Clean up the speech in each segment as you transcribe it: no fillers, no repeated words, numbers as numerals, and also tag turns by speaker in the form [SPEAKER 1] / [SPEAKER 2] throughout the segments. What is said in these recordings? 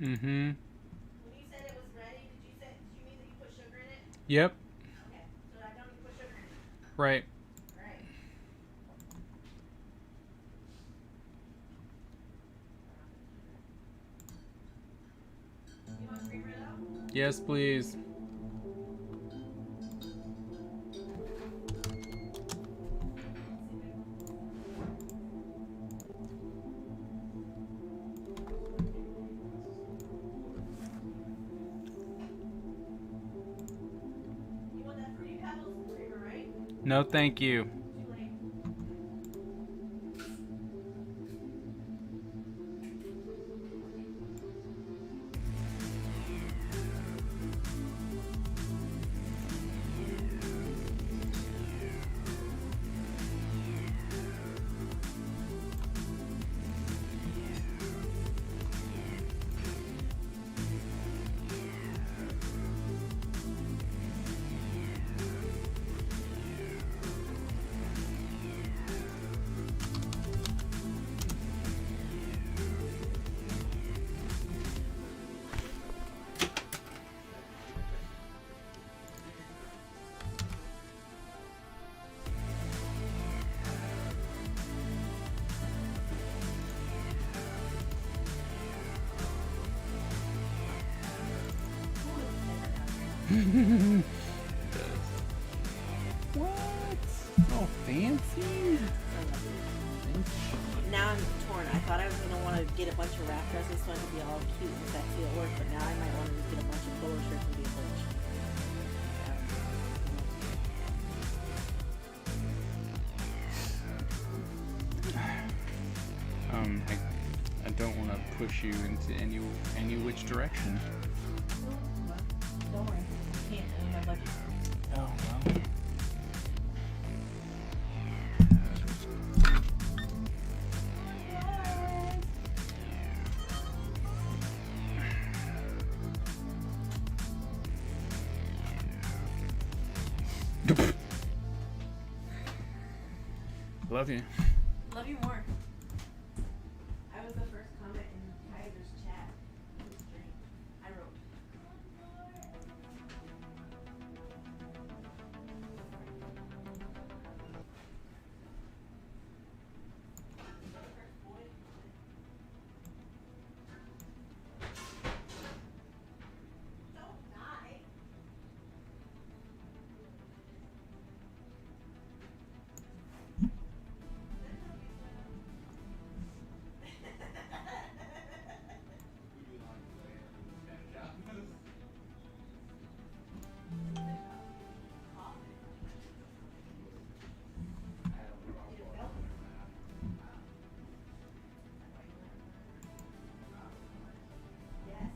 [SPEAKER 1] Mm-hmm.
[SPEAKER 2] When you said it was ready, did you mean that you put sugar in it?
[SPEAKER 1] Yep.
[SPEAKER 2] Okay, so I don't need to put sugar in it.
[SPEAKER 1] Right.
[SPEAKER 2] All right. You want creamer though?
[SPEAKER 1] Yes, please.
[SPEAKER 2] You want that fruity pebbles creamer, right?
[SPEAKER 1] No, thank you.
[SPEAKER 2] Too late.
[SPEAKER 1] What? Oh, fancy?
[SPEAKER 2] Now I'm torn. I thought I was gonna want to get a bunch of wrap dresses so I could be all cute and sexy at work, but now I might want to just get a bunch of polo shirts and be a bitch.
[SPEAKER 1] I don't want to push you into any which direction.
[SPEAKER 2] Don't worry, I can't. I need my budget.
[SPEAKER 1] Oh well. Love you.
[SPEAKER 2] Love you more. I was the first comment in Kaiser's chat. Who's drink? I wrote. Don't die. Yes.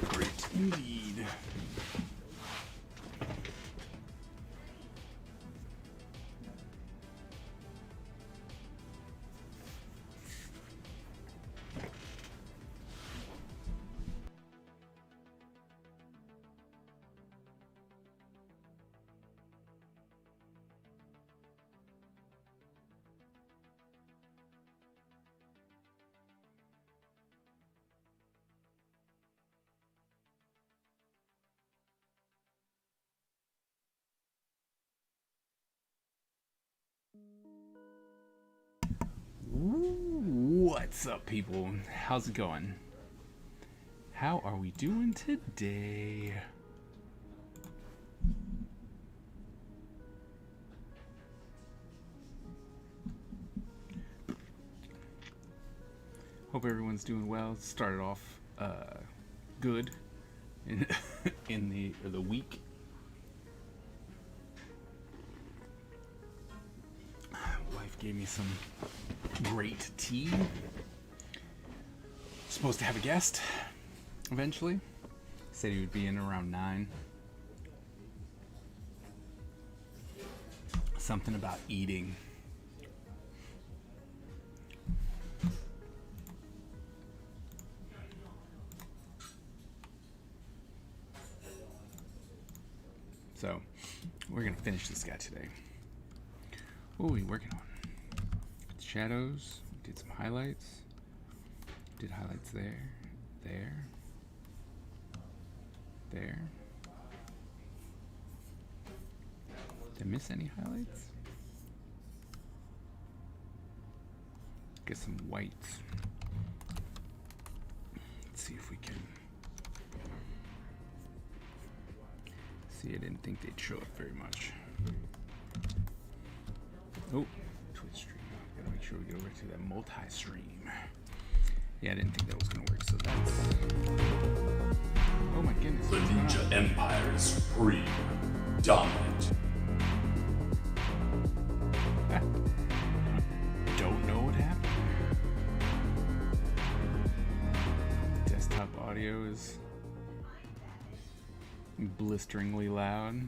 [SPEAKER 1] Great indeed. What's up, people? How's it going? How are we doing today? Hope everyone's doing well. Started off good in, in the week. gave me some great tea. Supposed to have a guest eventually. Said he would be in around 9. Something about eating. So, we're gonna finish this guy today. What are we working on? Shadows. Did some highlights. Did highlights there, there, there. Did I miss any highlights? Get some whites. Let's see if we can. See, I didn't think they'd show up very much. Oh, Twitch stream. Gotta make sure we get over to that multi-stream. Yeah, I didn't think that was gonna work, so that's... Oh my goodness.
[SPEAKER 3] The Ninja Empire is supreme, dominant.
[SPEAKER 1] Don't know what happened. Desktop audio is blisteringly loud.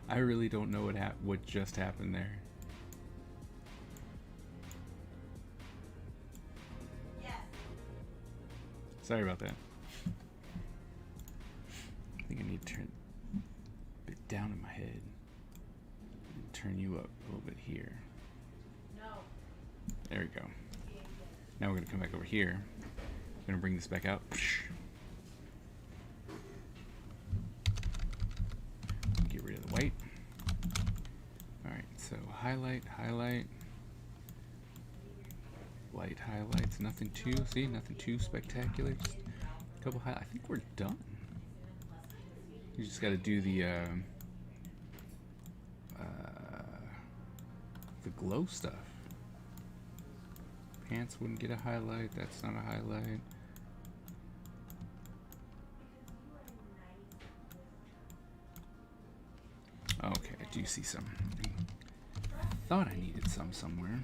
[SPEAKER 1] I really don't know what just happened there. Sorry about that. I think I need to turn a bit down in my head and turn you up a little bit here. No. There we go. Now we're gonna come back over here. I'm gonna bring this back out. Get rid of the white. Alright, so highlight, highlight. Light highlights, nothing too spectacular. Just a couple highlights. I think we're done. You just got to do the glow stuff. Pants wouldn't get a highlight. That's not a highlight. Okay, I do see some. Thought I needed some somewhere.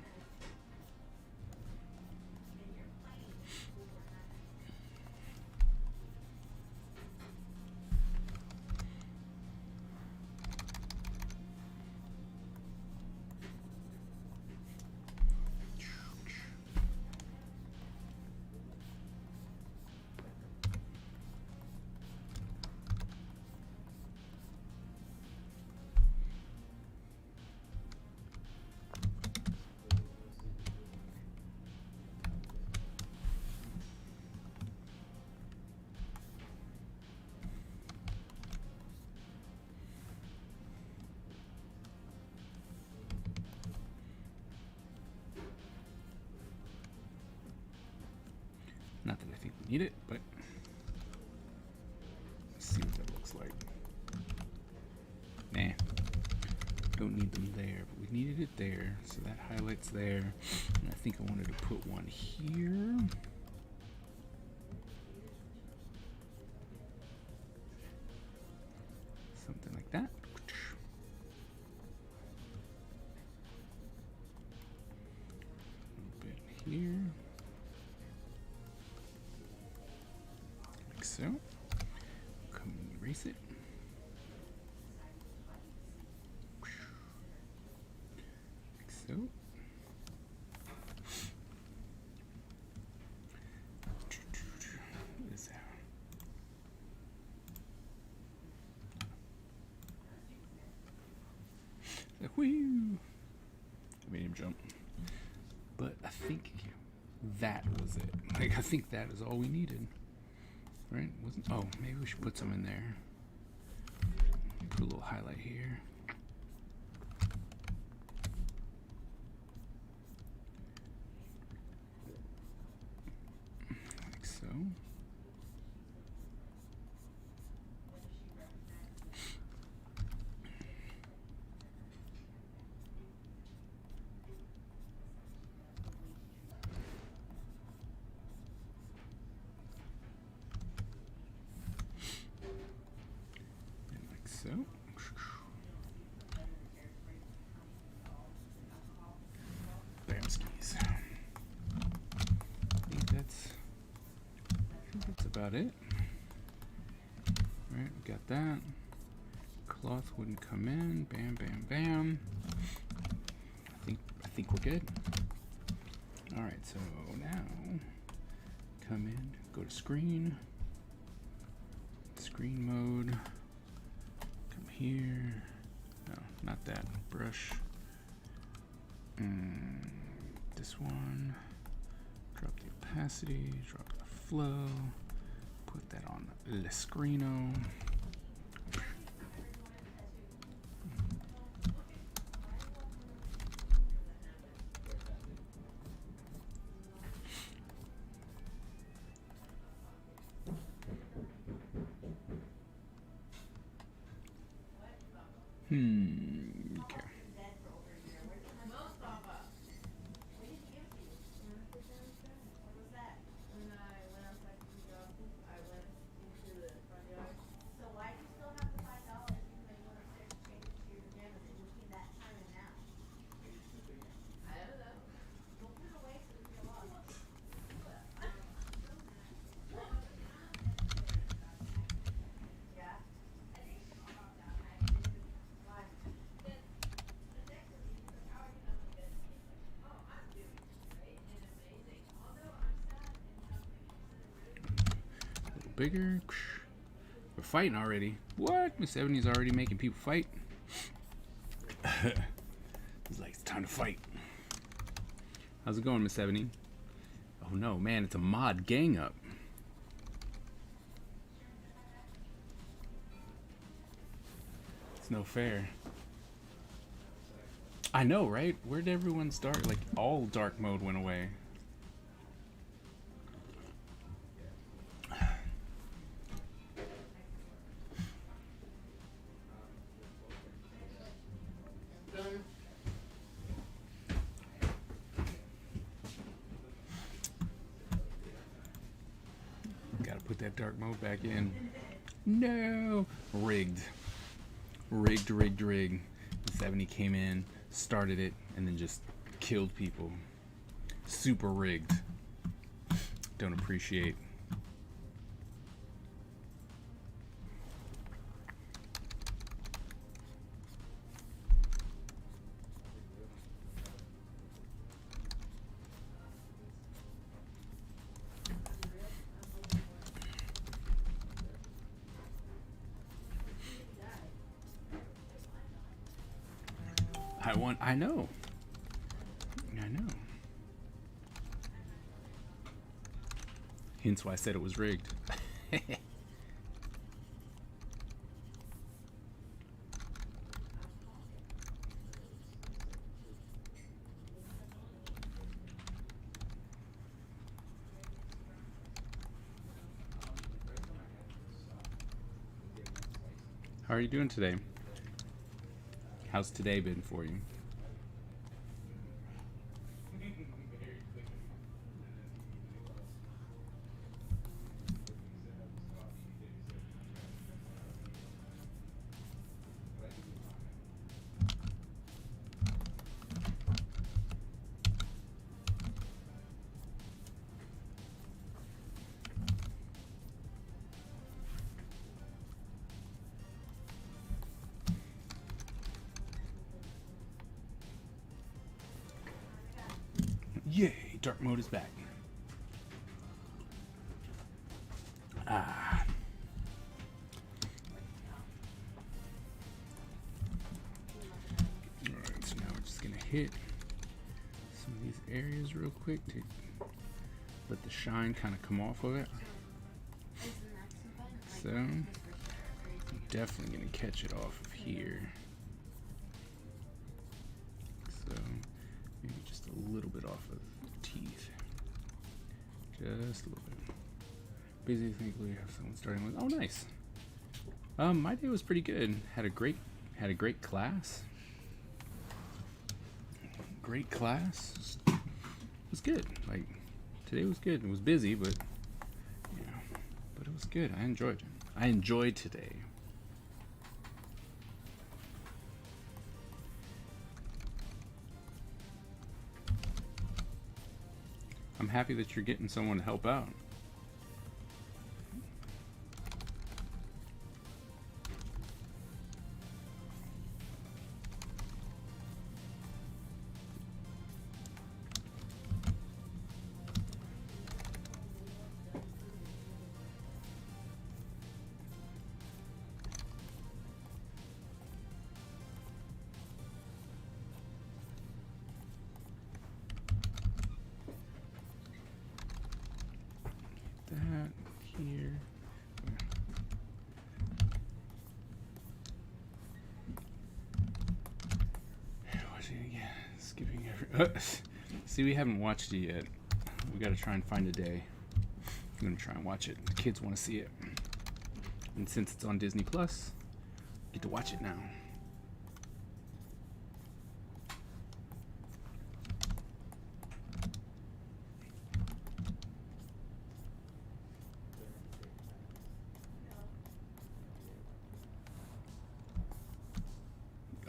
[SPEAKER 1] Not that I think we need it, but let's see what that looks like. Nah, don't need them there, but we needed it there, so that highlights there. And I think I wanted to put one here. Something like that. A little bit here. So, come and erase it. Like so. What is that? Like, whoo! I made him jump. But I think that was it. Like, I think that is all we needed. Right? Wasn't? Oh, maybe we should put some in there. Put a little highlight here. Like so. So, about it. Alright, we got that. Cloth wouldn't come in. Bam, bam, bam. I think we're good. Alright, so now come in, go to screen. Screen mode. Come here. No, not that. Brush. This one. Drop the opacity, drop the flow. Put that on Le Screeno. Okay. Bigger. We're fighting already. What? Miss Ebony's already making people fight. He's like, it's time to fight. How's it going, Miss Ebony? Oh no, man, it's a mod gang up. It's no fair. I know, right? Where did everyone start? Like, all dark mode went away. That dark mode back in. No! Rigged. Rigged. 70 came in, started it, and then just killed people. Super rigged. Don't appreciate. I know. Hence why I said it was rigged. How are you doing today? How's today been for you? Yay, dark mode is back. Alright, so now we're just gonna hit some of these areas real quick to let the shine kind of come off of it. So, I'm definitely gonna catch it off of here. So, maybe just a little bit off of the teeth. Just a little bit. Busy, think we have someone starting with. Oh, nice. My day was pretty good. Had a great class. Great class. It was good. Like, today was good. It was busy, but yeah, but it was good. I enjoyed it. I enjoyed today. I'm happy that you're getting someone to help out. Skipping every. See, we haven't watched it yet. We gotta try and find a day. I'm gonna try and watch it. The kids want to see it, and since it's on Disney Plus, get to watch it now.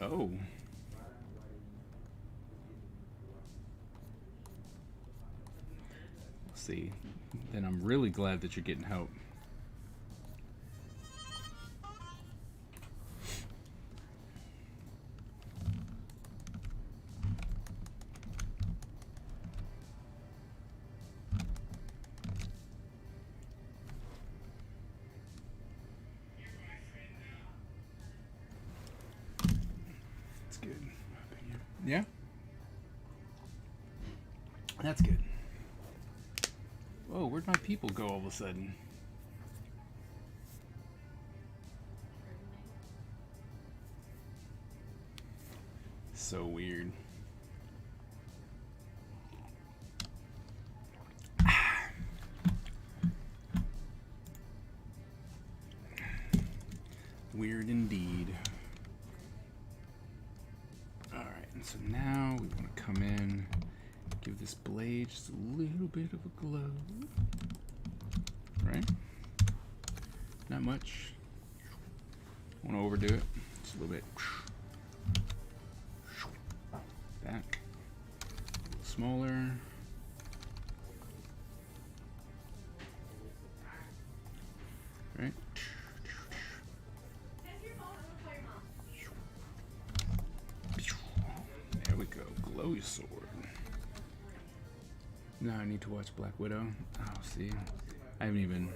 [SPEAKER 1] Oh. See, then I'm really glad that you're getting help. That's good, in my opinion. Yeah? That's good. Whoa, where'd my people go all of a sudden? So weird. Weird indeed. Alright, and so now we want to come in, give this blade just a little bit of a glow. Right? Not much. Want to overdo it. Just a little bit. Back. A little smaller. Right? There we go. Glow your sword. Now I need to watch Black Widow. Oh, see, I haven't even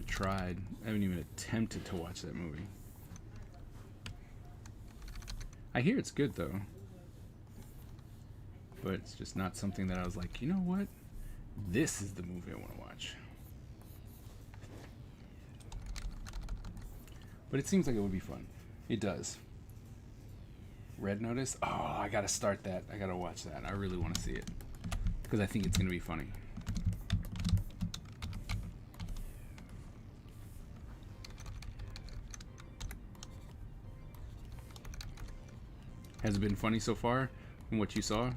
[SPEAKER 1] tried. I haven't even attempted to watch that movie. I hear it's good though, but it's just not something that I was like, you know what? This is the movie I want to watch. But it seems like it would be fun. It does. Red Notice? Oh, I gotta start that. I gotta watch that. I really want to see it. Because I think it's going to be funny. Has it been funny so far from what you saw?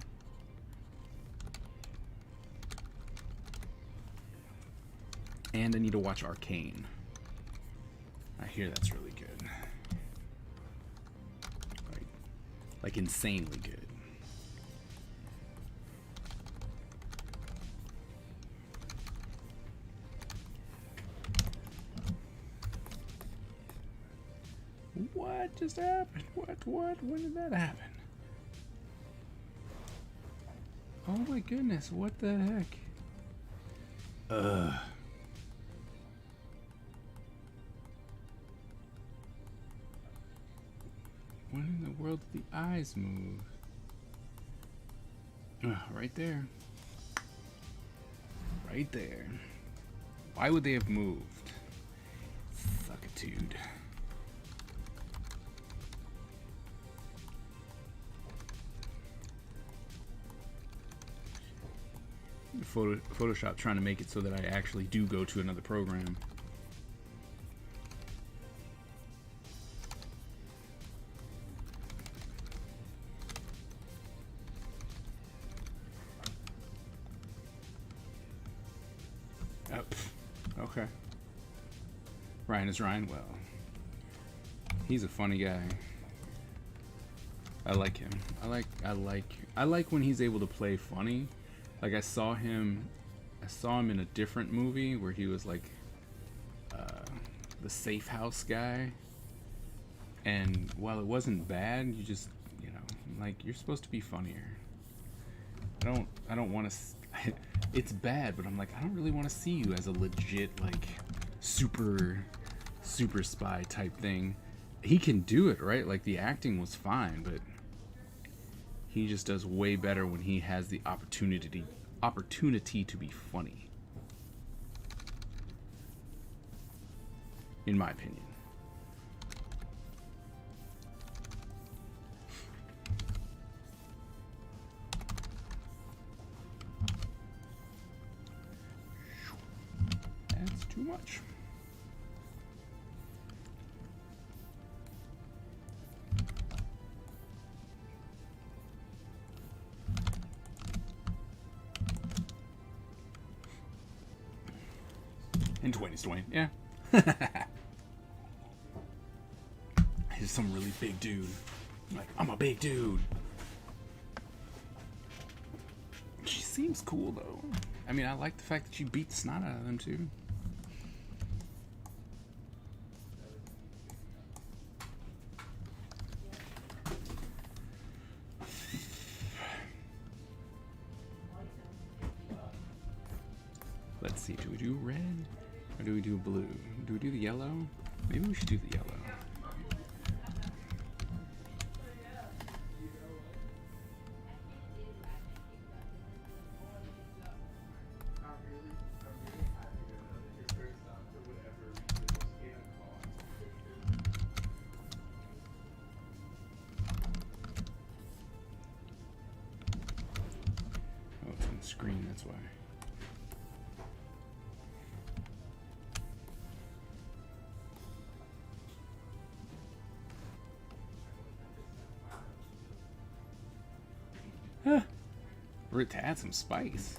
[SPEAKER 1] And I need to watch Arcane. I hear that's really good. Like insanely good. What just happened? What? When did that happen? Oh my goodness, what the heck? When in the world did the eyes move? Right there. Right there. Why would they have moved? Suckitude. Photoshop trying to make it so that I actually do go to another program. Oh, okay. Ryan is Ryan. Well, he's a funny guy. I like him. I like when he's able to play funny. Like I saw him in a different movie where he was like the safe house guy, and while it wasn't bad, you just, you know, like, you're supposed to be funnier. I don't want to. It's bad, but I'm like, I don't really want to see you as a legit, like, super spy type thing. He can do it, right? Like, the acting was fine, but he just does way better when he has the opportunity to be funny. In my opinion. much. And 20's 20, yeah. He's some really big dude. Like, I'm a big dude. She seems cool, though. I mean, I like the fact that she beat the snot out of them, too. Let's see, do we do red? Or do we do blue? Do we do the yellow? Maybe we should do the yellow. Oh, it's on the screen, that's why. Huh. For it to add some spice.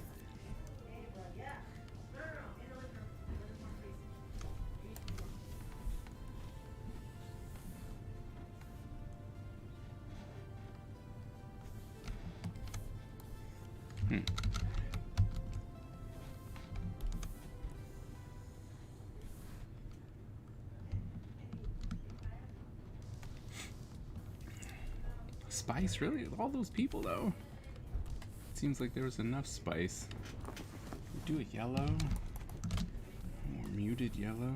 [SPEAKER 1] Spice, really? All those people, though. Seems like there was enough spice. Do a yellow. More muted yellow.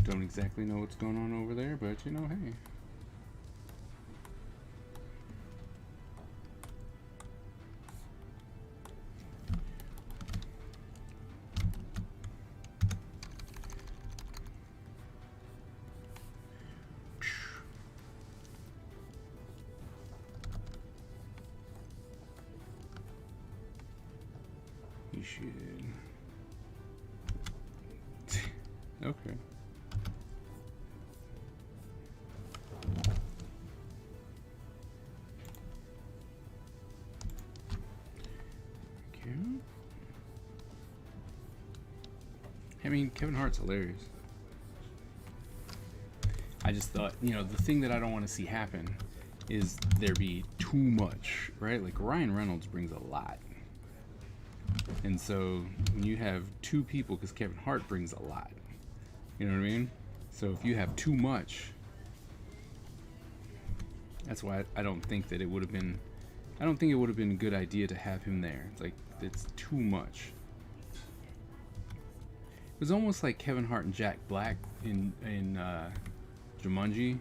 [SPEAKER 1] Don't exactly know what's going on over there, but you know, hey. You should. Okay. Okay. I mean, Kevin Hart's hilarious. I just thought, you know, the thing that I don't want to see happen is there be too much, right? Like Ryan Reynolds brings a lot. And so when you have two people, because Kevin Hart brings a lot, you know what I mean? So if you have too much, that's why I don't think that it would have been, I don't think it would have been a good idea to have him there. It's like, it's too much. It was almost like Kevin Hart and Jack Black in Jumanji.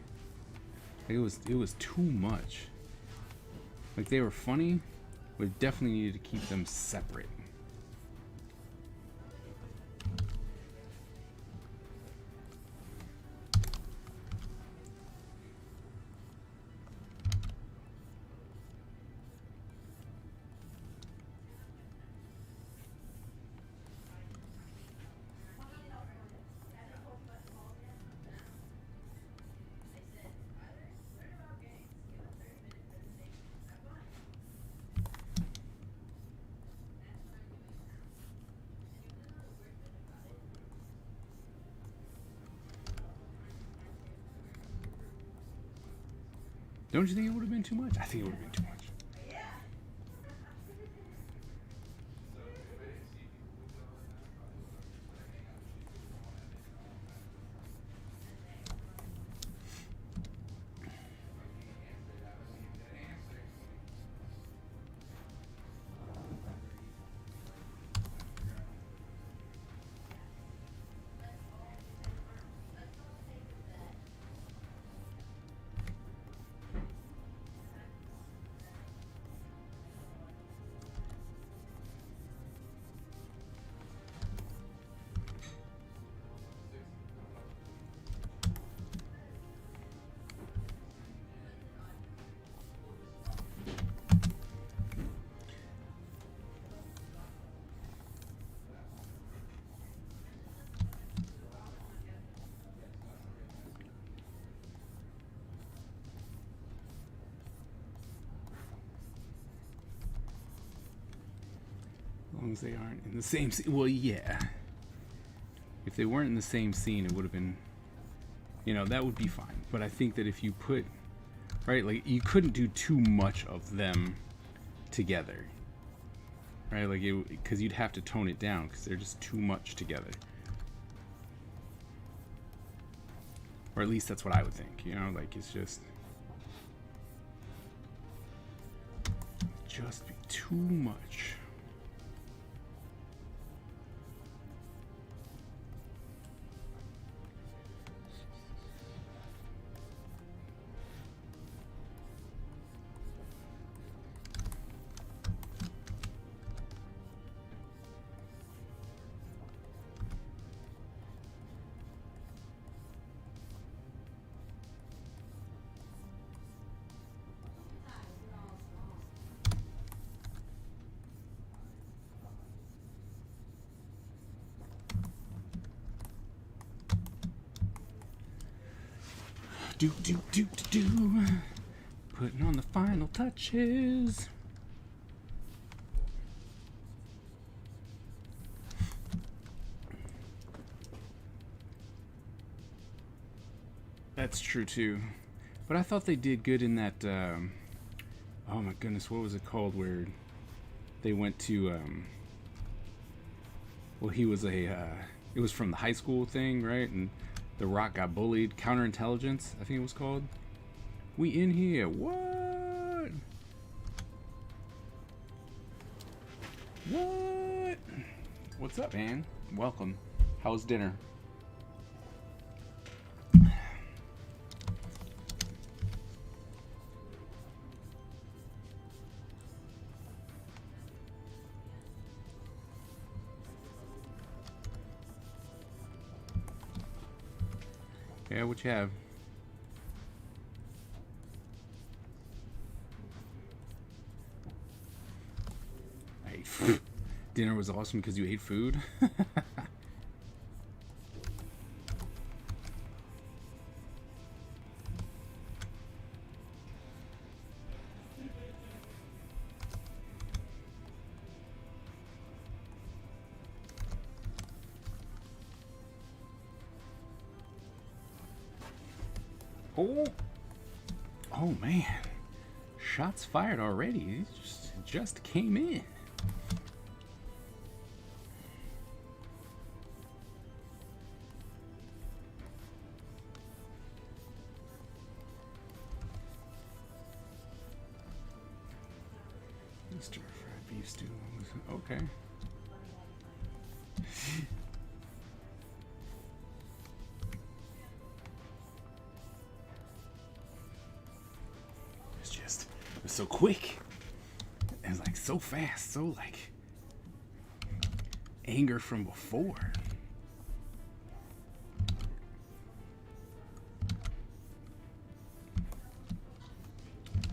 [SPEAKER 1] Like it was too much. Like they were funny, but definitely needed to keep them separate. Don't you think it would have been too much? I think it would have been too much. long as they aren't in the same scene. Well, yeah. If they weren't in the same scene, it would have been, that would be fine. But I think that if you put, right, like, you couldn't do too much of them together. Right, like, because you'd have to tone it down because they're just too much together. Or at least that's what I would think, like, it's just be too much. Do. Putting on the final touches. That's true too. But I thought they did good in that, oh my goodness, what was it called where they went to, well, he was it was from the high school thing, right? And The Rock got bullied. Counterintelligence, I think it was called. We in here. What? What? What's up, man? Welcome. How's dinner? Yeah, what you have? Hey, dinner was awesome because you ate food. Oh man, shots fired already. It just came in. Stir fried beef stew. Okay. It was so quick. It was like so fast, so like anger from before.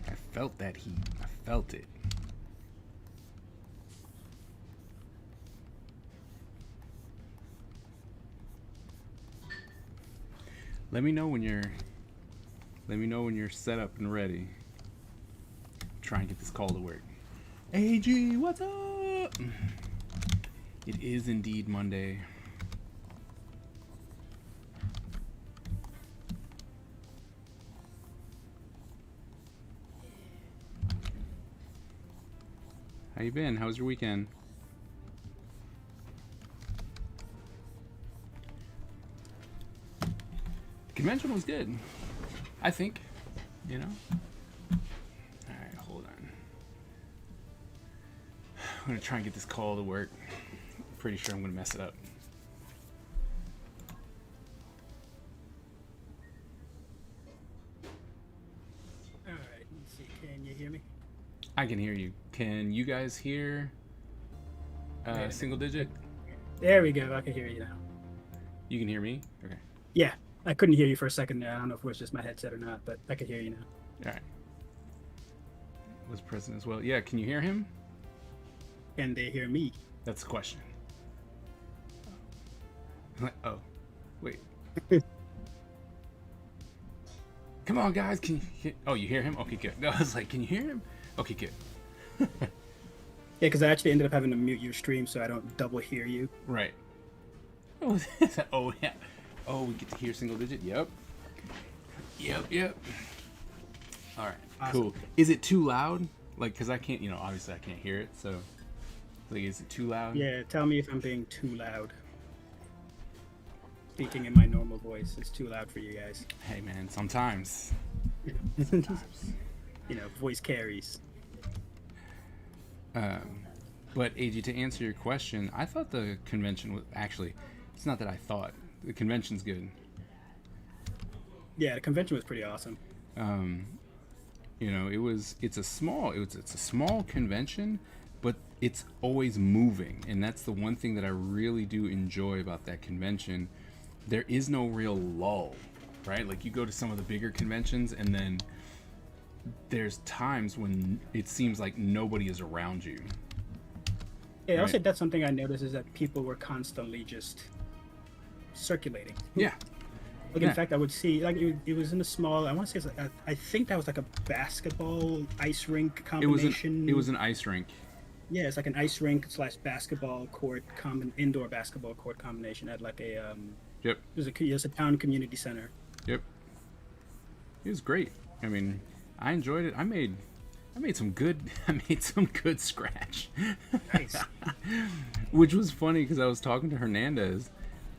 [SPEAKER 1] I felt that heat. I felt it. Let me know when you're set up and ready. Try and get this call to work. AG, what's up? It is indeed Monday. How you been? How was your weekend? The convention was good, I think, Alright, hold on. I'm gonna try and get this call to work. Pretty sure I'm gonna mess it up.
[SPEAKER 4] Alright, let's see. Can you hear me?
[SPEAKER 1] I can hear you. Can you guys hear single digit?
[SPEAKER 4] There we go. I can hear you now.
[SPEAKER 1] You can hear me? Okay.
[SPEAKER 4] Yeah, I couldn't hear you for a second there. I don't know if it was just my headset or not, but I can hear you now.
[SPEAKER 1] Alright. Was present as well. Yeah, can you hear him?
[SPEAKER 4] Can they hear me?
[SPEAKER 1] That's the question. Oh, wait. Come on, guys. Can you? Oh, you hear him? Okay, good. No, I was like, can you hear him? Okay, good.
[SPEAKER 4] Yeah, because I actually ended up having to mute your stream so I don't double hear you.
[SPEAKER 1] Right. Oh, oh yeah. Oh, we get to hear single digit. Yep. Yep. All right.
[SPEAKER 4] Awesome.
[SPEAKER 1] Cool. Is it too loud? Like, because I can't, obviously I can't hear it. So, like, is it too loud?
[SPEAKER 4] Yeah, tell me if I'm being too loud. Speaking in my normal voice, it's too loud for you guys.
[SPEAKER 1] Hey, man. Sometimes.
[SPEAKER 4] Voice carries.
[SPEAKER 1] But AG, to answer your question, I thought the convention was actually. It's not that I thought the convention's good.
[SPEAKER 4] Yeah, the convention was pretty awesome.
[SPEAKER 1] It's a small convention, but it's always moving, and that's the one thing that I really do enjoy about that convention. There is no real lull, right? Like, you go to some of the bigger conventions, and then there's times when it seems like nobody is around you.
[SPEAKER 4] Yeah, I'll
[SPEAKER 1] Right.
[SPEAKER 4] say that's something I noticed is that people were constantly just circulating.
[SPEAKER 1] Yeah.
[SPEAKER 4] Like,
[SPEAKER 1] Yeah.
[SPEAKER 4] in fact, I would see, like, it was in a small, I want to say, it's like I think that was like a basketball ice rink
[SPEAKER 1] It was
[SPEAKER 4] combination.
[SPEAKER 1] an ice rink.
[SPEAKER 4] Yeah, it's like an ice rink / basketball court, indoor basketball court combination at like a,
[SPEAKER 1] Yep.
[SPEAKER 4] it was a town community center.
[SPEAKER 1] Yep. It was great. I mean, I enjoyed it. I made some good scratch.
[SPEAKER 4] Nice.
[SPEAKER 1] Which was funny because I was talking to Hernandez,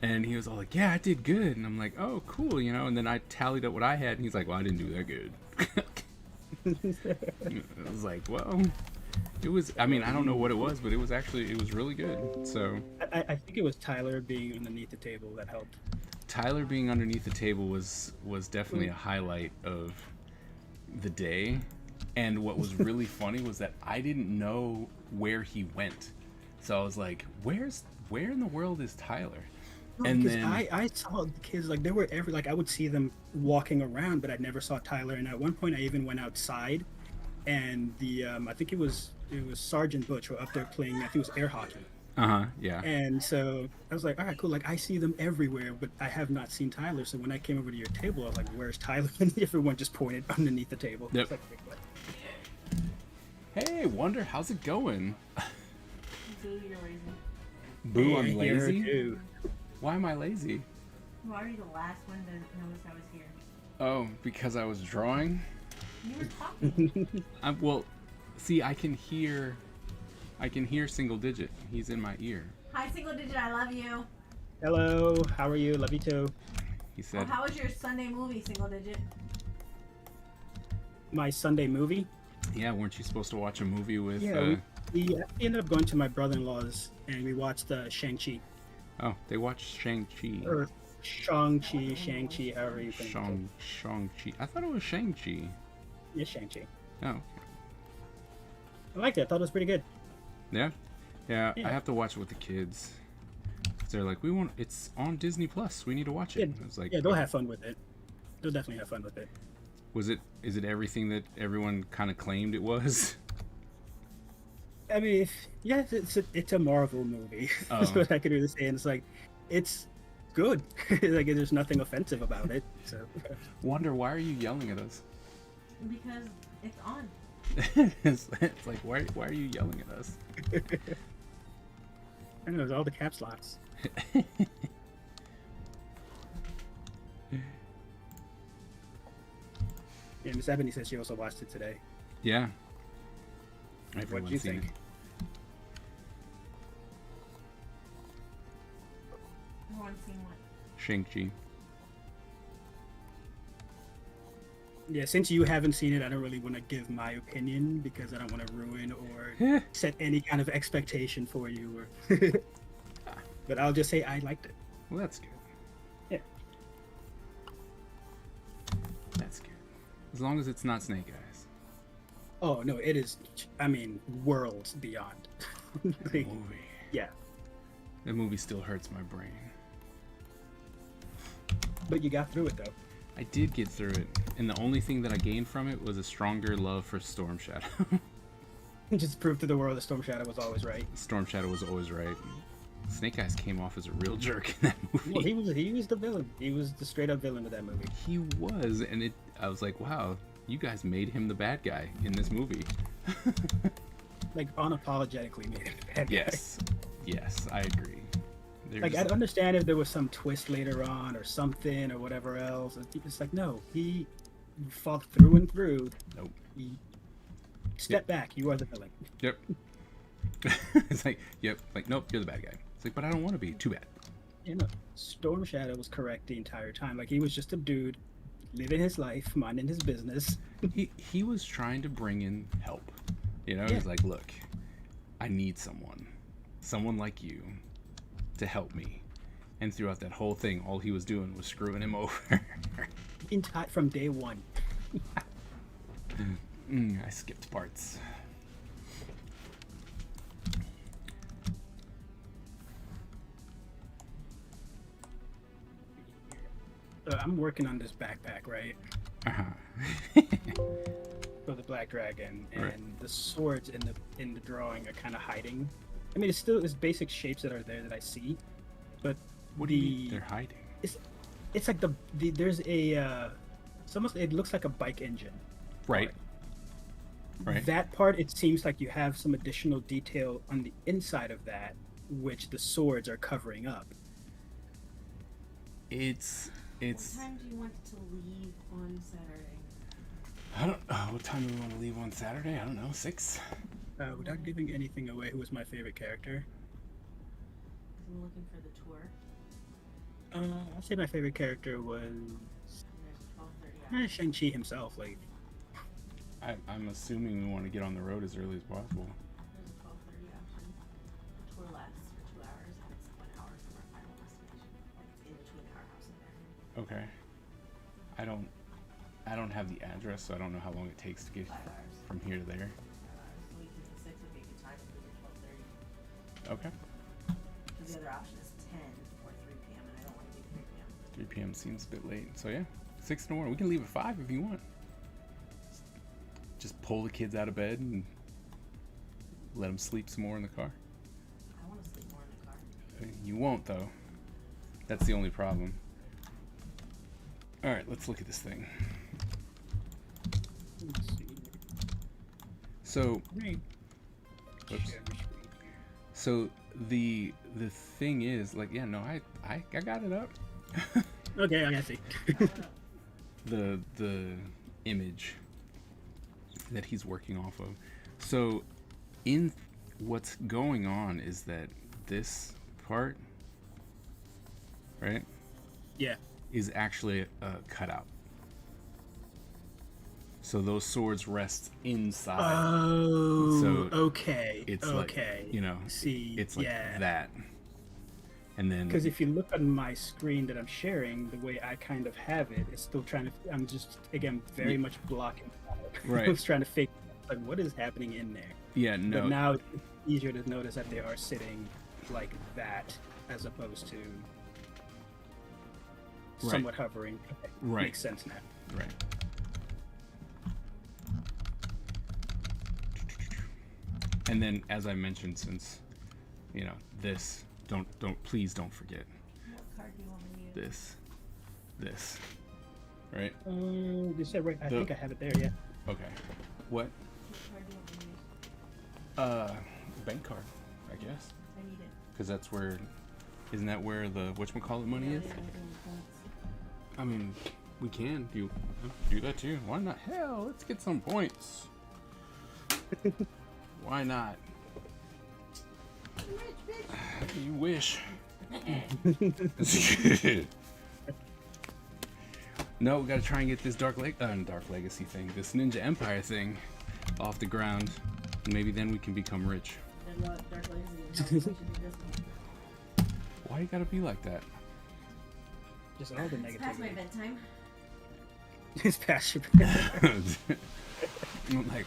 [SPEAKER 1] and he was all like, "Yeah, I did good," and I'm like, "Oh, cool," and then I tallied up what I had, and he's like, "Well, I didn't do that good." I was like, "Well, it was. I mean, I don't know what it was, but it was really good." So
[SPEAKER 4] I think it was Tyler being underneath the table that helped.
[SPEAKER 1] Tyler being underneath the table was definitely a highlight of the day. And what was really funny was that I didn't know where he went, so I was like, where in the world is Tyler? And
[SPEAKER 4] Because
[SPEAKER 1] then
[SPEAKER 4] I saw the kids, like, they were I would see them walking around, but I never saw Tyler. And at one point I even went outside, and the I think it was Sergeant Butch were up there playing, I think it was air hockey.
[SPEAKER 1] yeah.
[SPEAKER 4] And so I was like, all right, cool. Like, I see them everywhere, but I have not seen Tyler. So when I came over to your table, I was like, where's Tyler? And everyone just pointed underneath the table.
[SPEAKER 1] Yep.
[SPEAKER 4] It's like, wait, what?
[SPEAKER 1] Hey, Wonder, how's it going?
[SPEAKER 2] Boo, you're lazy.
[SPEAKER 1] Boo, I'm
[SPEAKER 4] Yeah, you're
[SPEAKER 1] lazy.
[SPEAKER 4] due.
[SPEAKER 1] Why am I lazy?
[SPEAKER 2] Why are you the last one to notice I was here?
[SPEAKER 1] Oh, because I was drawing.
[SPEAKER 2] You were talking.
[SPEAKER 1] Well, see, I can hear single digit. He's in my ear.
[SPEAKER 2] Hi, single digit. I love you.
[SPEAKER 4] Hello, how are you? Love you too.
[SPEAKER 1] He
[SPEAKER 2] Oh,
[SPEAKER 1] said,
[SPEAKER 2] how was your Sunday movie, single digit?
[SPEAKER 4] My Sunday movie.
[SPEAKER 1] "Yeah, weren't you supposed to watch a movie with?"
[SPEAKER 4] Yeah, we ended up going to my brother-in-law's and we watched Shang-Chi.
[SPEAKER 1] Oh, they watched Shang-Chi.
[SPEAKER 4] Or Shang-Chi, however you think.
[SPEAKER 1] Shang-Chi. I thought it was Shang-Chi.
[SPEAKER 4] Yeah, Shang-Chi.
[SPEAKER 1] Oh,
[SPEAKER 4] I liked it. I thought it was pretty good.
[SPEAKER 1] yeah. I
[SPEAKER 4] Yeah.
[SPEAKER 1] have to watch it with the kids. They're like, it's on Disney Plus. We need to watch it.
[SPEAKER 4] Yeah,
[SPEAKER 1] I was like,
[SPEAKER 4] yeah, they'll have fun with it. They'll definitely have fun with it.
[SPEAKER 1] is it everything that everyone kind of claimed it was?
[SPEAKER 4] I mean, yeah, it's a Marvel movie. That's
[SPEAKER 1] Oh.
[SPEAKER 4] what I could really say. And it's like, it's good. Like, there's nothing offensive about it. So,
[SPEAKER 1] Wonder, why are you yelling at us?
[SPEAKER 2] Because it's on.
[SPEAKER 1] it's like, why are you yelling at us?
[SPEAKER 4] I don't know, it's all the caps locks. Yeah, Miss Ebony said she also watched it today.
[SPEAKER 1] Yeah.
[SPEAKER 4] What
[SPEAKER 1] Everyone's
[SPEAKER 4] do you
[SPEAKER 1] seen
[SPEAKER 4] think?
[SPEAKER 2] Everyone's seen what?
[SPEAKER 1] it. Shang-Chi.
[SPEAKER 4] Yeah, since you haven't seen it, I don't really want to give my opinion because I don't want to ruin or set any kind of expectation for you. Or but I'll just say I liked it.
[SPEAKER 1] Well, that's good.
[SPEAKER 4] Yeah.
[SPEAKER 1] That's good. As long as it's not Snake Eyes.
[SPEAKER 4] Oh no, it is. I mean, worlds beyond.
[SPEAKER 1] That
[SPEAKER 4] Like,
[SPEAKER 1] movie.
[SPEAKER 4] yeah,
[SPEAKER 1] That movie still hurts my brain.
[SPEAKER 4] but you got through it though.
[SPEAKER 1] I did get through it, and the only thing that I gained from it was a stronger love for Storm Shadow.
[SPEAKER 4] Just prove to the world that Storm Shadow was always right.
[SPEAKER 1] Storm Shadow was always right. Snake Eyes came off as a real jerk in that movie.
[SPEAKER 4] Well, he was the villain. He was the straight up villain of that movie.
[SPEAKER 1] He was, and I was like, wow, you guys made him the bad guy in this movie.
[SPEAKER 4] like unapologetically made him a bad guy.
[SPEAKER 1] Yes, I agree.
[SPEAKER 4] Like I'd understand if there was some twist later on or something or whatever else. It's like no, he fought through and through.
[SPEAKER 1] Nope.
[SPEAKER 4] Step back, you are the villain.
[SPEAKER 1] Yep. It's like, yep, like, nope, you're the bad guy. It's like, but I don't want to be. Too bad.
[SPEAKER 4] You know, Storm Shadow was correct the entire time. Like he was just a dude living his life, minding his business.
[SPEAKER 1] He was trying to bring in help. You know,
[SPEAKER 4] Yeah.
[SPEAKER 1] he's like, look, I need someone like you to help me. And throughout that whole thing, all he was doing was screwing him over.
[SPEAKER 4] From day one.
[SPEAKER 1] I skipped parts.
[SPEAKER 4] I'm working on this backpack, right?
[SPEAKER 1] Uh-huh.
[SPEAKER 4] For the Black Dragon, and
[SPEAKER 1] Right.
[SPEAKER 4] the swords in the drawing are kind of hiding. I mean, it's basic shapes that are there that I see, but
[SPEAKER 1] What do you mean they're hiding?
[SPEAKER 4] it's like the there's a it's almost, it looks like a bike engine.
[SPEAKER 1] Right. Right.
[SPEAKER 4] That part, it seems like you have some additional detail on the inside of that, which the swords are covering up.
[SPEAKER 1] It's
[SPEAKER 2] What time do you want to leave on Saturday?
[SPEAKER 1] I don't know. What time do we want to leave on Saturday? I don't know. 6?
[SPEAKER 4] Without giving anything away, who was my favorite character?
[SPEAKER 2] I'm looking for the tour.
[SPEAKER 4] I'd say my favorite character was
[SPEAKER 2] There's a 12:30 hour.
[SPEAKER 4] Shang-Chi himself. Like,
[SPEAKER 1] I'm assuming we want to get on the road as early as possible.
[SPEAKER 2] There's a 12:30 option. The tour lasts for 2 hours and it's 1 hour from our final destination. Like it's in between our house and there.
[SPEAKER 1] Okay. I don't have the address, so I don't know how long it takes to get
[SPEAKER 2] 5 hours.
[SPEAKER 1] from here to there.
[SPEAKER 2] So we can do 6 would be a good time if we do 12:30.
[SPEAKER 1] Okay.
[SPEAKER 2] Because the other option is 10 or 3 p.m. and I don't want to do 3 p.m.
[SPEAKER 1] 3 p.m. seems a bit late. So yeah, 6 in the morning. We can leave at 5 if you want. Just pull the kids out of bed and let them sleep some more in the car.
[SPEAKER 2] I want to sleep more in the car.
[SPEAKER 1] You won't though. That's the only problem. All right, let's look at this thing.
[SPEAKER 4] let's see.
[SPEAKER 1] So,
[SPEAKER 4] Right.
[SPEAKER 1] Oops. so the thing is, like, yeah, no, I got it up.
[SPEAKER 4] Okay, I see.
[SPEAKER 1] the image that he's working off of. So in what's going on is that this part, right,
[SPEAKER 4] Yeah.
[SPEAKER 1] is actually a cutout. So those swords rest inside.
[SPEAKER 4] Oh,
[SPEAKER 1] So
[SPEAKER 4] okay.
[SPEAKER 1] it's
[SPEAKER 4] okay.
[SPEAKER 1] like, you know,
[SPEAKER 4] See,
[SPEAKER 1] it's like
[SPEAKER 4] yeah.
[SPEAKER 1] that. And then
[SPEAKER 4] Because if you look on my screen that I'm sharing, the way I kind of have it, it's still trying to. I'm just again very
[SPEAKER 1] Yeah.
[SPEAKER 4] much blocking.
[SPEAKER 1] Right.
[SPEAKER 4] I was trying to figure like what is happening in there.
[SPEAKER 1] yeah, no,
[SPEAKER 4] But now it's easier to notice that they are sitting like that, as opposed to
[SPEAKER 1] Right.
[SPEAKER 4] somewhat hovering. Okay,
[SPEAKER 1] Right.
[SPEAKER 4] makes sense now.
[SPEAKER 1] right. And then, as I mentioned, since you know this, please don't forget
[SPEAKER 2] What card do you want me to use?
[SPEAKER 1] this, right?
[SPEAKER 4] You said right. I
[SPEAKER 1] The-
[SPEAKER 4] think I have it there. Yeah.
[SPEAKER 1] Okay. What?
[SPEAKER 2] What card do you want me to use?
[SPEAKER 1] Bank card, I guess,
[SPEAKER 2] I need it.
[SPEAKER 1] because that's where, isn't that where the whatchamacallit money
[SPEAKER 2] Yeah,
[SPEAKER 1] is?
[SPEAKER 2] they don't do any points.
[SPEAKER 1] I mean, we can do that too. Why not? Hell, let's get some points. Why not? You wish. No, we gotta try and get this Dark Legacy thing, this Ninja Empire thing, off the ground. And maybe then we can become rich.
[SPEAKER 2] Then what? Dark Legacy and Hell, we should do this one.
[SPEAKER 1] Why you gotta be like that?
[SPEAKER 4] Just all the
[SPEAKER 2] It's past my
[SPEAKER 4] negativity.
[SPEAKER 2] bedtime.
[SPEAKER 4] It's past your.
[SPEAKER 1] I'm like,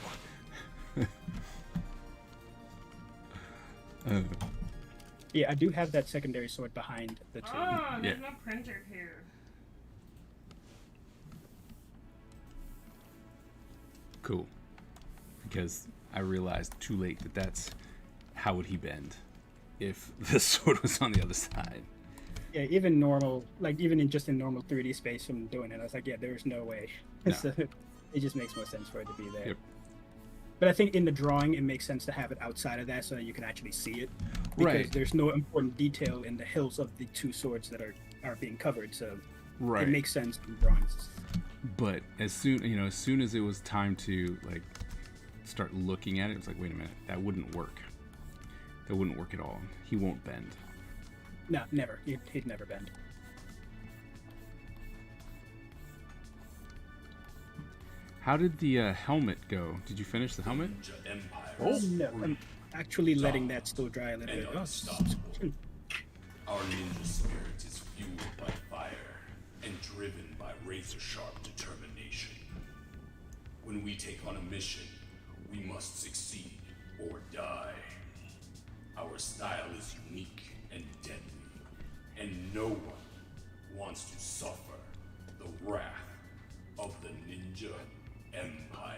[SPEAKER 4] Yeah, I do have that secondary sword behind the two.
[SPEAKER 1] there's
[SPEAKER 2] no printer here.
[SPEAKER 1] cool. Because I realized too late that that's how would he bend if the sword was on the other side.
[SPEAKER 4] Yeah, even normal, like even in normal 3D space from doing it, I was like, yeah, there's no way.
[SPEAKER 1] No.
[SPEAKER 4] So, it just makes more sense for it to be there.
[SPEAKER 1] Yep.
[SPEAKER 4] But I think in the drawing, it makes sense to have it outside of that so that you can actually see it. Because
[SPEAKER 1] Right.
[SPEAKER 4] there's no important detail in the hills of the two swords that are being covered. So
[SPEAKER 1] Right.
[SPEAKER 4] it makes sense in drawings.
[SPEAKER 1] But as soon as it was time to like start looking at it, it was like, wait a minute, that wouldn't work. That wouldn't work at all. He won't bend.
[SPEAKER 4] No, never. He'd never bend.
[SPEAKER 1] How did the helmet go? Did you finish the helmet?
[SPEAKER 3] Ninja Empire.
[SPEAKER 1] Oh.
[SPEAKER 4] No, I'm actually letting that still dry a little
[SPEAKER 3] And
[SPEAKER 4] bit. Oh,
[SPEAKER 3] unstoppable. Our ninja spirit is fueled by fire and driven by razor-sharp determination. When we take on a mission, we must succeed or die. Our style is unique and deadly, and no one wants to suffer the wrath of the Ninja Empire.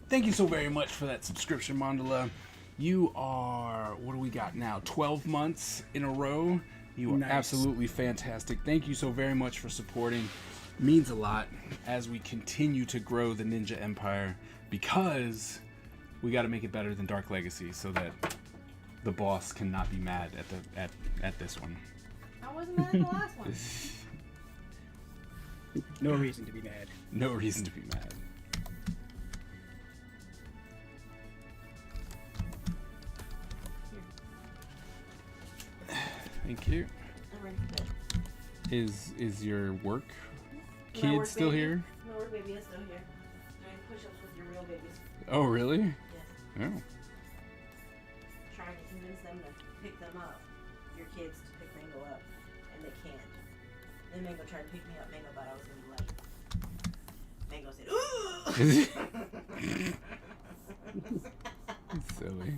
[SPEAKER 1] Thank you so very much for that subscription, Mandala. You are, what do we got now? 12 months in a row. You are
[SPEAKER 4] Nice.
[SPEAKER 1] absolutely fantastic. Thank you so very much for supporting. Means a lot as we continue to grow the Ninja Empire, because we got to make it better than Dark Legacy so that the boss cannot be mad at this one.
[SPEAKER 2] I wasn't mad at the last one.
[SPEAKER 4] no reason to be mad.
[SPEAKER 1] No reason to be mad. Thank you.
[SPEAKER 2] I'm ready for bed.
[SPEAKER 1] Is your work
[SPEAKER 2] My
[SPEAKER 1] kid
[SPEAKER 2] work
[SPEAKER 1] still
[SPEAKER 2] baby-
[SPEAKER 1] here?
[SPEAKER 2] My work baby is still here. Doing push-ups with your real babies.
[SPEAKER 1] Oh, really?
[SPEAKER 2] Yes.
[SPEAKER 1] Oh.
[SPEAKER 2] Trying to convince them to pick them up. Your kids to pick Mango up. And they can't. Then Mango tried to pick me up. Mango thought I was gonna be like, ooh!
[SPEAKER 1] Silly.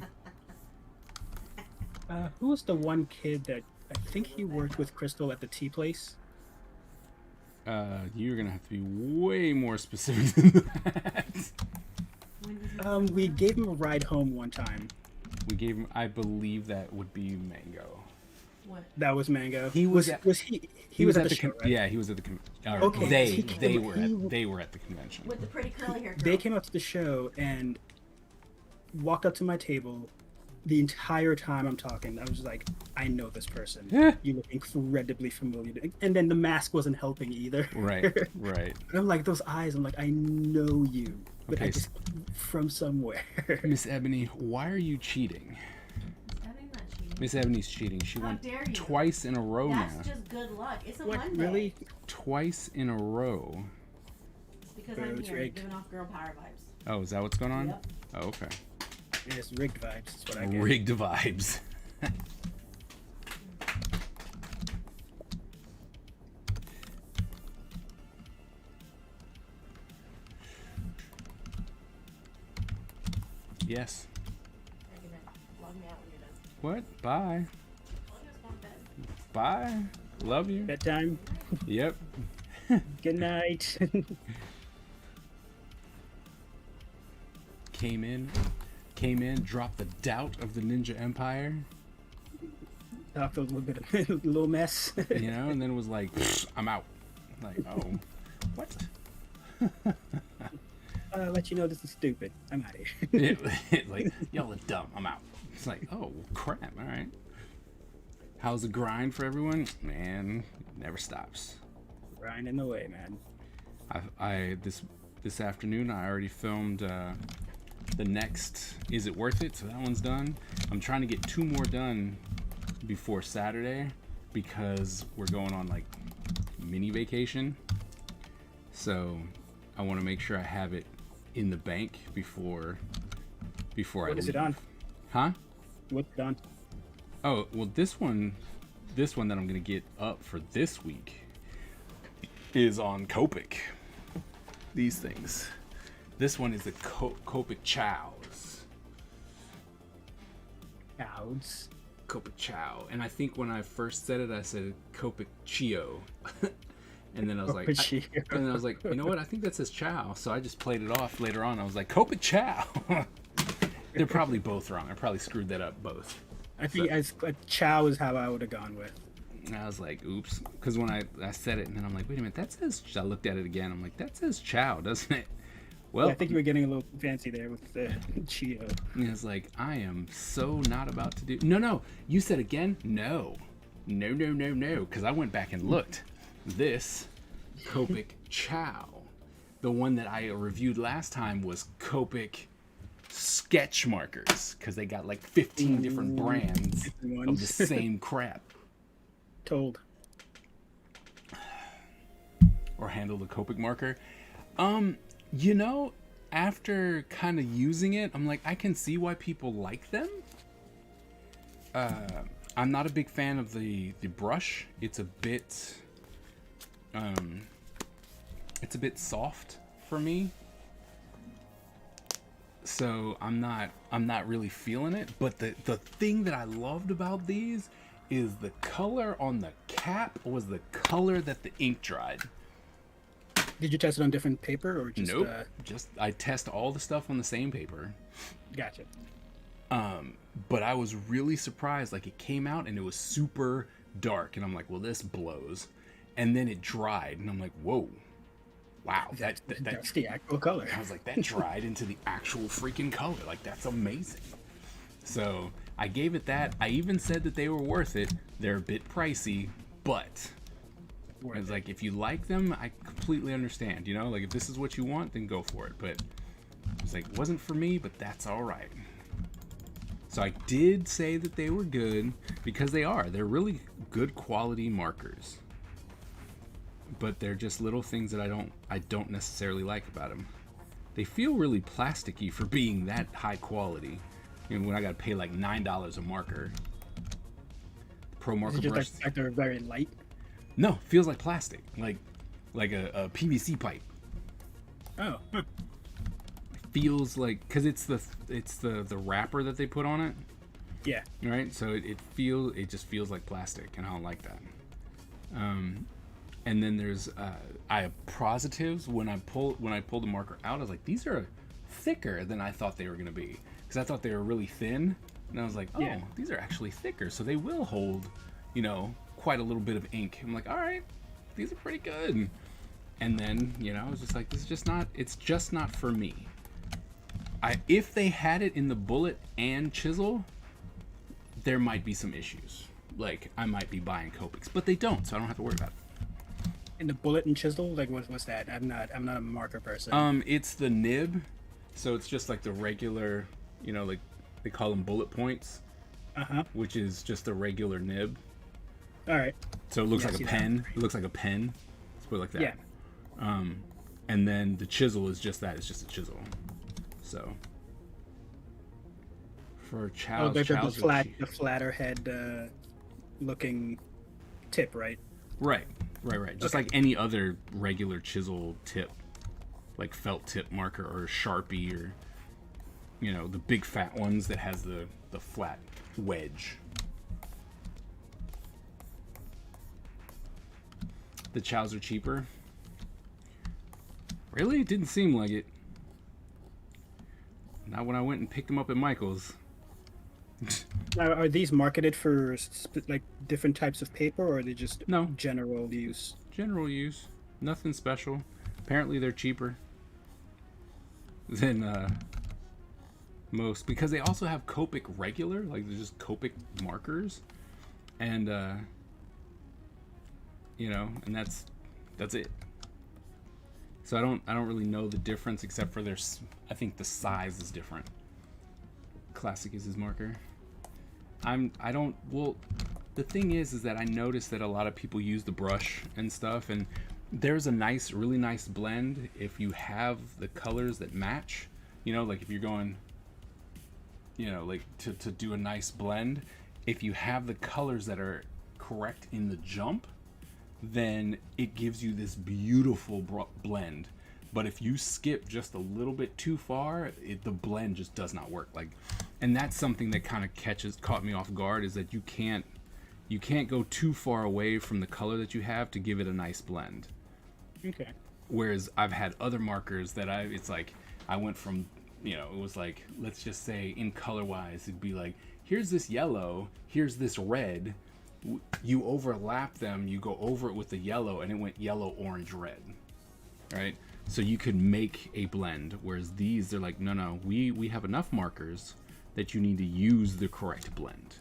[SPEAKER 4] Who was the one kid that I think he worked with Crystal at the tea place?
[SPEAKER 1] You're gonna have to be way more specific than that.
[SPEAKER 2] When did he
[SPEAKER 4] We gave him a ride home one time.
[SPEAKER 1] We gave him, I believe that would be Mango.
[SPEAKER 2] what?
[SPEAKER 4] That was Mango.
[SPEAKER 1] He was at-
[SPEAKER 4] was he? He was at the show, right?
[SPEAKER 1] Yeah, he was at the
[SPEAKER 4] Okay, he came-
[SPEAKER 1] they were at the convention.
[SPEAKER 2] With the pretty curly hair girl.
[SPEAKER 4] They came up to the show and walked up to my table. The entire time I'm talking, I was like, I know this person.
[SPEAKER 1] Yeah.
[SPEAKER 4] You look incredibly familiar. And then the mask wasn't helping either.
[SPEAKER 1] Right, right.
[SPEAKER 4] And I'm like, those eyes, I'm like, I know you. But
[SPEAKER 1] Okay,
[SPEAKER 4] I just, from somewhere.
[SPEAKER 1] Miss Ebony, why are you cheating?
[SPEAKER 2] I'm not cheating.
[SPEAKER 1] Miss Ebony's cheating. She
[SPEAKER 2] How
[SPEAKER 1] won
[SPEAKER 2] dare you.
[SPEAKER 1] twice in a row
[SPEAKER 2] That's
[SPEAKER 1] now.
[SPEAKER 2] just good luck. It's a
[SPEAKER 4] What,
[SPEAKER 2] Monday.
[SPEAKER 4] really?
[SPEAKER 1] Twice in a row.
[SPEAKER 2] It's because
[SPEAKER 4] Boo,
[SPEAKER 2] I'm
[SPEAKER 4] it's
[SPEAKER 2] here
[SPEAKER 4] rigged.
[SPEAKER 2] giving off girl power vibes.
[SPEAKER 1] Oh, is that what's going on?
[SPEAKER 2] Yep.
[SPEAKER 1] Oh, okay.
[SPEAKER 4] It's rigged vibes. That's what I get.
[SPEAKER 1] Rigged vibes. Yes.
[SPEAKER 2] You're gonna log me out when you're done.
[SPEAKER 1] What? Bye.
[SPEAKER 2] I'll just go to bed.
[SPEAKER 1] Bye. Love you.
[SPEAKER 4] Bedtime.
[SPEAKER 1] Yep.
[SPEAKER 4] Good night.
[SPEAKER 1] Came in, dropped the doubt of the Ninja Empire,
[SPEAKER 4] Talked a little bit, a little mess.
[SPEAKER 1] you know, and then was like, I'm out. Like, oh, what?
[SPEAKER 4] I'll let you know this is stupid. I'm out of here.
[SPEAKER 1] Like, y'all are dumb. I'm out. It's like, oh, crap. All right. How's the grind for everyone? Man, never stops.
[SPEAKER 4] Grinding away, man.
[SPEAKER 1] I this afternoon I already filmed the next Is It Worth It? So that one's done. I'm trying to get 2 more done before Saturday because we're going on like mini vacation. So I want to make sure I have it in the bank before I
[SPEAKER 4] What
[SPEAKER 1] leave.
[SPEAKER 4] is it on?
[SPEAKER 1] Huh?
[SPEAKER 4] What's done?
[SPEAKER 1] Oh, well this one that I'm gonna get up for this week is on Copic. These things. This one is the Copic Chows.
[SPEAKER 4] Cows.
[SPEAKER 1] Copic Chow. And I think when I first said it, I said Copic Chio. And then I was like,
[SPEAKER 4] Copic Chio.
[SPEAKER 1] and then I was like, you know what? I think that says Chow. So I just played it off later on. I was like, Copic Chow. They're probably both wrong. I probably screwed that up both.
[SPEAKER 4] I think as chow is how I would have gone with.
[SPEAKER 1] And I was like, oops. Because when I said it, and then I'm like, wait a minute, that says, I looked at it again. I'm like, that says Chow, doesn't it? Well,
[SPEAKER 4] I think you were getting a little fancy there with the Cheeto.
[SPEAKER 1] and it's like, I am so not about to do. No. You said again? No. Because I went back and looked. This Copic Chow, the one that I reviewed last time, was Copic sketch markers, because they got like 15 different brands
[SPEAKER 4] Different
[SPEAKER 1] of the
[SPEAKER 4] ones.
[SPEAKER 1] same crap.
[SPEAKER 4] Told.
[SPEAKER 1] Or handle the Copic marker. After kind of using it, I'm like, I can see why people like them. I'm not a big fan of the brush. It's a bit soft for me. So I'm not really feeling it. But the thing that I loved about these is the color on the cap was the color that the ink dried.
[SPEAKER 4] Did you test it on different paper or just?
[SPEAKER 1] Nope. Just I test all the stuff on the same paper.
[SPEAKER 4] Gotcha.
[SPEAKER 1] But I was really surprised. Like, it came out and it was super dark, and I'm like, well, this blows. And then it dried, and I'm like, whoa, wow, that
[SPEAKER 4] That's the actual color.
[SPEAKER 1] I was like, that dried into the actual freaking color. Like, that's amazing. So I gave it that. I even said that they were worth it. They're a bit pricey, but it's like, if you like them, I completely understand. Like, if this is what you want, then go for it. But it's like, it wasn't for me, but that's all right. So I did say that they were good, because they are. They're really good quality markers. But they're just little things that I don't necessarily like about them. They feel really plasticky for being that high quality. When I gotta pay like $9 a marker. Pro
[SPEAKER 4] Is
[SPEAKER 1] marker
[SPEAKER 4] it just
[SPEAKER 1] brush.
[SPEAKER 4] like they're very light?
[SPEAKER 1] No, feels like plastic, like a PVC pipe.
[SPEAKER 4] Oh, huh.
[SPEAKER 1] Feels like, because it's the wrapper that they put on it,
[SPEAKER 4] Yeah.
[SPEAKER 1] right? So it just feels like plastic, and I don't like that. And then there's I have positives when I pulled the marker out. I was like, these are thicker than I thought they were gonna be, because I thought they were really thin, and I was like, oh,
[SPEAKER 4] Yeah.
[SPEAKER 1] these are actually thicker, so they will hold, quite a little bit of ink. I'm like, all right, these are pretty good. And then, I was just like, this is just not, it's just not for me. If they had it in the bullet and chisel, there might be some issues. Like, I might be buying Copics, but they don't, so I don't have to worry about it.
[SPEAKER 4] And the bullet and chisel, like what's that? I'm not a marker person.
[SPEAKER 1] It's the nib, so it's just like the regular, like they call them bullet points, which is just a regular nib.
[SPEAKER 4] All right.
[SPEAKER 1] So it looks
[SPEAKER 4] Yeah, I
[SPEAKER 1] like a
[SPEAKER 4] see that.
[SPEAKER 1] pen. It looks like a pen. Let's put it like that.
[SPEAKER 4] Yeah.
[SPEAKER 1] And then the chisel is just that. It's just a chisel. So for Chow's,
[SPEAKER 4] The
[SPEAKER 1] Chow's are cheap.
[SPEAKER 4] the flatter head looking tip, right?
[SPEAKER 1] Right. Just
[SPEAKER 4] Okay.
[SPEAKER 1] like any other regular chisel tip, like felt tip marker or Sharpie, or the big fat ones that has the flat wedge. The Chows are cheaper. Really? It didn't seem like it. Not when I went and picked them up at Michael's.
[SPEAKER 4] Now, are these marketed for like different types of paper, or are they just
[SPEAKER 1] No.
[SPEAKER 4] general use?
[SPEAKER 1] General use. Nothing special. Apparently they're cheaper than most, because they also have Copic regular, like they're just Copic markers, and and that's it. So I don't really know the difference, except for I think the size is different. Classic is his marker. The thing is that I noticed that a lot of people use the brush and stuff, and there's a really nice blend if you have the colors that match. Like if you're going, like to do a nice blend, if you have the colors that are correct in the jump, then it gives you this beautiful blend. But if you skip just a little bit too far, the blend just does not work. And that's something that kind of caught me off guard, is that you can't go too far away from the color that you have to give it a nice blend.
[SPEAKER 4] Okay.
[SPEAKER 1] Whereas I've had other markers that it's like I went from, it was like, let's just say in color wise, it'd be like, here's this yellow, here's this red. You overlap them, you go over it with the yellow, and it went yellow, orange, red, right? So you could make a blend, whereas these, they're like, no, we have enough markers that you need to use the correct blend.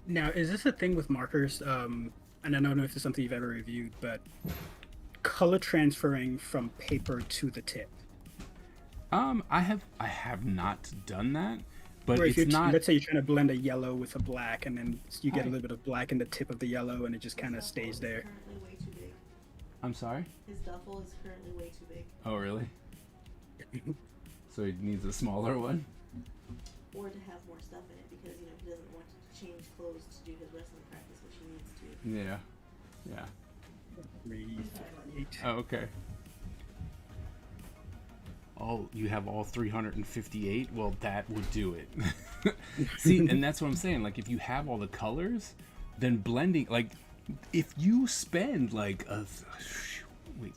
[SPEAKER 4] Now, is this a thing with markers? And I don't know if it's something you've ever reviewed, but color transferring from paper to the tip.
[SPEAKER 1] I have not done that, but
[SPEAKER 4] Or if
[SPEAKER 1] it's not.
[SPEAKER 4] let's say you're trying to blend a yellow with a black, and then you get
[SPEAKER 1] Hi.
[SPEAKER 4] a little bit of black in the tip of the yellow, and it just kind of stays there.
[SPEAKER 2] Currently way too big.
[SPEAKER 1] I'm sorry.
[SPEAKER 2] His duffel is currently way too big.
[SPEAKER 1] Oh, really? So he needs a smaller one.
[SPEAKER 2] Or to have more stuff in it because, you know, he doesn't want to change clothes to do his wrestling practice, which he needs to.
[SPEAKER 1] Yeah. Yeah.
[SPEAKER 4] 358.
[SPEAKER 1] Oh, okay. Oh, you have all 358? Well, that would do it. See, and that's what I'm saying. Like, if you have all the colors, then blending, like, if you spend, like, wait.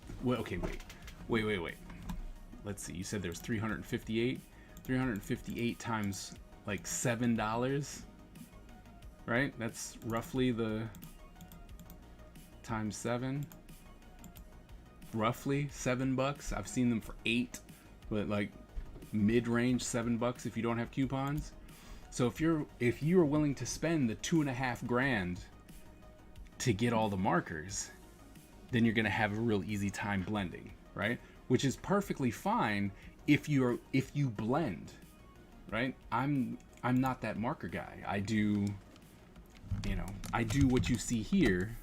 [SPEAKER 1] Let's see. You said there's 358? 358 times, like, $7, right? That's roughly the times 7. Roughly $7. I've seen them for 8, but like mid-range $7 if you don't have coupons. So if you're willing to spend the $2.5 to get all the markers, then you're gonna have a real easy time blending, right? Which is perfectly fine if you blend, right? I'm not that marker guy. I do what you see here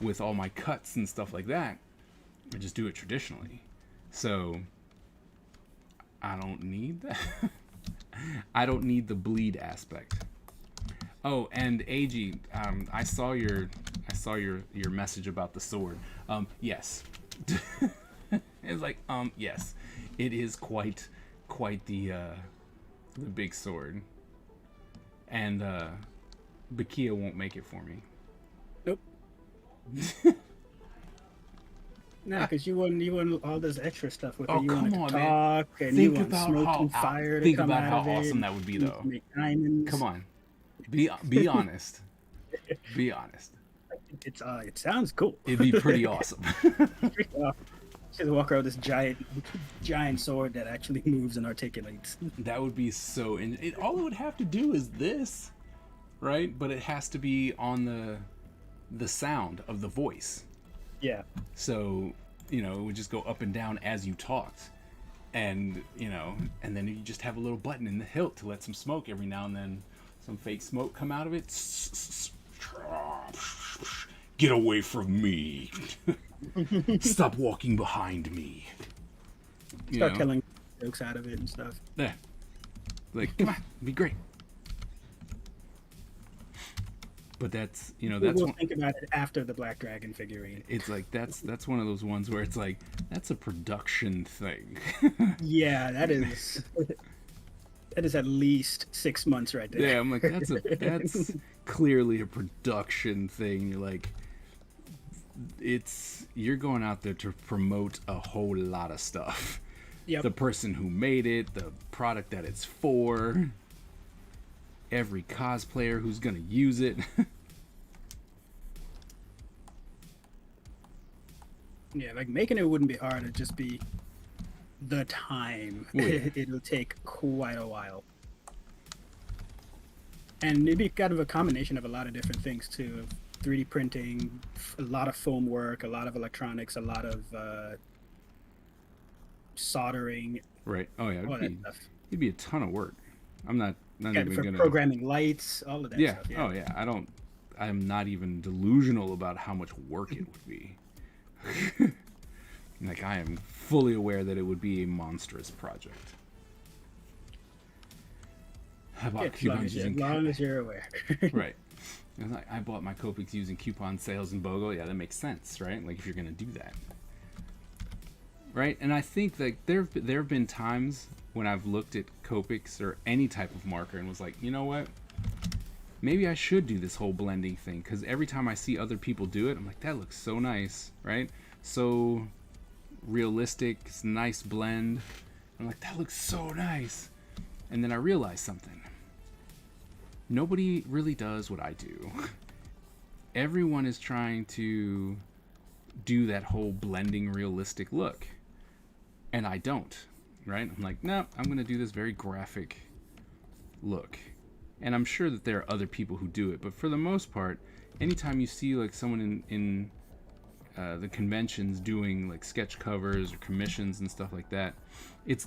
[SPEAKER 1] with all my cuts and stuff like that. I just do it traditionally. So I don't need that. I don't need the bleed aspect. Oh, and AG, I saw your message about the sword. Yes. It's like, yes. It is quite the big sword. And Bakia won't make it for me.
[SPEAKER 4] Nope. Nah, because you want all this extra stuff with
[SPEAKER 1] Oh,
[SPEAKER 4] it. You
[SPEAKER 1] come
[SPEAKER 4] want
[SPEAKER 1] on,
[SPEAKER 4] to
[SPEAKER 1] man.
[SPEAKER 4] talk, and
[SPEAKER 1] Think
[SPEAKER 4] you want
[SPEAKER 1] about
[SPEAKER 4] smoke
[SPEAKER 1] how
[SPEAKER 4] and fire to
[SPEAKER 1] think
[SPEAKER 4] come
[SPEAKER 1] about
[SPEAKER 4] out
[SPEAKER 1] how
[SPEAKER 4] of it.
[SPEAKER 1] awesome that would be,
[SPEAKER 4] You
[SPEAKER 1] though.
[SPEAKER 4] Make diamonds.
[SPEAKER 1] Come on, be honest. Be honest.
[SPEAKER 4] It sounds cool.
[SPEAKER 1] It'd be pretty awesome.
[SPEAKER 4] Just walk around with this giant sword that actually moves and articulates.
[SPEAKER 1] That would be so. All it would have to do is this, right? But it has to be on the sound of the voice.
[SPEAKER 4] Yeah.
[SPEAKER 1] So it would just go up and down as you talked, and and then you just have a little button in the hilt to let some smoke every now and then, some fake smoke come out of it. Get away from me. Stop walking behind me.
[SPEAKER 4] Start telling jokes out of it and stuff.
[SPEAKER 1] Yeah. Like, come on, be great. But that's that's
[SPEAKER 4] We'll think about it after the Black Dragon figurine.
[SPEAKER 1] it's like that's one of those ones where it's like that's a production thing.
[SPEAKER 4] Yeah, that is at least 6 months right there.
[SPEAKER 1] Yeah, I'm like that's clearly a production thing. You're like, you're going out there to promote a whole lot of stuff.
[SPEAKER 4] Yep.
[SPEAKER 1] The person who made it, the product that it's for, every cosplayer who's gonna use it.
[SPEAKER 4] Yeah, like making it wouldn't be hard. It'd just be the time.
[SPEAKER 1] Oh, yeah.
[SPEAKER 4] It'll take quite a while. And it'd be kind of a combination of a lot of different things too. 3D printing, a lot of foam work, a lot of electronics, a lot of soldering,
[SPEAKER 1] Right. Oh yeah.
[SPEAKER 4] all that stuff.
[SPEAKER 1] It'd be a ton of work. I'm not
[SPEAKER 4] Yeah,
[SPEAKER 1] even
[SPEAKER 4] for
[SPEAKER 1] gonna.
[SPEAKER 4] programming lights, all of that
[SPEAKER 1] Yeah.
[SPEAKER 4] stuff.
[SPEAKER 1] Oh yeah. I'm not even delusional about how much work it would be. Like, I am fully aware that it would be a monstrous project. I bought
[SPEAKER 4] As long
[SPEAKER 1] coupons
[SPEAKER 4] as,
[SPEAKER 1] using
[SPEAKER 4] you're aware.
[SPEAKER 1] right. And like, I bought my Copics using coupon sales and BOGO. Yeah, that makes sense, right? Like, if you're gonna do that, right? And I think that there have been times when I've looked at Copics or any type of marker and was like, you know what? Maybe I should do this whole blending thing, because every time I see other people do it, I'm like, that looks so nice, right? So realistic, it's a nice blend. I'm like, that looks so nice. And then I realized something. Nobody really does what I do. Everyone is trying to do that whole blending realistic look, and I don't, right? I'm like, no, I'm gonna do this very graphic look, and I'm sure that there are other people who do it, but for the most part, anytime you see like someone in the conventions doing like sketch covers or commissions and stuff like that,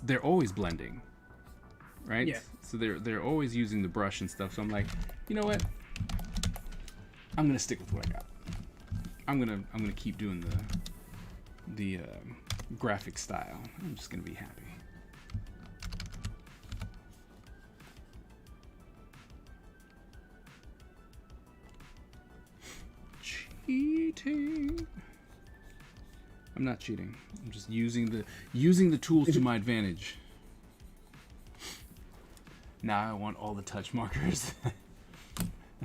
[SPEAKER 1] they're always blending, right?
[SPEAKER 4] Yeah.
[SPEAKER 1] So they're always using the brush and stuff. So I'm like, you know what? I'm gonna stick with what I got. I'm gonna keep doing the graphic style. I'm just gonna be happy. Cheating. I'm not cheating. I'm just using the tools to my advantage. Now I want all the touch markers.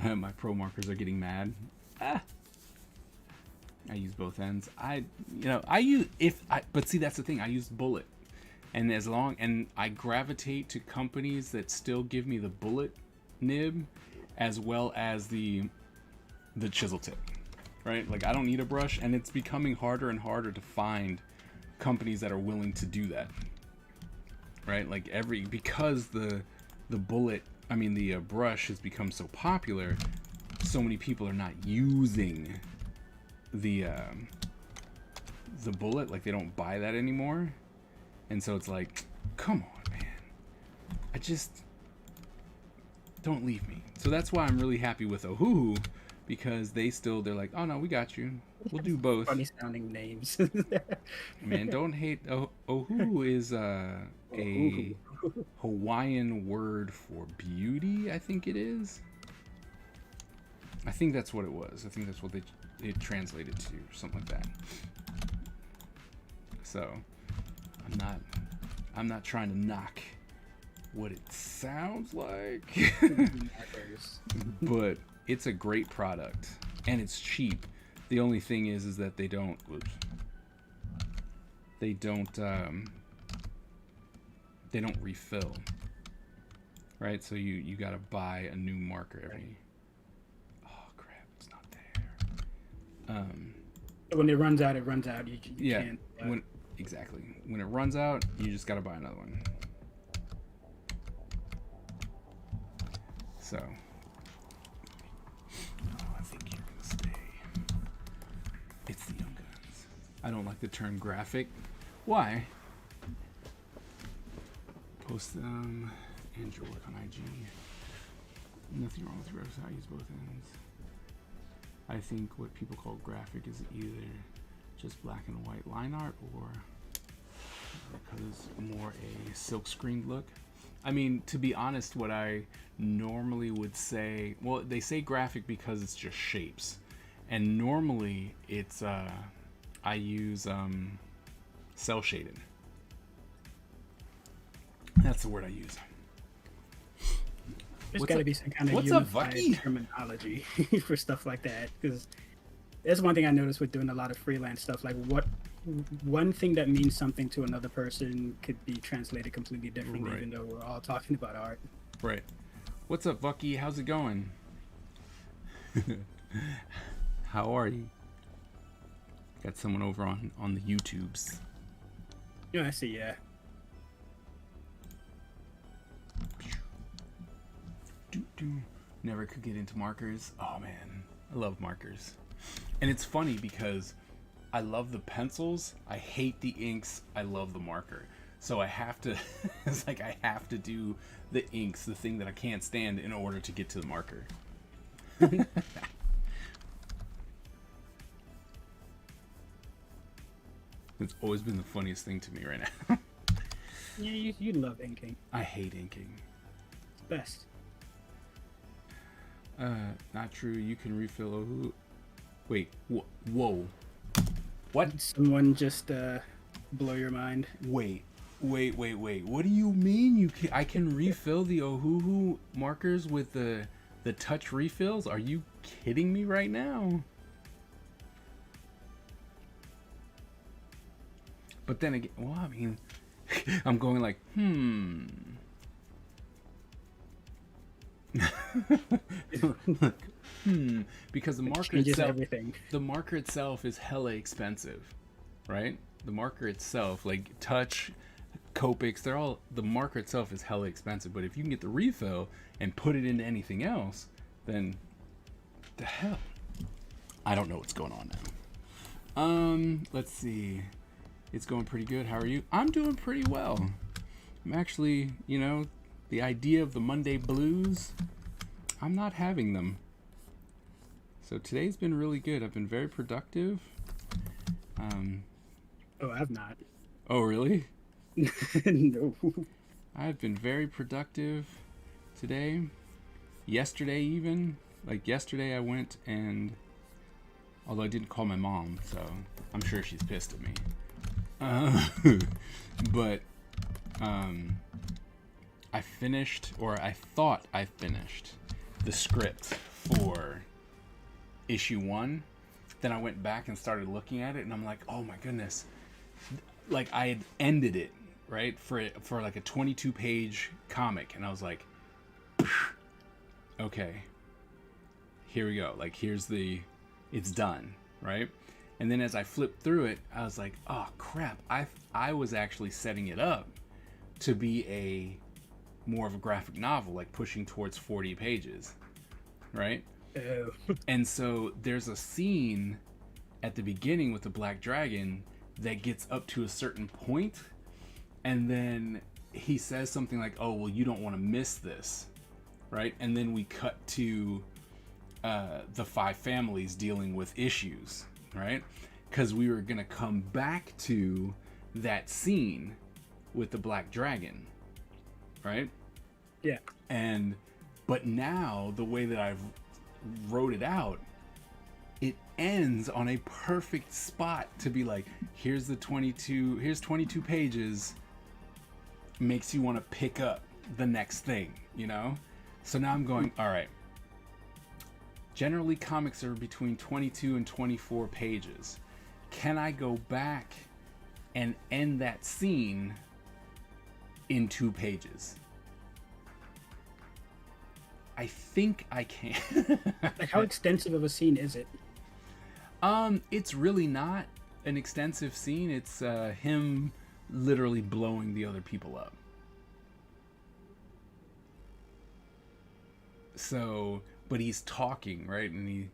[SPEAKER 1] My pro markers are getting mad. I use both ends. But see, that's the thing. I use bullet, and I gravitate to companies that still give me the bullet nib, as well as the chisel tip. Right? Like, I don't need a brush, and it's becoming harder and harder to find companies that are willing to do that. Right? Like, because the brush has become so popular, so many people are not using the bullet. Like, they don't buy that anymore, and so it's like, come on, man, I just don't leave me. So that's why I'm really happy with Ohuhu, because they're like, oh no, we got you, we'll do both.
[SPEAKER 4] Funny sounding names.
[SPEAKER 1] Man, don't hate. Ohuhu is a Hawaiian word for beauty, I think it is. I think that's what it was. I think that's what it translated to, something like that. So I'm not trying to knock what it sounds like. But it's a great product, and it's cheap. The only thing is that they don't refill, right? So you gotta buy a new marker every. Oh crap! It's not there.
[SPEAKER 4] When it runs out, it runs out. You
[SPEAKER 1] Yeah.
[SPEAKER 4] can't.
[SPEAKER 1] When it runs out, you just gotta buy another one. So. I think you're gonna stay. It's the Young Guns. I don't like the term graphic. Why? Post them and your work on IG. Nothing wrong with your website. I use both ends. I think what people call graphic is either just black and white line art, or because more a silk screened look. I mean, to be honest, what I normally would say, well, they say graphic because it's just shapes, and normally it's I use cell shaded. That's the word I use.
[SPEAKER 4] There's
[SPEAKER 1] What's
[SPEAKER 4] got to
[SPEAKER 1] up?
[SPEAKER 4] be some kind of
[SPEAKER 1] What's up,
[SPEAKER 4] unified
[SPEAKER 1] Vucky?
[SPEAKER 4] terminology for stuff like that. Because that's one thing I noticed with doing a lot of freelance stuff. Like, one thing that means something to another person could be translated completely differently,
[SPEAKER 1] Right.
[SPEAKER 4] even though we're all talking about art.
[SPEAKER 1] Right. What's up, Vucky? How's it going? How are you? Got someone over on the YouTubes.
[SPEAKER 4] Yeah, I see. Yeah.
[SPEAKER 1] Never could get into markers. Oh man, I love markers. And it's funny because I love the pencils, I hate the inks, I love the marker. So I have to it's like I have to do the inks, the thing that I can't stand, in order to get to the marker. It's always been the funniest thing to me right now.
[SPEAKER 4] Yeah, you love inking.
[SPEAKER 1] I hate inking.
[SPEAKER 4] It's best.
[SPEAKER 1] Not true. You can refill. Wait. Whoa. What?
[SPEAKER 4] Someone just blow your mind.
[SPEAKER 1] Wait. What do you mean I can refill the Ohuhu markers with the touch refills? Are you kidding me right now? But then again, well, I mean, I'm going like, because the marker
[SPEAKER 4] Changes
[SPEAKER 1] itself,
[SPEAKER 4] everything.
[SPEAKER 1] the marker itself is hella expensive, right? The marker itself, like Touch, Copics, the marker itself is hella expensive. But if you can get the refill and put it into anything else, then the hell, I don't know what's going on now. Let's see. It's going pretty good. How are you? I'm doing pretty well. I'm actually, the idea of the Monday blues, I'm not having them. So today's been really good. I've been very productive.
[SPEAKER 4] Oh, I've not.
[SPEAKER 1] Oh, really?
[SPEAKER 4] No.
[SPEAKER 1] I've been very productive today. Yesterday even. Like yesterday I went and, although I didn't call my mom, so I'm sure she's pissed at me. But I finished, or I thought I finished, the script for issue 1. Then I went back and started looking at it, and I'm like, oh my goodness. Like, I had ended it, right, for like a 22-page comic, and I was like, okay, here we go. Like, it's done, right? And then as I flipped through it, I was like, oh crap, I was actually setting it up to be more of a graphic novel, like pushing towards 40 pages, right?
[SPEAKER 4] Oh.
[SPEAKER 1] And so there's a scene at the beginning with the Black Dragon that gets up to a certain point, and then he says something like, oh, well, you don't want to miss this, right? And then we cut to the 5 families dealing with issues, right? Because we were going to come back to that scene with the Black Dragon, right?
[SPEAKER 4] Yeah.
[SPEAKER 1] But now the way that I've wrote it out, it ends on a perfect spot to be like, here's 22 pages, makes you want to pick up the next thing, So now I'm going, all right. Generally, comics are between 22 and 24 pages. Can I go back and end that scene in 2 pages? I think I can.
[SPEAKER 4] Like, how extensive of a scene is it?
[SPEAKER 1] It's really not an extensive scene. It's him literally blowing the other people up. So, but he's talking, right? And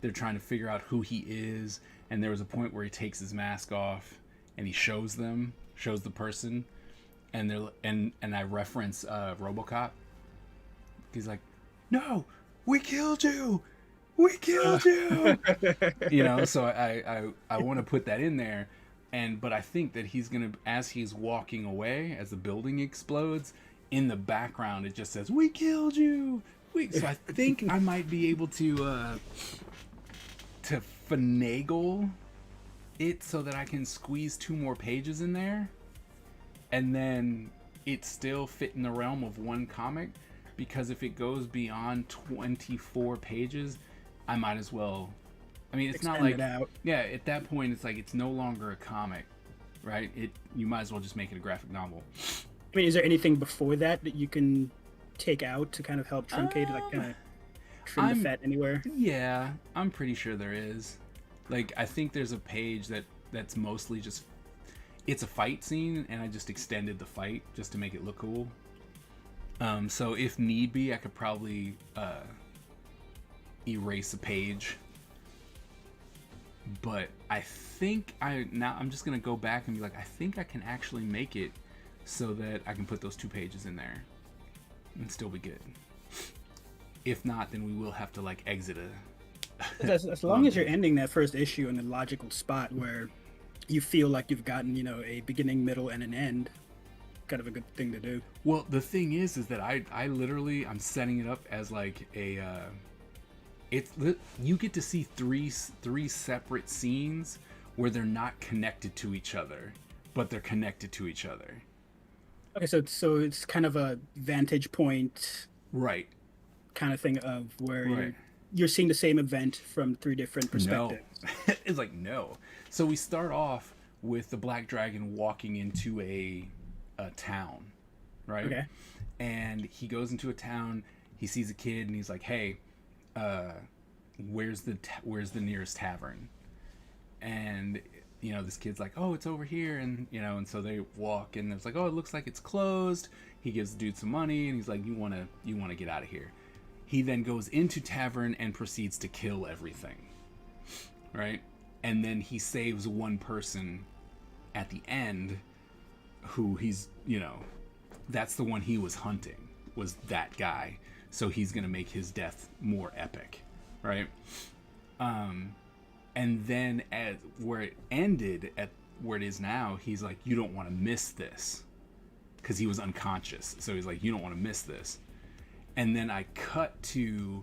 [SPEAKER 1] they're trying to figure out who he is. And there was a point where he takes his mask off and he shows the person, and I reference RoboCop. He's like, "No, we killed you. We killed you." So I want to put that in there, but I think that he's gonna, as he's walking away, as the building explodes, in the background it just says, "We killed you." So I think I might be able to finagle it so that I can squeeze 2 more pages in there, and then it still fit in the realm of one comic. Because if it goes beyond 24 pages, I might as well. I mean, it's
[SPEAKER 4] Extend
[SPEAKER 1] not like,
[SPEAKER 4] it out.
[SPEAKER 1] yeah, at that point it's like it's no longer a comic, right? You might as well just make it a graphic novel.
[SPEAKER 4] I mean, is there anything before that you can take out to kind of help truncate, like kind of trim the fat anywhere?
[SPEAKER 1] Yeah, I'm pretty sure there is. Like, I think there's a page that's mostly just, it's a fight scene, and I just extended the fight just to make it look cool. So if need be, I could probably erase a page. But I think I'm just gonna go back and be like, I think I can actually make it so that I can put those 2 pages in there and still be good. If not, then we will have to like exit
[SPEAKER 4] As long as you're ending that first issue in a logical spot where you feel like you've gotten, a beginning, middle, and an end, kind of a good thing to do.
[SPEAKER 1] Well, the thing is that I literally, I'm setting it up as like you get to see three separate scenes where they're not connected to each other, but they're connected to each other.
[SPEAKER 4] Okay, so it's kind of a vantage point,
[SPEAKER 1] Right.
[SPEAKER 4] kind of thing of where
[SPEAKER 1] Right.
[SPEAKER 4] you're seeing the same event from 3 different perspectives.
[SPEAKER 1] No. It's like, no. So we start off with the Black Dragon walking into a town, right?
[SPEAKER 4] Okay.
[SPEAKER 1] And he goes into a town, he sees a kid, and he's like, hey, where's the nearest tavern? And this kid's like, oh, it's over here, and and so they walk, and it's like, oh, it looks like it's closed. He gives the dude some money, and he's like, you want to get out of here. He then goes into tavern and proceeds to kill everything, right? And then he saves one person at the end, who he's that's the one he was hunting, was that guy. So he's gonna make his death more epic, right? And then at where it ended, at where it is now, he's like, you don't want to miss this, because he was unconscious. So he's like, you don't want to miss this. And then I cut to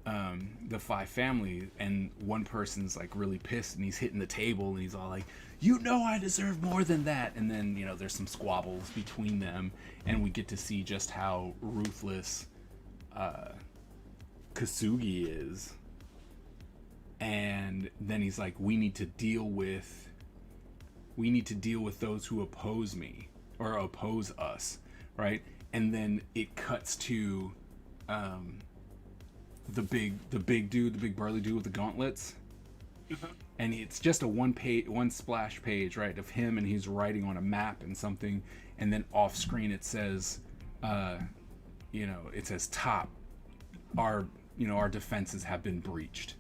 [SPEAKER 1] the five family, and one person's like really pissed, and he's hitting the table, and he's all like, I deserve more than that. And then there's some squabbles between them, and we get to see just how ruthless Kasugi is. And then he's like, we need to deal with those who oppose me, or oppose us, right? And then it cuts to the big dude, the big burly dude with the gauntlets. Uh-huh. And it's just a one splash page, right, of him, and he's writing on a map and something, and then off screen it says it says top, our defenses have been breached.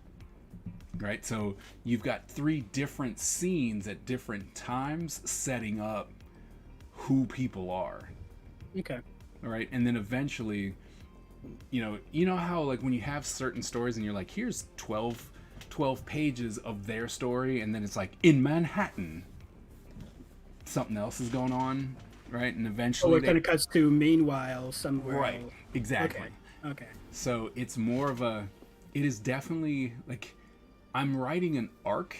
[SPEAKER 1] Right, so you've got 3 different scenes at different times setting up who people are.
[SPEAKER 4] Okay.
[SPEAKER 1] All right, and then eventually, how like when you have certain stories and you're like, here's 12 pages of their story, and then it's like, in Manhattan, something else is going on, right? And eventually,
[SPEAKER 4] it kind of cuts to meanwhile somewhere.
[SPEAKER 1] Right, exactly.
[SPEAKER 4] Okay.
[SPEAKER 1] So it's more of it is definitely like, I'm writing an arc,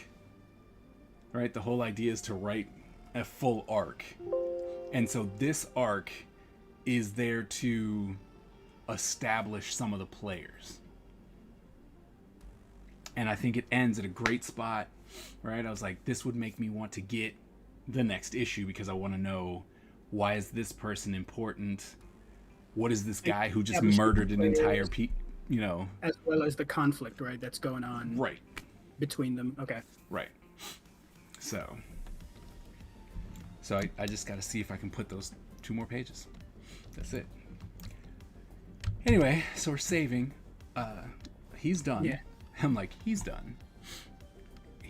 [SPEAKER 1] right? The whole idea is to write a full arc. And so this arc is there to establish some of the players. And I think it ends at a great spot, right? I was like, this would make me want to get the next issue, because I want to know, why is this person important? What is this guy who just murdered an entire
[SPEAKER 4] as well as the conflict, right, that's going on.
[SPEAKER 1] Right.
[SPEAKER 4] Between them. Okay.
[SPEAKER 1] Right. So I just got to see if I can put those 2 more pages. That's it. Anyway, so we're saving. He's done. Yeah. I'm like, he's done.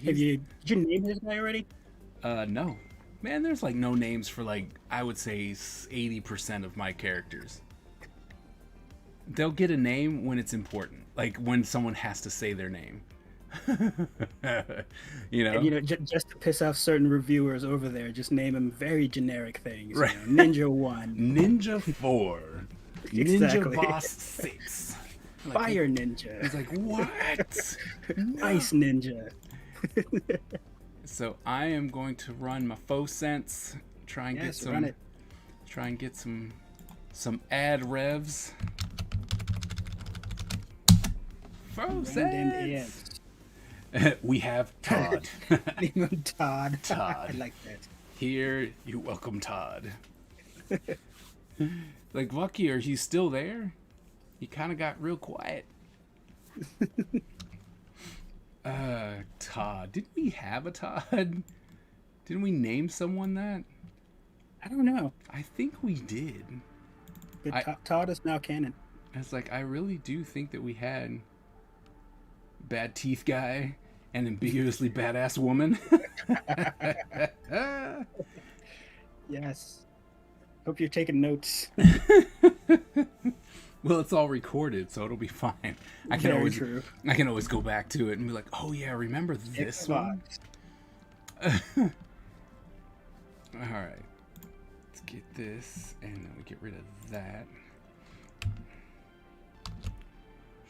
[SPEAKER 4] Did you name this guy already?
[SPEAKER 1] No. Man, there's like no names for like, I would say 80% of my characters. They'll get a name when it's important. Like when someone has to say their name.
[SPEAKER 4] And, just to piss off certain reviewers over there, just name them very generic things.
[SPEAKER 1] Right.
[SPEAKER 4] Ninja 1,
[SPEAKER 1] Ninja 4,
[SPEAKER 4] exactly.
[SPEAKER 1] Ninja Boss 6,
[SPEAKER 4] Fire Ninja.
[SPEAKER 1] It's like, what?
[SPEAKER 4] Ice Ninja.
[SPEAKER 1] So I am going to run my faux sense, try and get some ad revs. Faux sense. We have Todd.
[SPEAKER 4] Todd.
[SPEAKER 1] Todd.
[SPEAKER 4] I like that.
[SPEAKER 1] Here, you welcome Todd. Like, Lucky, are you still there? He kind of got real quiet. Todd. Didn't we have a Todd? Didn't we name someone that?
[SPEAKER 4] I don't know.
[SPEAKER 1] I think we did.
[SPEAKER 4] But Todd is now canon.
[SPEAKER 1] It's like, I really do think that we had bad teeth guy and ambiguously badass woman.
[SPEAKER 4] Yes. Hope you're taking notes.
[SPEAKER 1] Well, it's all recorded, so it'll be fine. I can always go back to it and be like, oh yeah, remember this one? All right. Let's get this, and then we get rid of that.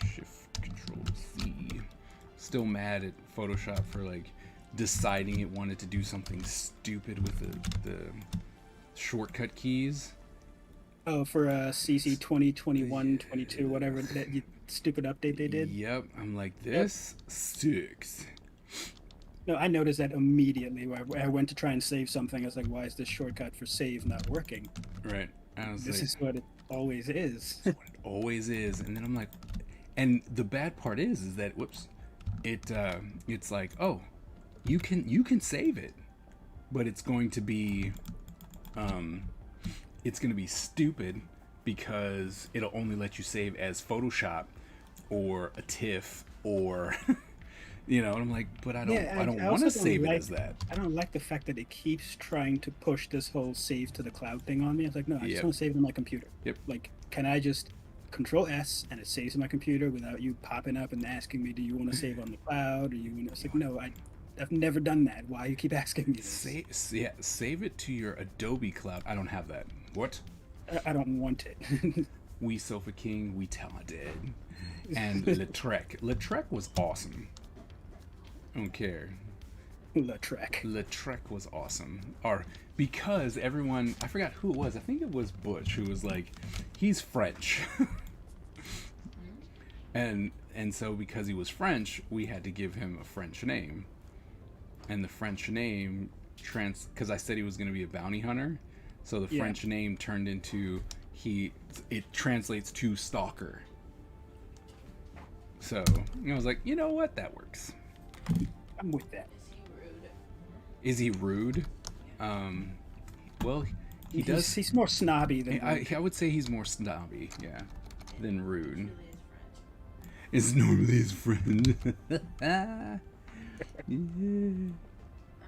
[SPEAKER 1] Shift Control C. Still mad at Photoshop for like deciding it wanted to do something stupid with the shortcut keys.
[SPEAKER 4] Oh, for CC 2021, 22, whatever that stupid update they did.
[SPEAKER 1] Yep, I'm like, this sticks.
[SPEAKER 4] No, I noticed that immediately. Where I went to try and save something, I was like, why is this shortcut for save not working?
[SPEAKER 1] Right. I was
[SPEAKER 4] this is what it always is.
[SPEAKER 1] What it always is. And then I'm like, and the bad part is that, whoops, it's like, oh, you can save it, but it's going to be stupid because it'll only let you save as Photoshop or a TIFF or and I'm like, but I don't want to save it as that.
[SPEAKER 4] I don't like the fact that it keeps trying to push this whole save to the cloud thing on me. It's like, no, I just want to save it on my computer.
[SPEAKER 1] Yep.
[SPEAKER 4] Like, can I just Control S and it saves in my computer without you popping up and asking me, do you want to save on the cloud, or you want to? It's like, no, I've never done that. Why you keep asking me this?
[SPEAKER 1] Save it to your Adobe cloud. I don't have that. What?
[SPEAKER 4] I don't want it.
[SPEAKER 1] We Sofa King, we talented. And Lautrec was awesome. I don't care. Lautrec was awesome. Or because everyone, I forgot who it was. I think it was Butch who was like, he's French. and so because he was French, we had to give him a French name. And the French name because I said he was going to be a bounty hunter. So the French name turned into it translates to stalker. So I was like, you know what? That works.
[SPEAKER 4] I'm with that.
[SPEAKER 2] Is he rude?
[SPEAKER 1] Is he rude? Well, he does.
[SPEAKER 4] He's more snobby than
[SPEAKER 1] I would say he's more snobby, yeah, than rude.
[SPEAKER 2] Really his friend.
[SPEAKER 1] Is normally his friend. Yeah.
[SPEAKER 2] I'm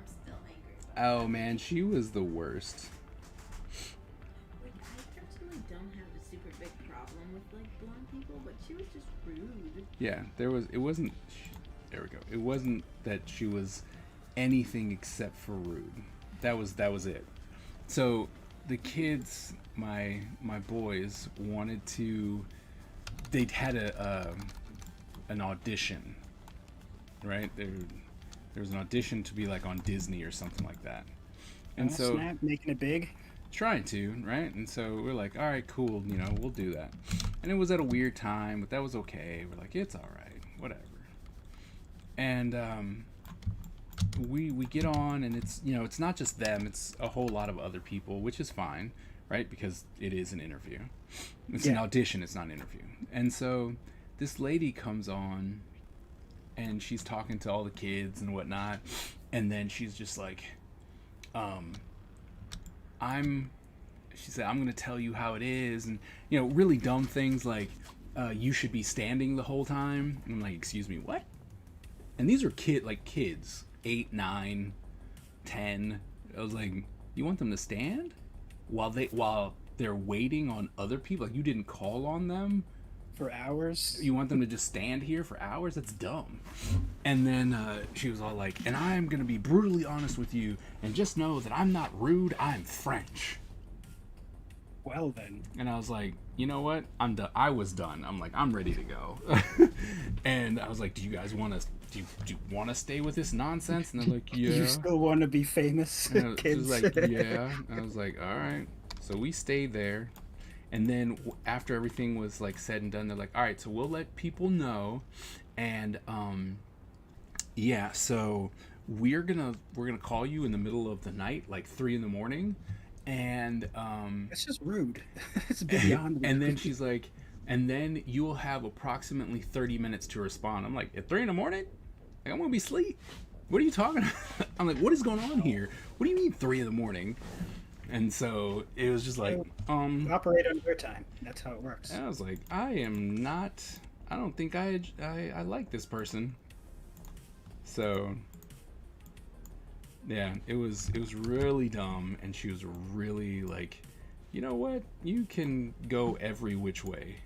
[SPEAKER 2] still angry about
[SPEAKER 1] Oh man, she was the worst.
[SPEAKER 2] Like, I personally don't have a super big problem with like blonde people, but she was just rude.
[SPEAKER 1] Yeah, there was. It wasn't. There we go. It wasn't that she was anything except for rude. That was it. So the kids, my boys, wanted to. They'd had an audition, right? There was an audition to be like on Disney or something like that, and so
[SPEAKER 4] snap, making it big.
[SPEAKER 1] trying to, right? And so we're like, all right, cool, we'll do that. And it was at a weird time, but that was okay. We're like, it's all right, whatever. And we get on, and it's it's not just them, it's a whole lot of other people, which is fine, right? Because it is an interview. It's an audition, it's not an interview. And so this lady comes on, and she's talking to all the kids and whatnot, and then she's just like, she said, I'm gonna tell you how it is, and really dumb things like, you should be standing the whole time. And I'm like, excuse me, what? And these are kids, 8, 9, 10. I was like, you want them to stand while they're waiting on other people? Like, you didn't call on them
[SPEAKER 4] For hours.
[SPEAKER 1] you want them to just stand here for hours? That's dumb. And then she was all like, and I'm gonna be brutally honest with you, and just know that I'm not rude, I'm French.
[SPEAKER 4] Well then.
[SPEAKER 1] And I was like, you know what? I'm done. I was done. I'm like, I'm ready to go. And I was like, do you guys want to? Do you want to stay with this nonsense? And they're like, yeah.
[SPEAKER 4] You still want to be famous,
[SPEAKER 1] And I
[SPEAKER 4] kids?
[SPEAKER 1] was like, yeah. And I was like, all right. So we stayed there. And then after everything was like said and done, they're like, all right, so we'll let people know. And yeah, so we're gonna call you in the middle of the night, like 3 a.m. And
[SPEAKER 4] It's just rude. It's beyond rude.
[SPEAKER 1] and then she's like, and then you'll have approximately 30 minutes to respond. I'm like, at 3 a.m? Like, I'm gonna be asleep. What are you talking about? I'm like, what is going on here? What do you mean 3 a.m? And so it was just like,
[SPEAKER 4] Operate on your time. That's how it works.
[SPEAKER 1] and I was like, I don't think I like this person. So yeah, it was really dumb, and she was really like, you know what? You can go every which way.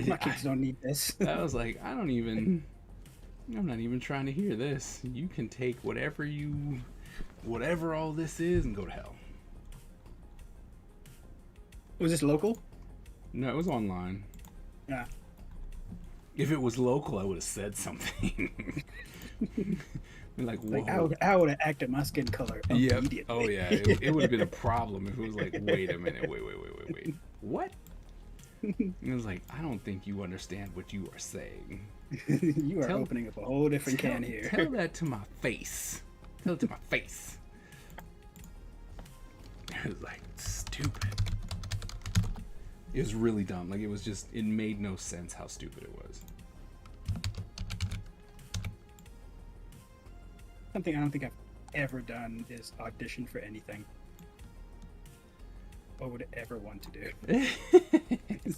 [SPEAKER 4] My kids don't need this.
[SPEAKER 1] I was like, I'm not even trying to hear this. You can take whatever all this is and go to hell.
[SPEAKER 4] Was this local?
[SPEAKER 1] No, it was online.
[SPEAKER 4] Yeah.
[SPEAKER 1] If it was local, I would have said something. Be like, whoa.
[SPEAKER 4] Like I would have acted my skin color
[SPEAKER 1] Yep.
[SPEAKER 4] immediately.
[SPEAKER 1] Oh yeah, it would have been a problem if it was like, wait a minute, wait, what? And it was like, I don't think you understand what you are saying.
[SPEAKER 4] You are opening up a whole different can here.
[SPEAKER 1] Tell that to my face. Tell it to my face. It was like stupid. It was really dumb. Like, it was just, it made no sense how stupid it was.
[SPEAKER 4] Something I don't think I've ever done is audition for anything. Or would ever want to do.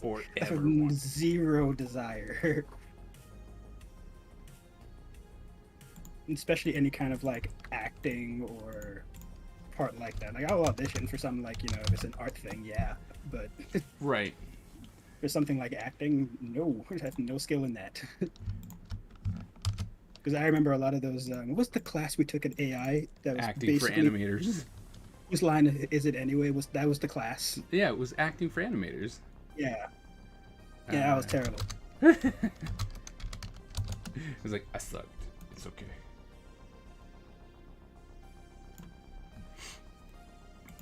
[SPEAKER 1] Or
[SPEAKER 4] I have
[SPEAKER 1] ever want.
[SPEAKER 4] zero desire. Especially any kind of like acting or part like that. Like I'll audition for something like, you know, if it's an art thing, yeah. But
[SPEAKER 1] Right.
[SPEAKER 4] for something like acting, no. I have no skill in that. Because I remember a lot of those. What was the class we took at AI that was
[SPEAKER 1] Acting for
[SPEAKER 4] basically
[SPEAKER 1] animators.
[SPEAKER 4] whose line is it anyway? That was the class?
[SPEAKER 1] Yeah, it was acting for animators.
[SPEAKER 4] Yeah, yeah, that was terrible.
[SPEAKER 1] It was like, I sucked. It's okay.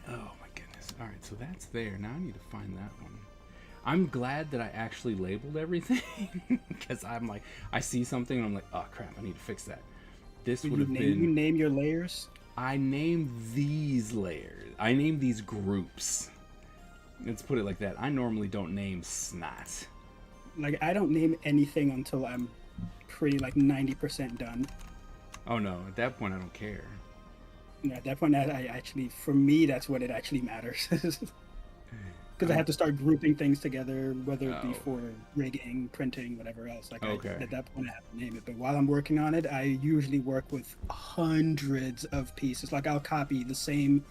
[SPEAKER 1] Oh my goodness. Alright, so that's there. Now I need to find that one. I'm glad that I actually labeled everything. Because I'm like, I see something and I'm like, oh crap, I need to fix that. This would have
[SPEAKER 4] You
[SPEAKER 1] been.
[SPEAKER 4] name your layers.
[SPEAKER 1] I named these layers. I named these groups. Let's put it like that. I normally don't name snot.
[SPEAKER 4] Like I don't name anything until I'm pretty like 90% done.
[SPEAKER 1] Oh no, at that point I don't care.
[SPEAKER 4] And at that point, I actually, for me, that's when it actually matters. Because I have to start grouping things together, whether it be
[SPEAKER 1] Oh.
[SPEAKER 4] for rigging, printing, whatever else. Like
[SPEAKER 1] Okay.
[SPEAKER 4] at that point, I have to name it. But while I'm working on it, I usually work with hundreds of pieces. Like I'll copy the same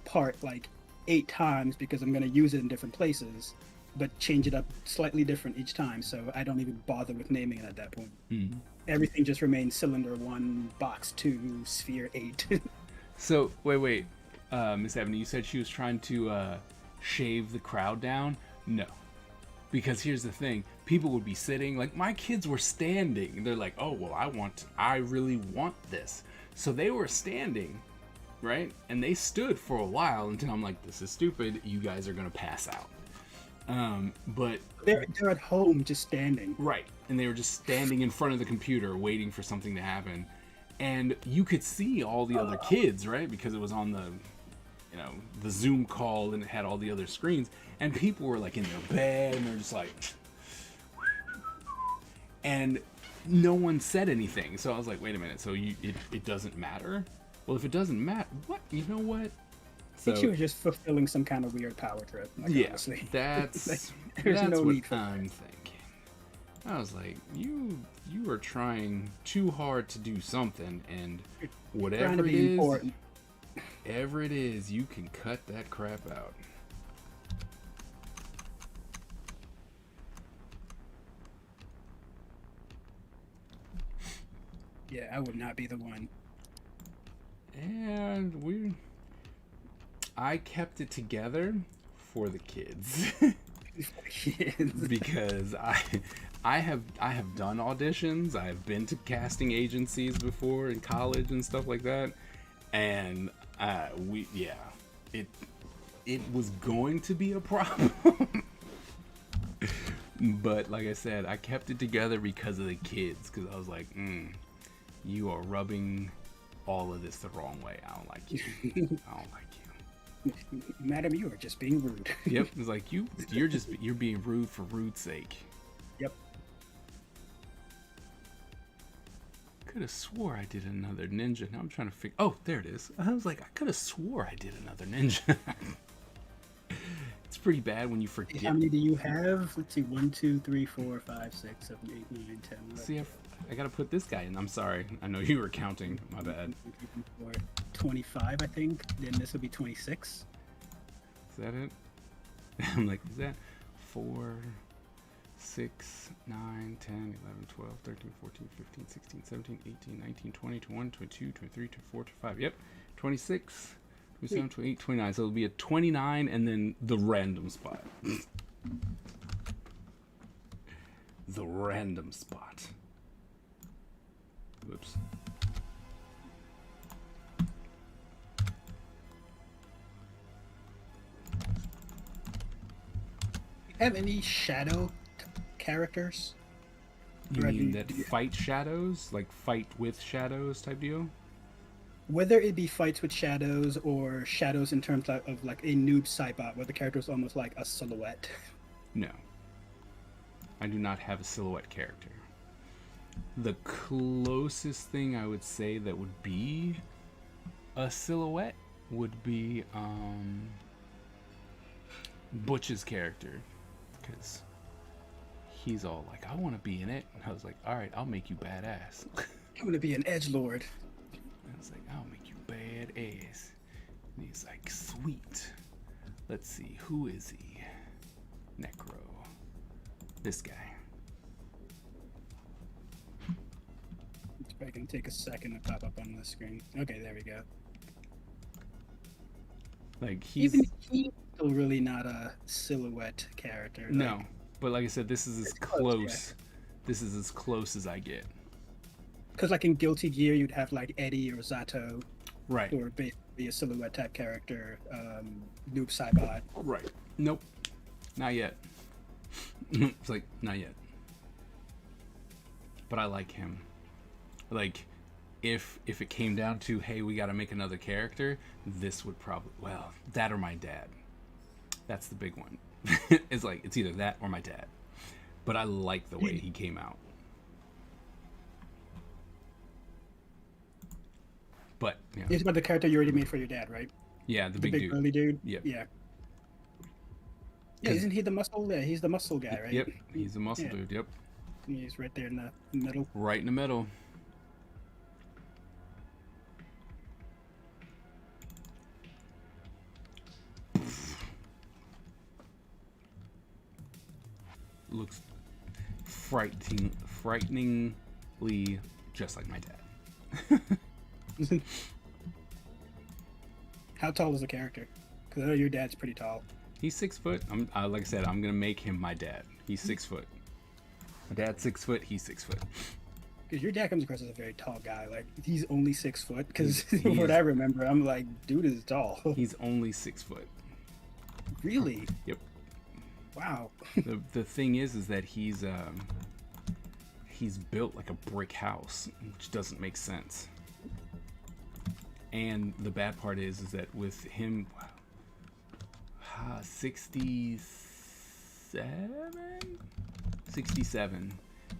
[SPEAKER 4] part like 8 times because I'm going to use it in different places, but change it up slightly different each time. So I don't even bother with naming it at that point.
[SPEAKER 1] Mhm.
[SPEAKER 4] Everything just remains cylinder 1, box 2, sphere 8.
[SPEAKER 1] So wait, Miss Ebony, you said she was trying to shave the crowd down. No, because here's the thing: people would be sitting. Like my kids were standing. They're like, "Oh well, I really want this." So they were standing, right? And they stood for a while until I'm like, "This is stupid. You guys are gonna pass out." But
[SPEAKER 4] they're at home just standing.
[SPEAKER 1] right, and they were just standing in front of the computer waiting for something to happen. And you could see all the other kids, right? Because it was on the, you know, the Zoom call and it had all the other screens. And people were like in their bed and they're just like, and no one said anything. So I was like, wait a minute. So it doesn't matter? Well, if it doesn't matter, what? You know what?
[SPEAKER 4] I
[SPEAKER 1] So
[SPEAKER 4] think she was just fulfilling some kind of weird power trip. Like,
[SPEAKER 1] yeah,
[SPEAKER 4] honestly.
[SPEAKER 1] that's
[SPEAKER 4] There's
[SPEAKER 1] that's
[SPEAKER 4] no
[SPEAKER 1] what
[SPEAKER 4] need for
[SPEAKER 1] I'm thinking. I was like, you are trying too hard to do something, and
[SPEAKER 4] trying
[SPEAKER 1] whatever
[SPEAKER 4] to
[SPEAKER 1] it
[SPEAKER 4] be
[SPEAKER 1] is,
[SPEAKER 4] important.
[SPEAKER 1] whatever it is, you can cut that crap out.
[SPEAKER 4] Yeah, I would not be the one.
[SPEAKER 1] And I kept it together for the kids. Because I have done auditions. I've been to casting agencies before in college and stuff like that, and it was going to be a problem. But like I said, I kept it together because of the kids, because I was like, you are rubbing all of this the wrong way. I don't like you. I don't like you.
[SPEAKER 4] Madam, you are just being rude.
[SPEAKER 1] Yep, it's like you're being rude for rude's sake.
[SPEAKER 4] Yep.
[SPEAKER 1] Could have swore I did another ninja. Now I'm trying to figure. Oh, there it is. I was like, I could have swore I did another ninja. It's pretty bad when you forget.
[SPEAKER 4] How many do you have? Let's see. 1, 2, 3, 4, 5, 6, 7, 8, 9, 10, 11,
[SPEAKER 1] See, I gotta put this guy in. I'm sorry. I know you were counting. My bad.
[SPEAKER 4] 4, 25, I think. Then this will be 26.
[SPEAKER 1] Is that it? I'm like, is that 4, 6, 9, 10, 11, 12, 13, 14, 15, 16, 17, 18, 19, 20, 21, 22, 23, 24, 25. Yep. 26, 27, 28, 29. So it'll be a 29 and then the random spot. The random spot. Whoops.
[SPEAKER 4] Have any shadow characters?
[SPEAKER 1] You
[SPEAKER 4] Right,
[SPEAKER 1] mean
[SPEAKER 4] do
[SPEAKER 1] that
[SPEAKER 4] you-
[SPEAKER 1] fight shadows? Like fight with shadows type deal?
[SPEAKER 4] Whether it be fights with shadows or shadows in terms of like a noob Saibot, where the character is almost like a silhouette.
[SPEAKER 1] No. I do not have a silhouette character. The closest thing I would say that would be a silhouette would be Butch's character, because he's all like, I want to be in it, and I was like, all right, I'll make you badass.
[SPEAKER 4] I'm gonna be an edgelord.
[SPEAKER 1] I was like, I'll make you badass. And he's like, sweet. Let's see, who is he? Necro. This guy.
[SPEAKER 4] It's probably gonna take a second to pop up on the screen. Okay, there we go.
[SPEAKER 1] Like, he's...
[SPEAKER 4] Even he's still really not a silhouette character.
[SPEAKER 1] No,
[SPEAKER 4] Like,
[SPEAKER 1] but like I said, this is as
[SPEAKER 4] It's close,
[SPEAKER 1] close. This is as close as I get.
[SPEAKER 4] because like in Guilty Gear, you'd have like Eddie or Zato,
[SPEAKER 1] Right.
[SPEAKER 4] who are basically a silhouette type character. Noob Saibot.
[SPEAKER 1] Right. Nope. Not yet. It's like, not yet. But I like him. Like, if it came down to, hey, we got to make another character, this would probably, well, that or my dad. That's the big one. It's like, it's either that or my dad. But I like the way he came out. But, yeah.
[SPEAKER 4] It's about the character you already made for your dad, right?
[SPEAKER 1] Yeah, the
[SPEAKER 4] The
[SPEAKER 1] big
[SPEAKER 4] big
[SPEAKER 1] dude.
[SPEAKER 4] burly dude.
[SPEAKER 1] Yep.
[SPEAKER 4] Yeah. Yeah, isn't he the muscle? Yeah, he's the muscle guy, right?
[SPEAKER 1] Yep, he's a muscle
[SPEAKER 4] Yeah.
[SPEAKER 1] dude, yep.
[SPEAKER 4] He's right there in the middle.
[SPEAKER 1] Right in the middle. Looks frighteningly just like my dad.
[SPEAKER 4] How tall is the character? Because I know your dad's pretty tall.
[SPEAKER 1] He's 6 foot. Like I said, I'm gonna make him my dad. He's 6 foot. My dad's 6 foot. He's 6 foot.
[SPEAKER 4] Because your dad comes across as a very tall guy. Like, he's only 6 foot. Because
[SPEAKER 1] He
[SPEAKER 4] what
[SPEAKER 1] is.
[SPEAKER 4] I remember, I'm like, dude is tall.
[SPEAKER 1] He's only 6 foot.
[SPEAKER 4] Really?
[SPEAKER 1] Yep.
[SPEAKER 4] Wow.
[SPEAKER 1] The thing is that he's built like a brick house, which doesn't make sense. And the bad part is that with him, 67,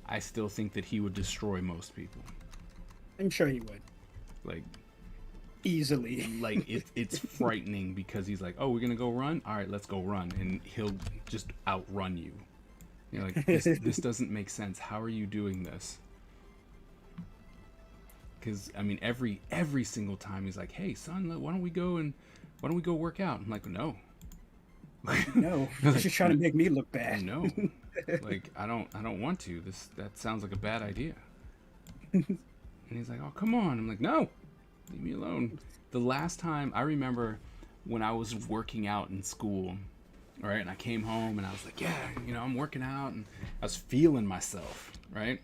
[SPEAKER 1] I still think that he would destroy most people.
[SPEAKER 4] I'm sure he would.
[SPEAKER 1] Like
[SPEAKER 4] Easily.
[SPEAKER 1] it's frightening because he's like, oh, we're gonna go run. All right, let's go run, and he'll just outrun you. You're like, this doesn't make sense. How are you doing this? Because I mean, every single time he's like, hey son, why don't we go work out? I'm like, no.
[SPEAKER 4] No. He's just trying to make me look bad.
[SPEAKER 1] No. Like, I don't want to. That sounds like a bad idea. And he's like, oh, come on. I'm like, no, leave me alone. The last time I remember when I was working out in school, all right, and I came home and I was like, yeah, I'm working out, and I was feeling myself, right?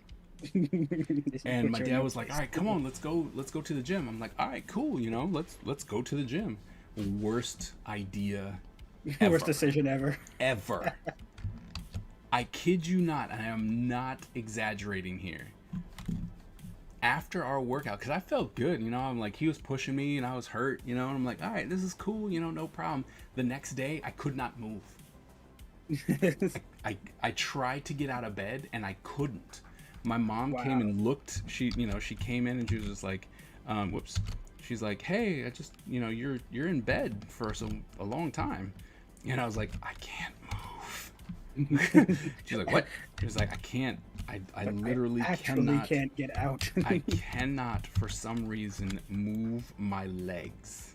[SPEAKER 1] And my dad was like, all right, come on, let's go to the gym. I'm like, all right, cool, let's go to the gym. Worst idea ever.
[SPEAKER 4] Worst decision ever.
[SPEAKER 1] Ever. I kid you not, and I am not exaggerating here. After our workout, because I felt good, I'm like, he was pushing me and I was hurt, and I'm like, all right, this is cool, no problem. The next day, I could not move. I tried to get out of bed and I couldn't. My mom came and looked. She came in and she was just like, whoops. She's like, hey, I just, you're in bed for a long time. And I was like, I can't move. She's like, what? She was like, I can't. I literally
[SPEAKER 4] actually can't get out.
[SPEAKER 1] I cannot, for some reason, move my legs.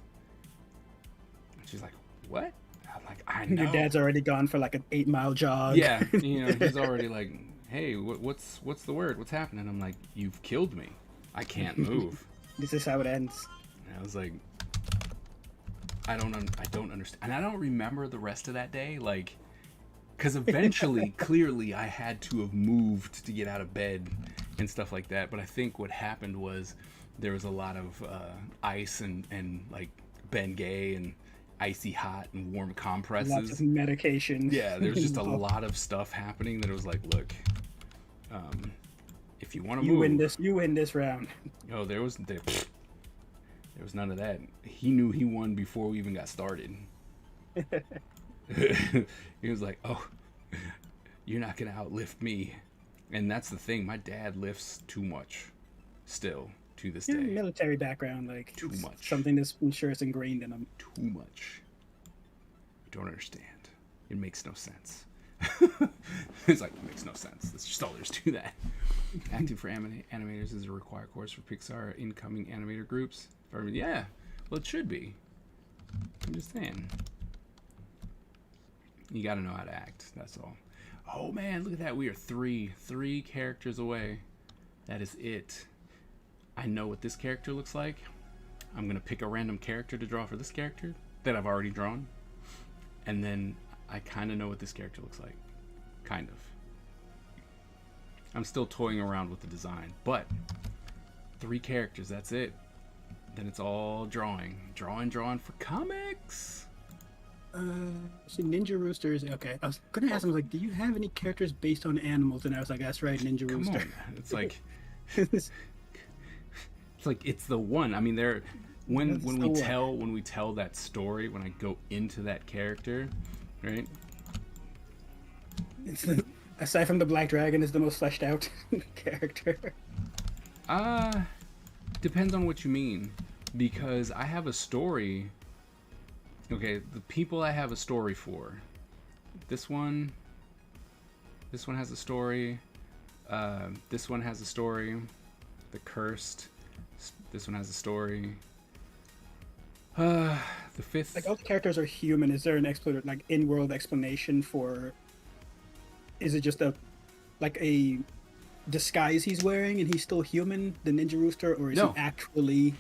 [SPEAKER 1] And she's like, what? I'm like, I know.
[SPEAKER 4] Your dad's already gone for like an 8-mile jog.
[SPEAKER 1] Yeah, he's already like, hey, what's the word? What's happening? I'm like, you've killed me. I can't move.
[SPEAKER 4] This is how it ends.
[SPEAKER 1] And I was like, I don't understand. And I don't remember the rest of that day, like, because eventually, clearly, I had to have moved to get out of bed and stuff like that. But I think what happened was there was a lot of ice and like Bengay and icy hot and warm compresses.
[SPEAKER 4] Lots of medication.
[SPEAKER 1] Yeah, there's just a lot of stuff happening that it was like, look, if you want to move,
[SPEAKER 4] you win this round.
[SPEAKER 1] Oh, there was none of that. He knew he won before we even got started. He was like, oh, you're not gonna outlift me. And that's the thing. My dad lifts too much, still to this
[SPEAKER 4] Yeah,
[SPEAKER 1] day.
[SPEAKER 4] military background, like
[SPEAKER 1] Too
[SPEAKER 4] it's
[SPEAKER 1] much.
[SPEAKER 4] something that's I'm sure it's ingrained in them.
[SPEAKER 1] Too much. You don't understand. It makes no sense. It's like, it makes no sense. That's just all there's to that. Acting for animators is a required course for Pixar incoming animator groups. Yeah, well, it should be. I'm just saying. You gotta know how to act, that's all. Oh man, look at that. We are three characters away. That is it. I know what this character looks like. I'm gonna pick a random character to draw for this character that I've already drawn. And then I kind of know what this character looks like. Kind of. I'm still toying around with the design, but 3 characters, that's it. Then it's all drawing for comics.
[SPEAKER 4] See, Ninja Rooster is okay. I was gonna ask him like, do you have any characters based on animals? And I was like, that's right, Ninja
[SPEAKER 1] Come
[SPEAKER 4] Rooster.
[SPEAKER 1] on, it's like it's the one. I mean, when we tell that story, when I go into that character, right?
[SPEAKER 4] It's the, aside from the Black Dragon, is the most fleshed out character.
[SPEAKER 1] Depends on what you mean, because I have a story. Okay, the people I have a story for. This one has a story. This one has a story. The Cursed. This one has a story. The 5th.
[SPEAKER 4] Like all the characters are human. Is there an like in-world explanation for? Is it just a disguise he's wearing and he's still human, the Ninja Rooster, or is
[SPEAKER 1] No.
[SPEAKER 4] he actually?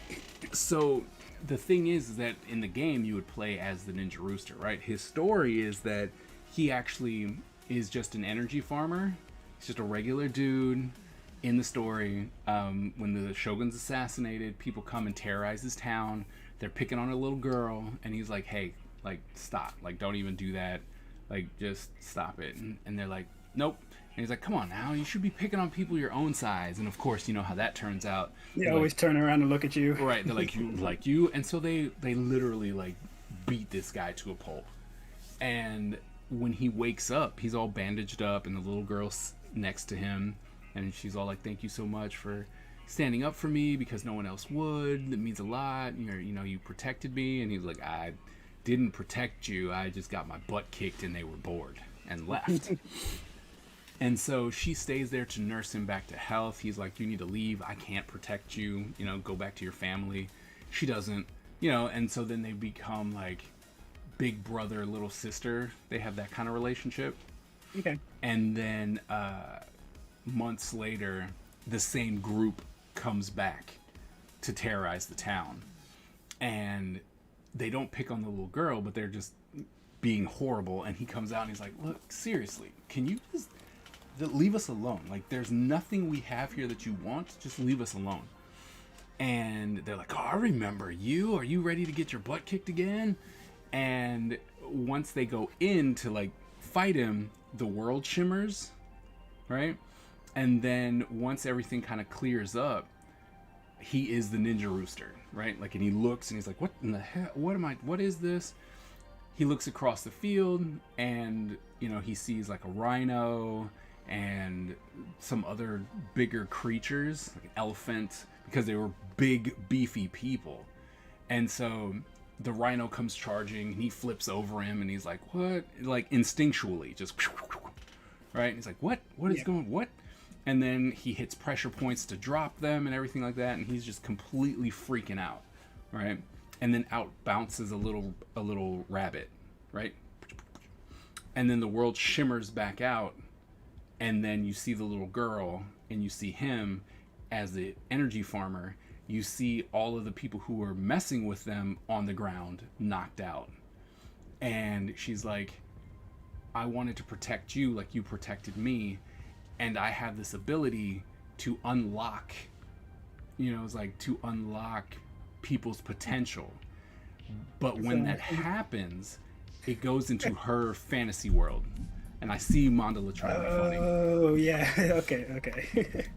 [SPEAKER 1] So the thing is that in the game you would play as the Ninja Rooster, right? His story is that he actually is just an energy farmer. He's just a regular dude in the story. When the Shogun's assassinated, people come and terrorize his town. They're picking on a little girl, and he's like, hey, like, stop. Like, don't even do that. Like, just stop it. And they're like, nope. And he's like, come on now, you should be picking on people your own size. And of course, you know how that turns out.
[SPEAKER 4] They
[SPEAKER 1] They're
[SPEAKER 4] always turn around and look at you.
[SPEAKER 1] right, they're like you. And so they literally, like, beat this guy to a pulp. And when he wakes up, he's all bandaged up, and the little girl's next to him. And she's all like, thank you so much for standing up for me, because no one else would. It means a lot. You protected me. And he's like, I didn't protect you. I just got my butt kicked, and they were bored and left. And so she stays there to nurse him back to health. He's like, you need to leave. I can't protect you. Go back to your family. She doesn't, and so then they become like big brother, little sister. They have that kind of relationship.
[SPEAKER 4] Okay.
[SPEAKER 1] And then months later, the same group comes back to terrorize the town. And they don't pick on the little girl, but they're just being horrible. And he comes out and he's like, look, seriously, can you just leave us alone? Like, there's nothing we have here that you want. Just leave us alone. And they're like, oh, I remember you. Are you ready to get your butt kicked again? And once they go in to, like, fight him, the world shimmers, right? And then once everything kind of clears up, he is the Ninja Rooster, right? Like, and he looks and he's like, what in the hell? What is this? He looks across the field and, he sees like a rhino and some other bigger creatures, like an elephant, because they were big, beefy people. And so the rhino comes charging and he flips over him and he's like, what? Like, instinctually, just, right? And he's like, what is going, what? And then he hits pressure points to drop them and everything like that, and he's just completely freaking out, right? And then out bounces a little rabbit, right? And then the world shimmers back out, and then you see the little girl, and you see him as the energy farmer. You see all of the people who were messing with them on the ground, knocked out. And she's like, I wanted to protect you like you protected me, and I have this ability to unlock, it's like to unlock people's potential. But when that happens, it goes into her fantasy world. And I see Mandala trying to be funny.
[SPEAKER 4] Oh, yeah. Okay.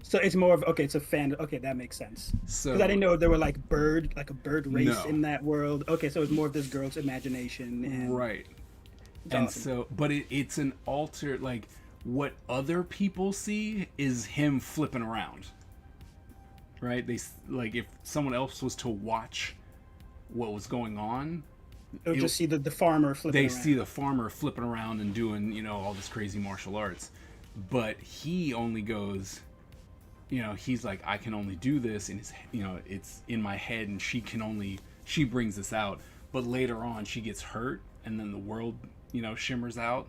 [SPEAKER 4] So it's more of, it's a fan. Okay, that makes sense.
[SPEAKER 1] So
[SPEAKER 4] Because I didn't know there were like a bird race
[SPEAKER 1] No.
[SPEAKER 4] in that world. Okay, so it's more of this girl's imagination. And
[SPEAKER 1] right.
[SPEAKER 4] It's
[SPEAKER 1] And
[SPEAKER 4] awesome.
[SPEAKER 1] so, but it's an altered, like, what other people see is him flipping around. Right? Like if someone else was to watch what was going on,
[SPEAKER 4] They'll just see the farmer flipping
[SPEAKER 1] they
[SPEAKER 4] around.
[SPEAKER 1] see the farmer flipping around and doing, all this crazy martial arts. But he only goes, he's like, I can only do this, and it's in my head, and she brings this out. But later on, she gets hurt, and then the world, shimmers out,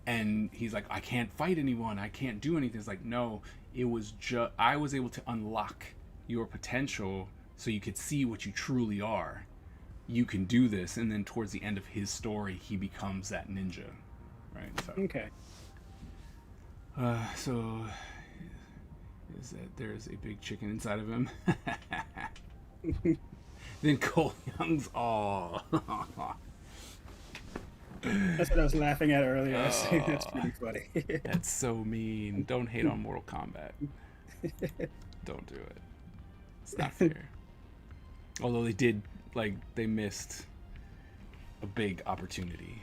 [SPEAKER 1] and he's like, I can't fight anyone, I can't do anything. It's like, no, it was just, I was able to unlock your potential so you could see what you truly are. You can do this. And then towards the end of his story, he becomes that ninja, right? So,
[SPEAKER 4] Okay.
[SPEAKER 1] So is that there's a big chicken inside of him. Then Cole Young's
[SPEAKER 4] That's what I was laughing at earlier. I was saying that's pretty funny.
[SPEAKER 1] that's so mean. Don't hate on Mortal Kombat. Don't do it. It's not fair. Although they missed a big opportunity.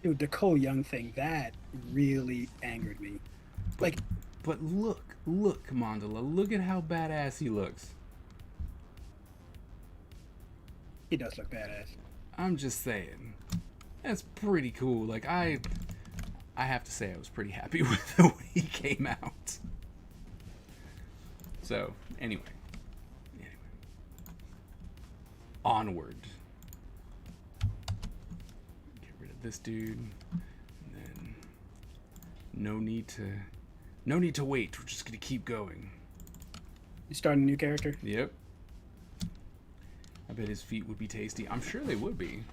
[SPEAKER 4] Dude, the Cole Young thing, that really angered me. Like,
[SPEAKER 1] But look, Mandala, look at how badass he looks.
[SPEAKER 4] he does look badass.
[SPEAKER 1] I'm just saying. That's pretty cool. Like, I have to say I was pretty happy with the way he came out. So, anyway. Onward. Get rid of this dude. And then no need to wait. We're just gonna keep going.
[SPEAKER 4] You starting a new character?
[SPEAKER 1] Yep. I bet his feet would be tasty. I'm sure they would be.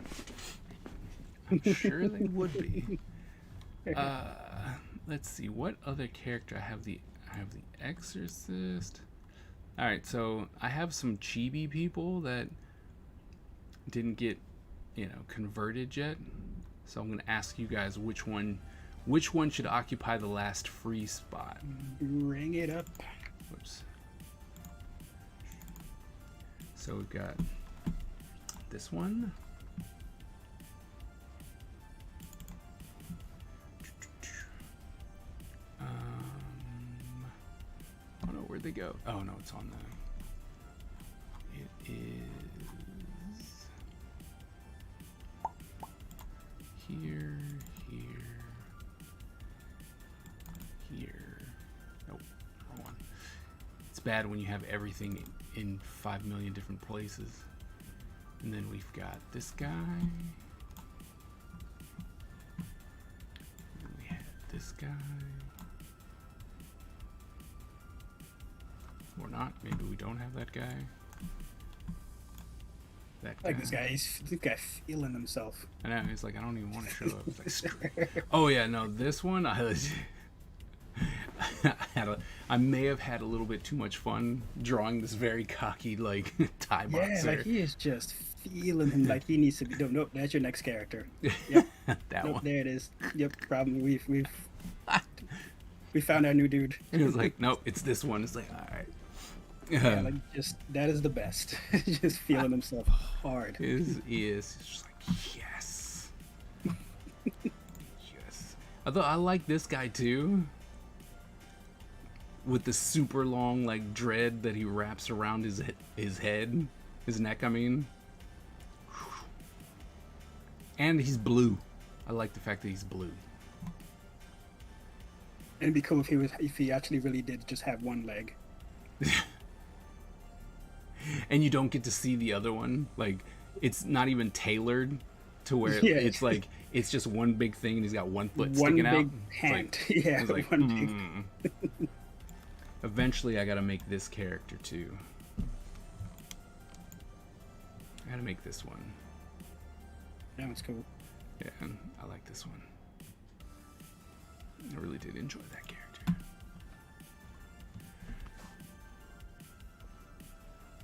[SPEAKER 1] Let's see, what other character I have the Exorcist. All right, so I have some chibi people that didn't get, converted yet. So I'm going to ask you guys which one should occupy the last free spot.
[SPEAKER 4] Bring it up.
[SPEAKER 1] Whoops. So we've got this one. Oh no, where'd they go? Oh no, it's on the. It is here. Nope, wrong one. It's bad when you have everything in 5 million different places. And then we've got this guy. And we have this guy. Or not. Maybe we don't have that guy. That guy.
[SPEAKER 4] Like this guy feeling himself.
[SPEAKER 1] I know. He's like, I don't even want to show up. It's like, screw. Oh yeah, no. This one, I may have had a little bit too much fun drawing this very cocky Thai
[SPEAKER 4] Yeah,
[SPEAKER 1] boxer.
[SPEAKER 4] like he is just feeling him like he needs to be. Nope, that's your next character. Yep.
[SPEAKER 1] That
[SPEAKER 4] Nope,
[SPEAKER 1] one.
[SPEAKER 4] there it is. Yep, problem. We found our new dude.
[SPEAKER 1] He was like, nope, it's this one. It's like, all right.
[SPEAKER 4] Yeah, like that is the best. Just feeling himself hard.
[SPEAKER 1] He is just like, yes. Yes. Although I like this guy too. With the super long dread that he wraps around his head, his neck. I mean, and he's blue. I like the fact that he's blue.
[SPEAKER 4] And it'd be cool if he actually really did just have one leg.
[SPEAKER 1] And you don't get to see the other one. It's not even tailored to where
[SPEAKER 4] Yeah.
[SPEAKER 1] it's just one big thing, and he's got one foot
[SPEAKER 4] One
[SPEAKER 1] sticking out.
[SPEAKER 4] big
[SPEAKER 1] It's
[SPEAKER 4] hand.
[SPEAKER 1] like-
[SPEAKER 4] Yeah,
[SPEAKER 1] it's like,
[SPEAKER 4] one big.
[SPEAKER 1] Eventually, I gotta make this character too. I gotta make this one.
[SPEAKER 4] That one's cool.
[SPEAKER 1] Yeah, I like this one. I really did enjoy that character.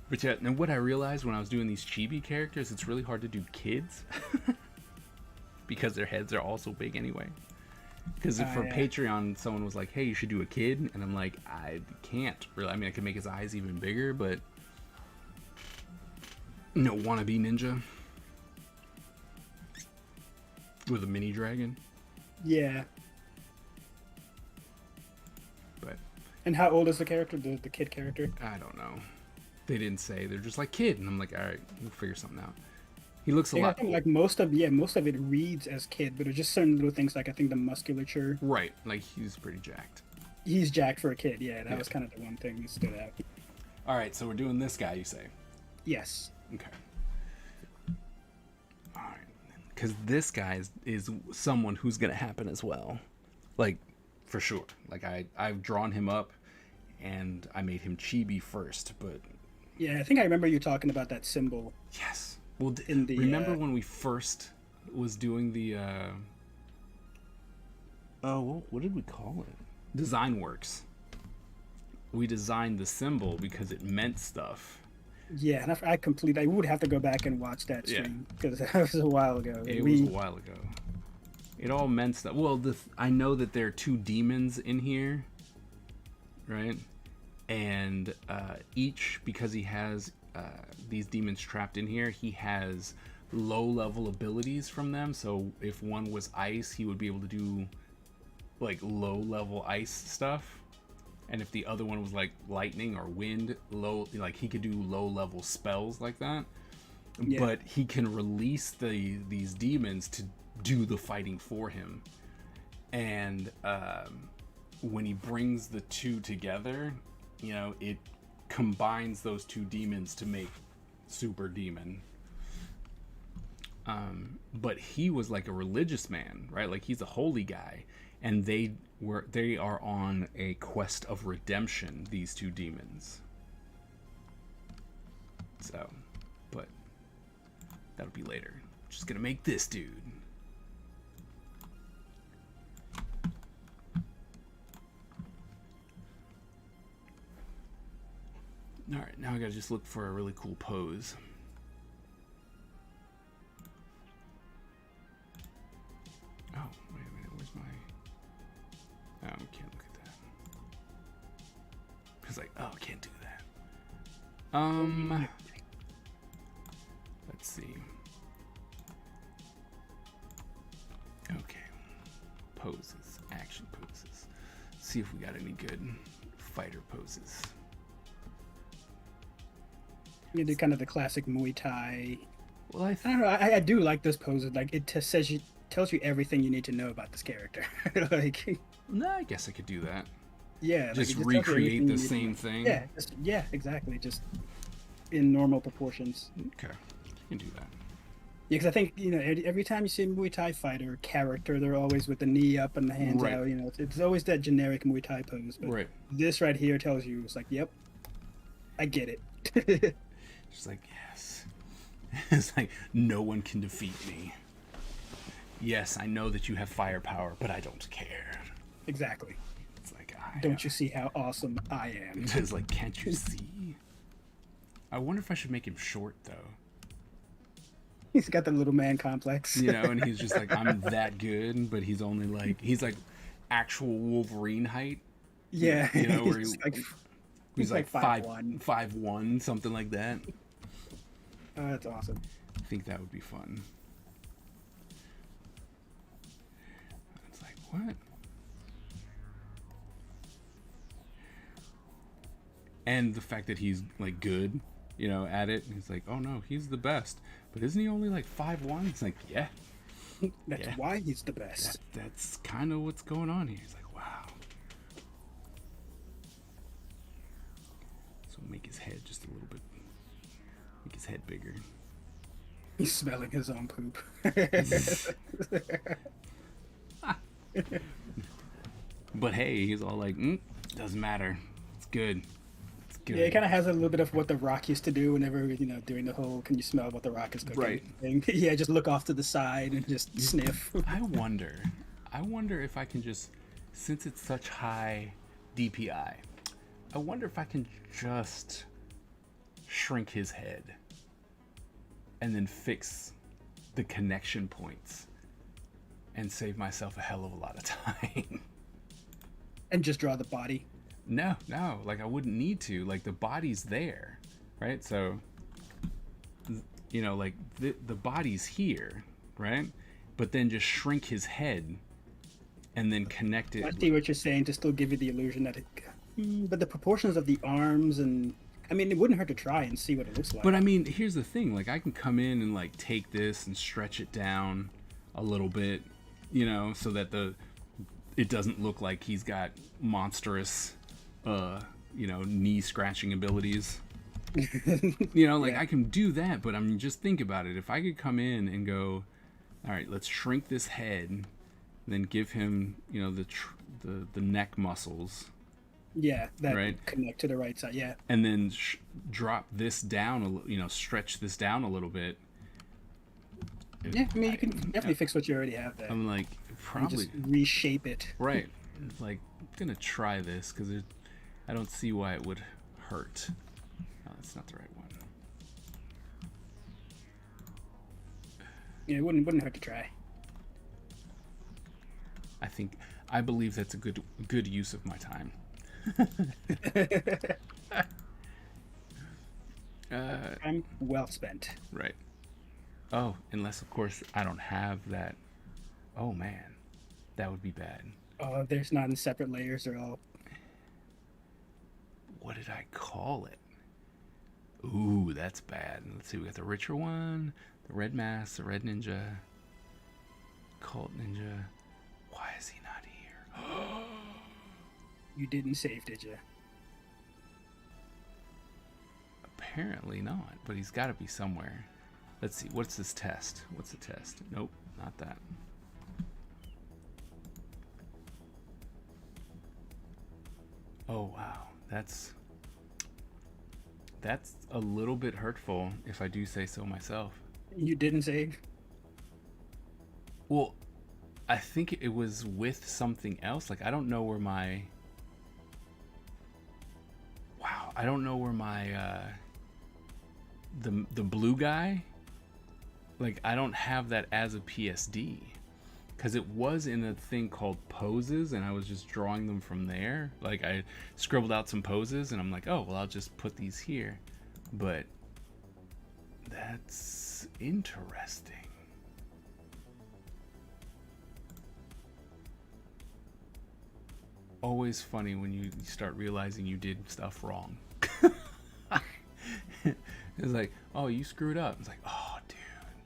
[SPEAKER 1] But yeah, and what I realized when I was doing these chibi characters, it's really hard to do kids. Because their heads are all so big anyway. Because for
[SPEAKER 4] yeah.
[SPEAKER 1] Patreon, someone was like, hey, you should do a kid. And I'm like, I can't really. I mean, I could make his eyes even bigger, but... No, wannabe ninja. With a mini dragon.
[SPEAKER 4] Yeah. And how old is the character? The kid character?
[SPEAKER 1] I don't know. They didn't say. They're just like kid, and I'm like, all right, we'll figure something out. He looks a
[SPEAKER 4] Yeah, I
[SPEAKER 1] lot
[SPEAKER 4] think like most of it reads as kid, but it's just certain little things like I think the musculature.
[SPEAKER 1] right. Like he's pretty jacked.
[SPEAKER 4] He's jacked for a kid. Yeah, that
[SPEAKER 1] Yeah.
[SPEAKER 4] was kind of the one thing that stood out.
[SPEAKER 1] All right, so we're doing this guy. You say?
[SPEAKER 4] Yes.
[SPEAKER 1] Okay. All right, because this guy is someone who's gonna happen as well, like for sure. Like I've drawn him up, and I made him chibi first, but
[SPEAKER 4] Yeah, I think I remember you talking about that symbol.
[SPEAKER 1] yes. Well,
[SPEAKER 4] In the,
[SPEAKER 1] remember when we first was doing the what did we call it? Design Works. We designed the symbol because it meant stuff.
[SPEAKER 4] Yeah, and I would have to go back and watch that
[SPEAKER 1] Yeah.
[SPEAKER 4] stream because that was a while ago.
[SPEAKER 1] It was a while ago. It all meant stuff. Well, I know that there are two demons in here, right? And each, because he has these demons trapped in here, he has low-level abilities from them. So if one was ice, he would be able to do like low-level ice stuff. And if the other one was like lightning or wind, like he could do low-level spells like that.
[SPEAKER 4] Yeah.
[SPEAKER 1] But he can release these demons to do the fighting for him. And when he brings the two together, you know, it combines those two demons to make Super Demon. But he was like a religious man, right? Like he's a holy guy, and they are on a quest of redemption, these two demons. So, but that'll be later. Just gonna make this dude. Alright, now I gotta just look for a really cool pose. Oh, wait a minute, where's my... Oh, we can't look at that. It's like, oh, I can't do that. Let's see. Okay. Poses, action poses. See if we got any good fighter poses.
[SPEAKER 4] You do kind of the classic Muay Thai.
[SPEAKER 1] Well,
[SPEAKER 4] I don't know. I do like those poses. Like it tells you everything you need to know about this character. Like,
[SPEAKER 1] no, I guess I could do that.
[SPEAKER 4] yeah, like,
[SPEAKER 1] Just
[SPEAKER 4] it tells you
[SPEAKER 1] recreate
[SPEAKER 4] everything
[SPEAKER 1] the
[SPEAKER 4] you need to
[SPEAKER 1] same
[SPEAKER 4] know.
[SPEAKER 1] thing.
[SPEAKER 4] Yeah, exactly. Just in normal proportions.
[SPEAKER 1] Okay, you can do that.
[SPEAKER 4] Yeah, because I think every time you see a Muay Thai fighter character, they're always with the knee up and the hands
[SPEAKER 1] Right.
[SPEAKER 4] out. You know, it's always that generic Muay Thai pose. But
[SPEAKER 1] Right.
[SPEAKER 4] this right here tells you it's like, yep, I get it.
[SPEAKER 1] Just like, yes. It's like, no one can defeat me. Yes, I know that you have firepower, but I don't care.
[SPEAKER 4] Exactly.
[SPEAKER 1] It's like,
[SPEAKER 4] Don't you see how awesome I am?
[SPEAKER 1] It's like, can't you see? I wonder if I should make him short, though.
[SPEAKER 4] He's got the little man complex.
[SPEAKER 1] You know, and he's just like, I'm that good, but he's only like, he's like actual Wolverine height.
[SPEAKER 4] Yeah.
[SPEAKER 1] You know, where
[SPEAKER 4] he's
[SPEAKER 1] he's like
[SPEAKER 4] 5'1".
[SPEAKER 1] 5'1", something like that.
[SPEAKER 4] Oh, that's awesome.
[SPEAKER 1] I think that would be fun. It's like, what? And the fact that he's like good, you know, at it. He's like, oh no, he's the best. But isn't he only like 5'1"? It's like, yeah.
[SPEAKER 4] That's
[SPEAKER 1] Yeah.
[SPEAKER 4] why he's the best.
[SPEAKER 1] That's kind of what's going on here. He's like, wow. So make his head just a little bit, make his head bigger.
[SPEAKER 4] He's smelling his own poop.
[SPEAKER 1] But hey, he's all like, doesn't matter. It's good. It's good.
[SPEAKER 4] Yeah, it kind of has a little bit of what The Rock used to do whenever, during the whole "Can you smell what The Rock is cooking?"
[SPEAKER 1] Right.
[SPEAKER 4] thing. Yeah, just look off to the side and just sniff.
[SPEAKER 1] I wonder if I can just, since it's such high DPI, I wonder if I can just shrink his head and then fix the connection points and save myself a hell of a lot of time.
[SPEAKER 4] And just draw the body.
[SPEAKER 1] No, like I wouldn't need to. Like the body's there, right? So, like the body's here, right? But then just shrink his head and then connect it.
[SPEAKER 4] I see what you're saying to still give you the illusion that But the proportions of the arms and I mean, it wouldn't hurt to try and see what it looks like.
[SPEAKER 1] But I mean, here's the thing: like, I can come in and like take this and stretch it down a little bit, so that it doesn't look like he's got monstrous, knee scratching abilities. Like,
[SPEAKER 4] Yeah.
[SPEAKER 1] I can do that, but I'm just think about it. If I could come in and go, all right, let's shrink this head, then give him, the neck muscles,
[SPEAKER 4] Yeah, that
[SPEAKER 1] Right.
[SPEAKER 4] connect to the right side. Yeah.
[SPEAKER 1] and then drop this down, stretch this down a little bit.
[SPEAKER 4] Yeah, I mean, you can definitely fix what you already have there.
[SPEAKER 1] I'm like,
[SPEAKER 4] You
[SPEAKER 1] probably
[SPEAKER 4] just reshape it.
[SPEAKER 1] right. Like, I'm gonna try this because I don't see why it would hurt. No, that's not the right one.
[SPEAKER 4] Yeah, it wouldn't hurt to try.
[SPEAKER 1] I believe that's a good use of my time.
[SPEAKER 4] I'm well spent.
[SPEAKER 1] Right. Oh, unless of course I don't have that. Oh man, that would be bad.
[SPEAKER 4] Oh, there's not in separate layers. They're all.
[SPEAKER 1] What did I call it? Ooh, that's bad. Let's see. We got the richer one, the red mask, the red ninja, cult ninja. Why is he not here?
[SPEAKER 4] You didn't save, did you?
[SPEAKER 1] Apparently not, but he's got to be somewhere. Let's see. What's this test? What's the test? Nope, not that. Oh wow, that's a little bit hurtful, if I do say so myself.
[SPEAKER 4] You didn't save.
[SPEAKER 1] Well, I think it was with something else. Like, I don't know where my. Wow, I don't know where my the blue guy. Like, I don't have that as a PSD, because it was in a thing called poses, and I was just drawing them from there. Like, I scribbled out some poses, and I'm like, oh well, I'll just put these here. But that's interesting. Always funny when you start realizing you did stuff wrong. It's like, oh, you screwed up. It's like, oh, dude.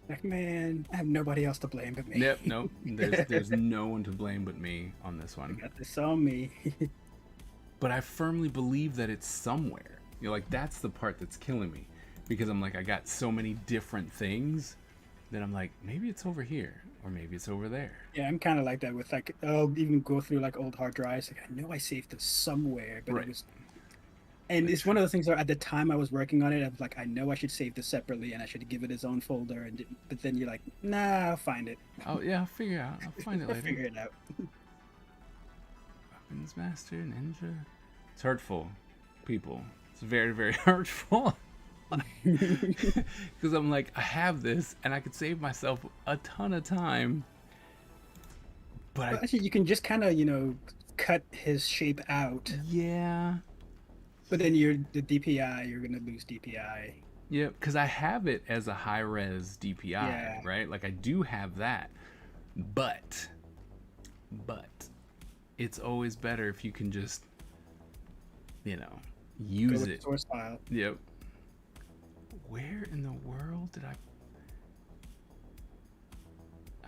[SPEAKER 4] Like, man, I have nobody else to blame but me.
[SPEAKER 1] Yep, nope. There's no one to blame but me on this one.
[SPEAKER 4] Got this on me.
[SPEAKER 1] But I firmly believe that it's somewhere. Like, that's the part that's killing me, because I'm like, I got so many different things that I'm like, maybe it's over here or maybe it's over there.
[SPEAKER 4] Yeah, I'm kind of like that with like I'll even go through like old hard drives. Like, I know I saved this somewhere, but
[SPEAKER 1] Right.
[SPEAKER 4] it was. And it's one of those things where at the time I was working on it, I was like, I know I should save this separately and I should give it its own folder. But then you're like, nah, I'll find it.
[SPEAKER 1] Oh yeah, I'll figure it out. I'll find it
[SPEAKER 4] I'll
[SPEAKER 1] later.
[SPEAKER 4] figure it out.
[SPEAKER 1] Weapons Master, Ninja. It's hurtful, people. It's very, very hurtful. Because I'm like, I have this, and I could save myself a ton of time. But
[SPEAKER 4] Well, actually, you can just kind of, cut his shape out.
[SPEAKER 1] yeah,
[SPEAKER 4] But then the DPI, you're gonna lose DPI.
[SPEAKER 1] yeah, because I have it as a high res DPI,
[SPEAKER 4] Yeah.
[SPEAKER 1] right? Like, I do have that, but it's always better if you can just,
[SPEAKER 4] Go
[SPEAKER 1] use
[SPEAKER 4] with
[SPEAKER 1] it.
[SPEAKER 4] the source file.
[SPEAKER 1] Yep. Where in the world did I?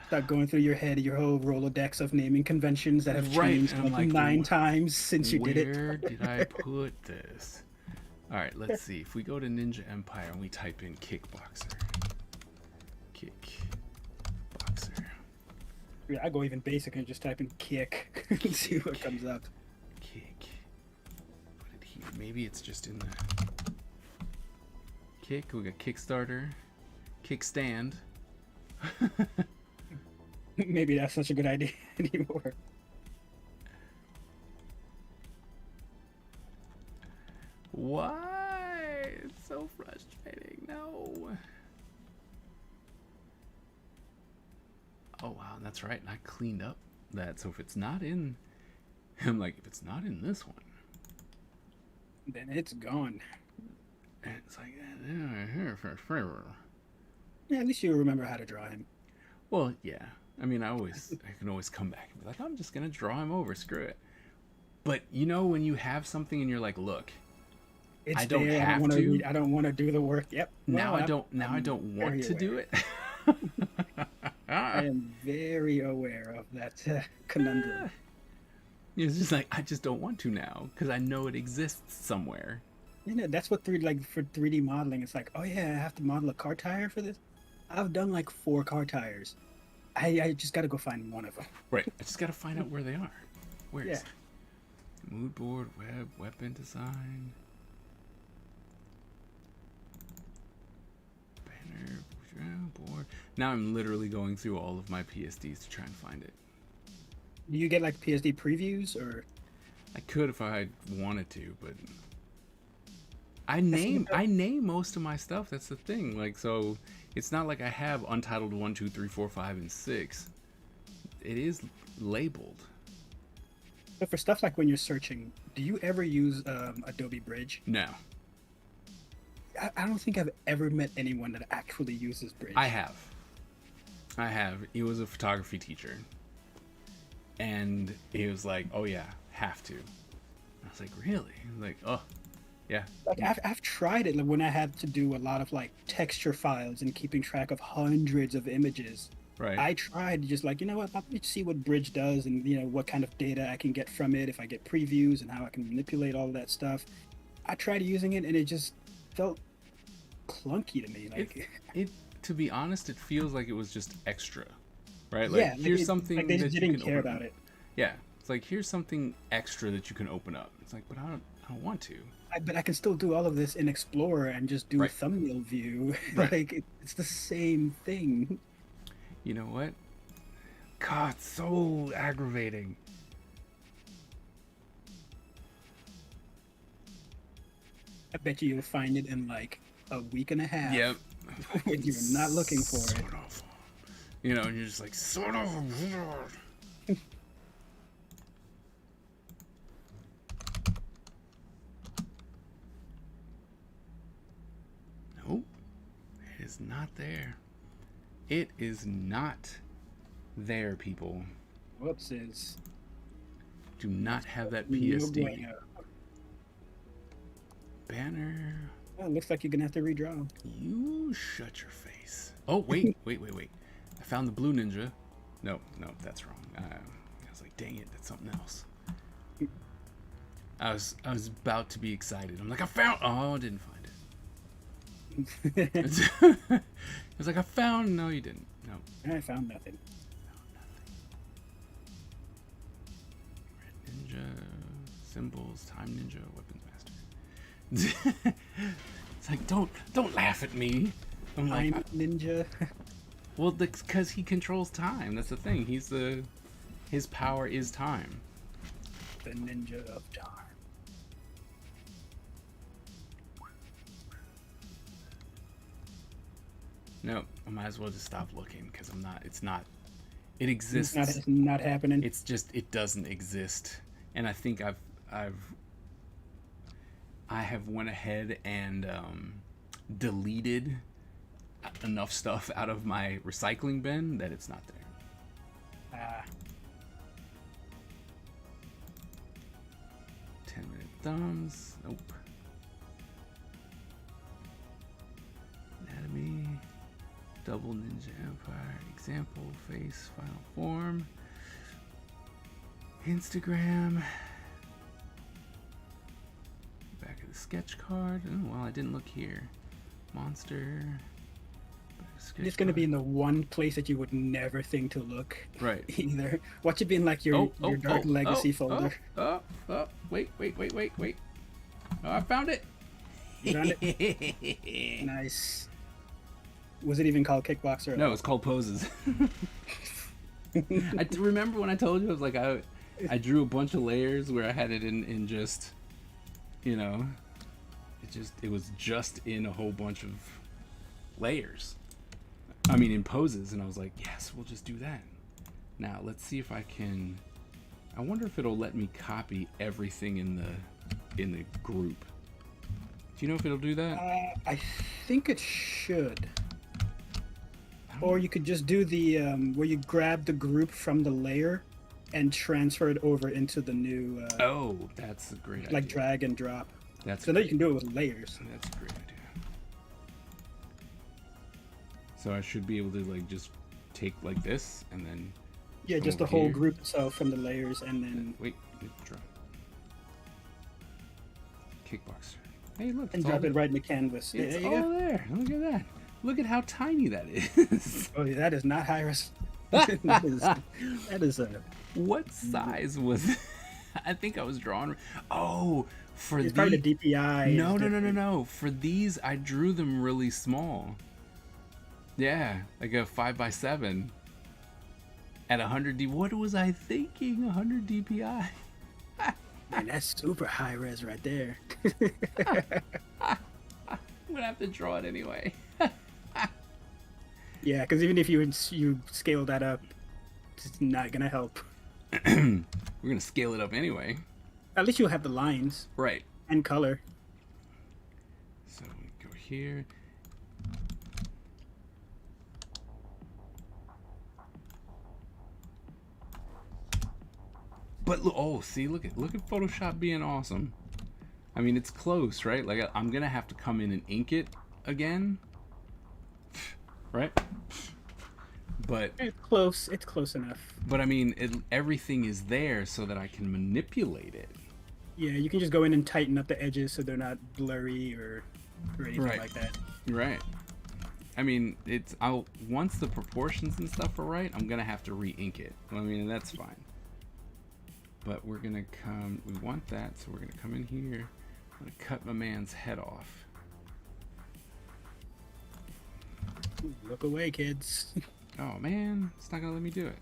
[SPEAKER 4] Start going through your head, your whole Rolodex of naming conventions that have
[SPEAKER 1] Right,
[SPEAKER 4] changed
[SPEAKER 1] and I'm
[SPEAKER 4] like
[SPEAKER 1] like,
[SPEAKER 4] 9 times since you did it.
[SPEAKER 1] Where did I put this? All right, let's see. If we go to Ninja Empire and we type in kickboxer, kickboxer,
[SPEAKER 4] Yeah, I go even basic and just type in kick and see what comes up.
[SPEAKER 1] kick. Put it here. Maybe it's just in the kick. We got Kickstarter, kickstand.
[SPEAKER 4] Maybe that's such a good idea anymore.
[SPEAKER 1] Why? It's so frustrating. No. Oh wow, that's right. And I cleaned up that. So if it's not in, I'm like, if it's not in this one,
[SPEAKER 4] Then it's gone.
[SPEAKER 1] and it's like, here for forever.
[SPEAKER 4] Yeah, at least you remember how to draw him.
[SPEAKER 1] Well, yeah. I mean, I can always come back and be like, I'm just gonna draw him over. Screw it. But you know when you have something and you're like, look,
[SPEAKER 4] It's
[SPEAKER 1] I don't
[SPEAKER 4] there.
[SPEAKER 1] have
[SPEAKER 4] wanna
[SPEAKER 1] to.
[SPEAKER 4] read, I don't want to do the work. Yep.
[SPEAKER 1] Now
[SPEAKER 4] Well,
[SPEAKER 1] I don't. Now I don't want
[SPEAKER 4] very
[SPEAKER 1] to do
[SPEAKER 4] aware.
[SPEAKER 1] it.
[SPEAKER 4] I am very aware of that conundrum.
[SPEAKER 1] It's just like I just don't want to now because I know it exists somewhere.
[SPEAKER 4] You know, that's what for 3D modeling. It's like, oh yeah, I have to model a car tire for this. I've done like 4 car tires. I just got to go find one of them.
[SPEAKER 1] Right. I just got to find out where they are. Where is
[SPEAKER 4] Yeah.
[SPEAKER 1] it? Mood board, web, weapon design. Banner, board. Now I'm literally going through all of my PSDs to try and find it.
[SPEAKER 4] Do you get like PSD previews or?
[SPEAKER 1] I could if I wanted to, but I name most of my stuff. That's the thing. Like, so it's not like I have Untitled 1, 2, 3, 4, 5, and 6. It is labeled.
[SPEAKER 4] But for stuff like when you're searching, do you ever use Adobe Bridge?
[SPEAKER 1] No,
[SPEAKER 4] I don't think I've ever met anyone that actually uses Bridge.
[SPEAKER 1] I have. He was a photography teacher, and he was like, "Oh yeah, have to." I was like, "Really?" He was like, "Oh, yeah."
[SPEAKER 4] Like I've tried it, like when I had to do a lot of like texture files and keeping track of hundreds of images.
[SPEAKER 1] Right.
[SPEAKER 4] I tried just like, you know what, let me see what Bridge does and you know what kind of data I can get from it, if I get previews and how I can manipulate all of that stuff. I tried using it and it just felt clunky to me. Like
[SPEAKER 1] It to be honest, it feels like it was just extra, right? Like
[SPEAKER 4] yeah,
[SPEAKER 1] here's something
[SPEAKER 4] like they
[SPEAKER 1] that
[SPEAKER 4] just
[SPEAKER 1] you
[SPEAKER 4] didn't
[SPEAKER 1] can
[SPEAKER 4] care
[SPEAKER 1] open
[SPEAKER 4] about
[SPEAKER 1] up.
[SPEAKER 4] it.
[SPEAKER 1] Yeah, it's like here's something extra that you can open up. It's like, but I don't want to.
[SPEAKER 4] But I can still do all of this in Explorer and just do
[SPEAKER 1] Right.
[SPEAKER 4] a thumbnail view.
[SPEAKER 1] Right.
[SPEAKER 4] Like it's the same thing.
[SPEAKER 1] You know what? God, it's so aggravating.
[SPEAKER 4] I bet you'll find it in like a week and a half.
[SPEAKER 1] Yep.
[SPEAKER 4] When you're not looking for it.
[SPEAKER 1] Sort of. You know, and you're just like, sort of. Nope. It is not there. It is not there, people.
[SPEAKER 4] Whoopsies.
[SPEAKER 1] Do not have that
[SPEAKER 4] No
[SPEAKER 1] PSD.
[SPEAKER 4] bueno.
[SPEAKER 1] Banner.
[SPEAKER 4] Well, looks like you're gonna have to redraw.
[SPEAKER 1] You shut your face. Oh, wait. I found the blue ninja. No, that's wrong. I was like, dang it, that's something else. I was about to be excited. I'm like, I found. Oh, I didn't find it. I was like, I found. No, you didn't. No.
[SPEAKER 4] I found nothing.
[SPEAKER 1] Red ninja, symbols, time ninja, weapons master. It's like, don't laugh at me. I'm like,
[SPEAKER 4] I'm ninja.
[SPEAKER 1] well, because he controls time. That's the thing. His power is time.
[SPEAKER 4] The ninja of time.
[SPEAKER 1] No, I might as well just stop looking because I'm not. It's not. It exists.
[SPEAKER 4] It's not happening.
[SPEAKER 1] It's just it doesn't exist, and I think I have went ahead and deleted enough stuff out of my recycling bin that it's not there. 10-minute thumbs. Nope. Anatomy. Double Ninja Empire. Example. Face. Final form. Instagram. Back of the sketch card. Oh, well, I didn't look here. Monster.
[SPEAKER 4] It's gonna be in the one place that you would never think to look.
[SPEAKER 1] Right.
[SPEAKER 4] Either. Watch it be in like your Dark Legacy folder.
[SPEAKER 1] Oh, wait. Oh, I found it.
[SPEAKER 4] You found it? Nice. Was it even called Kickboxer? at
[SPEAKER 1] No,
[SPEAKER 4] all?
[SPEAKER 1] it's called Poses. I remember when I told you, I was like, I drew a bunch of layers where I had it in just, you know, it was just in a whole bunch of layers. I mean, in poses, and I was like, yes, we'll just do that. Now, let's see if I can. I wonder if it'll let me copy everything in the group. Do you know if it'll do that?
[SPEAKER 4] I think it should. Or you could just do the where you grab the group from the layer and transfer it over into the new
[SPEAKER 1] Oh, that's a great idea.
[SPEAKER 4] like drag and drop.
[SPEAKER 1] That's
[SPEAKER 4] So now you can do it with layers.
[SPEAKER 1] That's a great idea. So I should be able to like just take like this and then
[SPEAKER 4] Yeah,
[SPEAKER 1] come
[SPEAKER 4] just the
[SPEAKER 1] over
[SPEAKER 4] whole
[SPEAKER 1] here.
[SPEAKER 4] group itself from the layers, and then
[SPEAKER 1] Wait, drop. Kickboxer. Hey, look,
[SPEAKER 4] and
[SPEAKER 1] it's all
[SPEAKER 4] drop
[SPEAKER 1] there.
[SPEAKER 4] it right in the canvas. Yeah,
[SPEAKER 1] It's
[SPEAKER 4] there you
[SPEAKER 1] all
[SPEAKER 4] go.
[SPEAKER 1] there. Look at that. Look at how tiny that is.
[SPEAKER 4] Oh, yeah, that is not high res. that is a.
[SPEAKER 1] What size was it? I think I was drawing. Oh, for
[SPEAKER 4] It's probably the DPI.
[SPEAKER 1] No,
[SPEAKER 4] is
[SPEAKER 1] no, no, no,
[SPEAKER 4] different.
[SPEAKER 1] no. For these, I drew them really small. Yeah, like a 5x7 at 100 D. What was I thinking? 100 DPI.
[SPEAKER 4] Man, that's super high res right there.
[SPEAKER 1] I'm gonna have to draw it anyway.
[SPEAKER 4] Yeah, because even if you scale that up, it's not gonna help.
[SPEAKER 1] We're gonna scale it up anyway.
[SPEAKER 4] At least you'll have the lines
[SPEAKER 1] Right.
[SPEAKER 4] and color.
[SPEAKER 1] So we go here. But oh, see, look at Photoshop being awesome. I mean, it's close, right? Like I'm gonna have to come in and ink it again, right? But
[SPEAKER 4] It's close. It's close enough.
[SPEAKER 1] I mean, everything is there so that I can manipulate it.
[SPEAKER 4] Yeah, you can just go in and tighten up the edges so they're not blurry or anything
[SPEAKER 1] Right.
[SPEAKER 4] like that.
[SPEAKER 1] Right. I mean, once the proportions and stuff are right, I'm gonna have to re-ink it. I mean, that's fine. But we're gonna we want that, so we're gonna come in here. I'm gonna cut my man's head off.
[SPEAKER 4] Ooh, look away, kids.
[SPEAKER 1] Oh man, it's not gonna let me do it.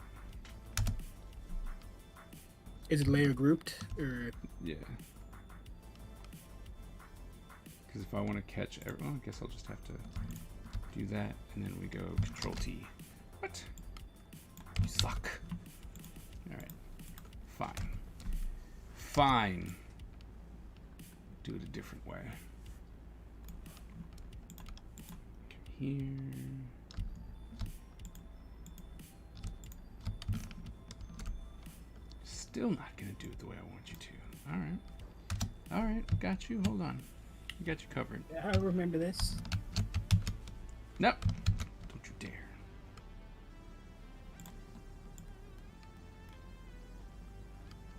[SPEAKER 4] Is it layer grouped or?
[SPEAKER 1] Yeah. Because if I want to catch, well, I guess I'll just have to do that, and then we go Control T. What? You suck. All right. Fine. Fine. Do it a different way. Come here. Still not gonna do it the way I want you to. All right. All right. I got you. Hold on. I got you covered.
[SPEAKER 4] Yeah, I remember this.
[SPEAKER 1] Nope. Don't you dare.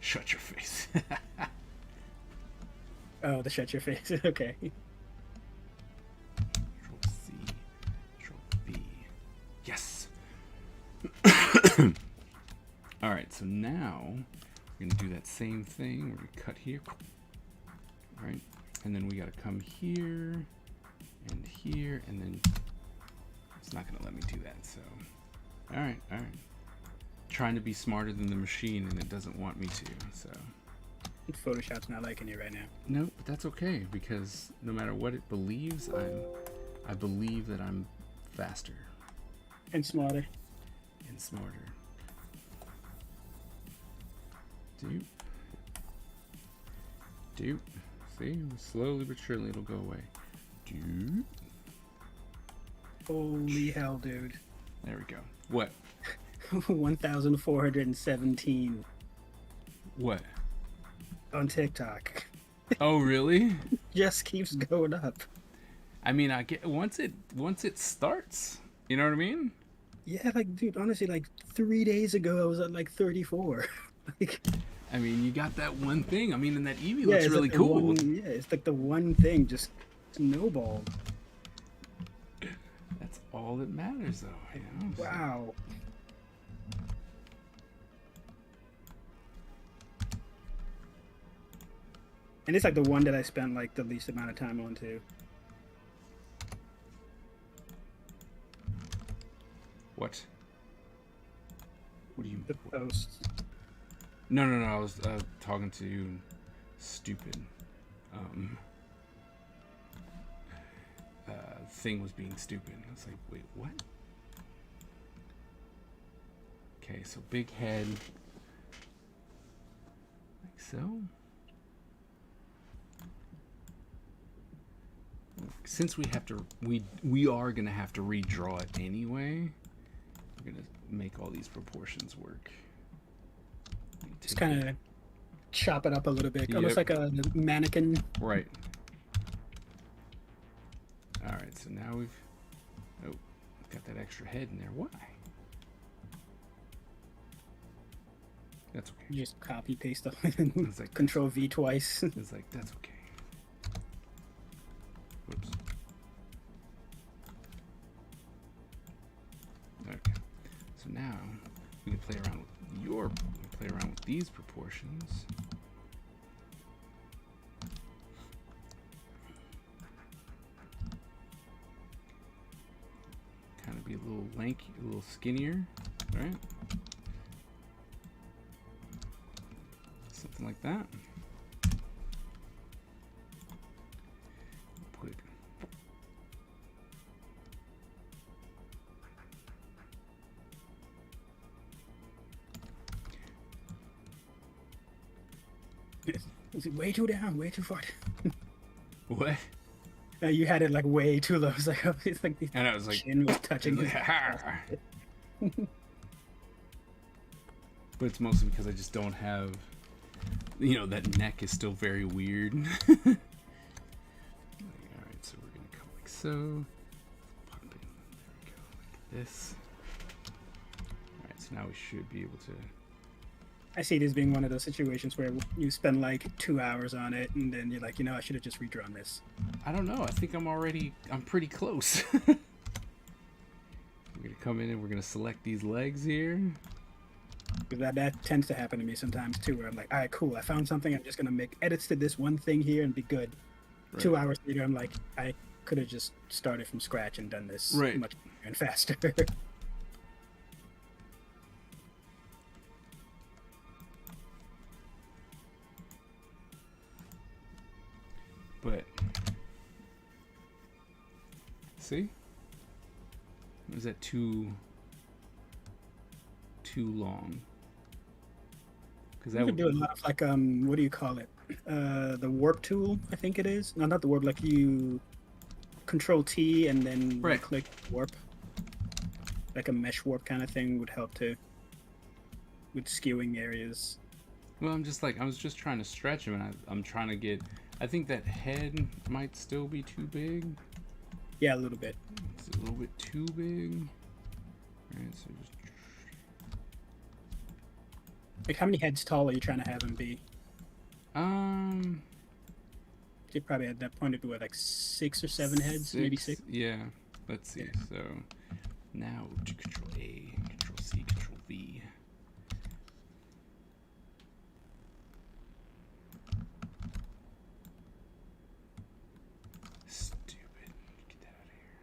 [SPEAKER 1] Shut your face.
[SPEAKER 4] Oh, the shut your face. Okay.
[SPEAKER 1] Control C. Control V. Yes. All right. So now we're gonna do that same thing. We're gonna cut here. All right. And then we gotta come here and then it's not gonna let me do that. So, all right. Trying to be smarter than the machine, and it doesn't want me to. So.
[SPEAKER 4] Photoshop's not liking it right now.
[SPEAKER 1] No, but that's okay because no matter what it believes, I believe that I'm faster
[SPEAKER 4] And smarter.
[SPEAKER 1] and smarter. Dupe. See, slowly but surely it'll go away. Dupe.
[SPEAKER 4] Holy hell, dude.
[SPEAKER 1] There we go. What?
[SPEAKER 4] 1,417
[SPEAKER 1] What?
[SPEAKER 4] on TikTok.
[SPEAKER 1] Oh, really?
[SPEAKER 4] Just keeps going up.
[SPEAKER 1] I mean, I get once it starts. You know what I mean?
[SPEAKER 4] Yeah, like, dude, honestly, like 3 days ago, I was at like 34. Like,
[SPEAKER 1] I mean, you got that one thing. I mean, and that Eevee
[SPEAKER 4] yeah,
[SPEAKER 1] looks
[SPEAKER 4] it's
[SPEAKER 1] really
[SPEAKER 4] like the
[SPEAKER 1] cool.
[SPEAKER 4] yeah, it's like the one thing just snowballed.
[SPEAKER 1] That's all that matters, though. You know?
[SPEAKER 4] Wow. And it's like the one that I spent like the least amount of time on too.
[SPEAKER 1] What? What do you?
[SPEAKER 4] The post.
[SPEAKER 1] No. I was talking to you, stupid. Thing was being stupid. I was like, wait, what? Okay, so big head, like so. Since we have to, we are gonna have to redraw it anyway. We're gonna make all these proportions work.
[SPEAKER 4] Just kind of chop it up a little bit, almost
[SPEAKER 1] Yep.
[SPEAKER 4] like a mannequin.
[SPEAKER 1] Right. All right. So now we've got that extra head in there. Why? That's okay.
[SPEAKER 4] You just copy paste stuff.
[SPEAKER 1] It's like-
[SPEAKER 4] Control V twice.
[SPEAKER 1] It's like that's okay. Whoops. Okay. So now we can play around with these proportions. Kind of be a little lanky, a little skinnier, right? Something like that. Put it.
[SPEAKER 4] Is it way too down, way too far?
[SPEAKER 1] What?
[SPEAKER 4] You had it like way too low. It's like the
[SPEAKER 1] And I was like,
[SPEAKER 4] chin was touching.
[SPEAKER 1] like,
[SPEAKER 4] his-
[SPEAKER 1] "Ha." But it's mostly because I just don't have, that neck is still very weird. All right, so we're gonna come like so. Pop it. There we go, like this. All right, so now we should be able to.
[SPEAKER 4] I see this being one of those situations where you spend like 2 hours on it, and then you're like, I should have just redrawn this.
[SPEAKER 1] I don't know. I think I'm pretty close. We're gonna come in and we're gonna select these legs here.
[SPEAKER 4] Because that tends to happen to me sometimes too, where I'm like, all right, cool, I found something. I'm just gonna make edits to this one thing here and be good.
[SPEAKER 1] Right.
[SPEAKER 4] 2 hours later, I'm like, I could have just started from scratch and done this
[SPEAKER 1] Right.
[SPEAKER 4] much quicker and faster.
[SPEAKER 1] But see, is that too long? Because
[SPEAKER 4] You
[SPEAKER 1] that
[SPEAKER 4] could
[SPEAKER 1] would
[SPEAKER 4] do a lot of like what do you call it? The warp tool, I think it is. No, not the warp. Like you Control T and then
[SPEAKER 1] Right.
[SPEAKER 4] click warp. Like a mesh warp kind of thing would help too. With skewing areas.
[SPEAKER 1] Well, I was just trying to stretch him, and I'm trying to get. I think that head might still be too big.
[SPEAKER 4] Yeah, a little bit.
[SPEAKER 1] It's a little bit too big. All right, so just.
[SPEAKER 4] Like how many heads tall are you trying to have him be? You probably at that point it'd be what, like 6 or 7 heads, maybe 6.
[SPEAKER 1] Yeah. Let's see. So now Control A, Control C, Control V. Stupid. Get that out of here.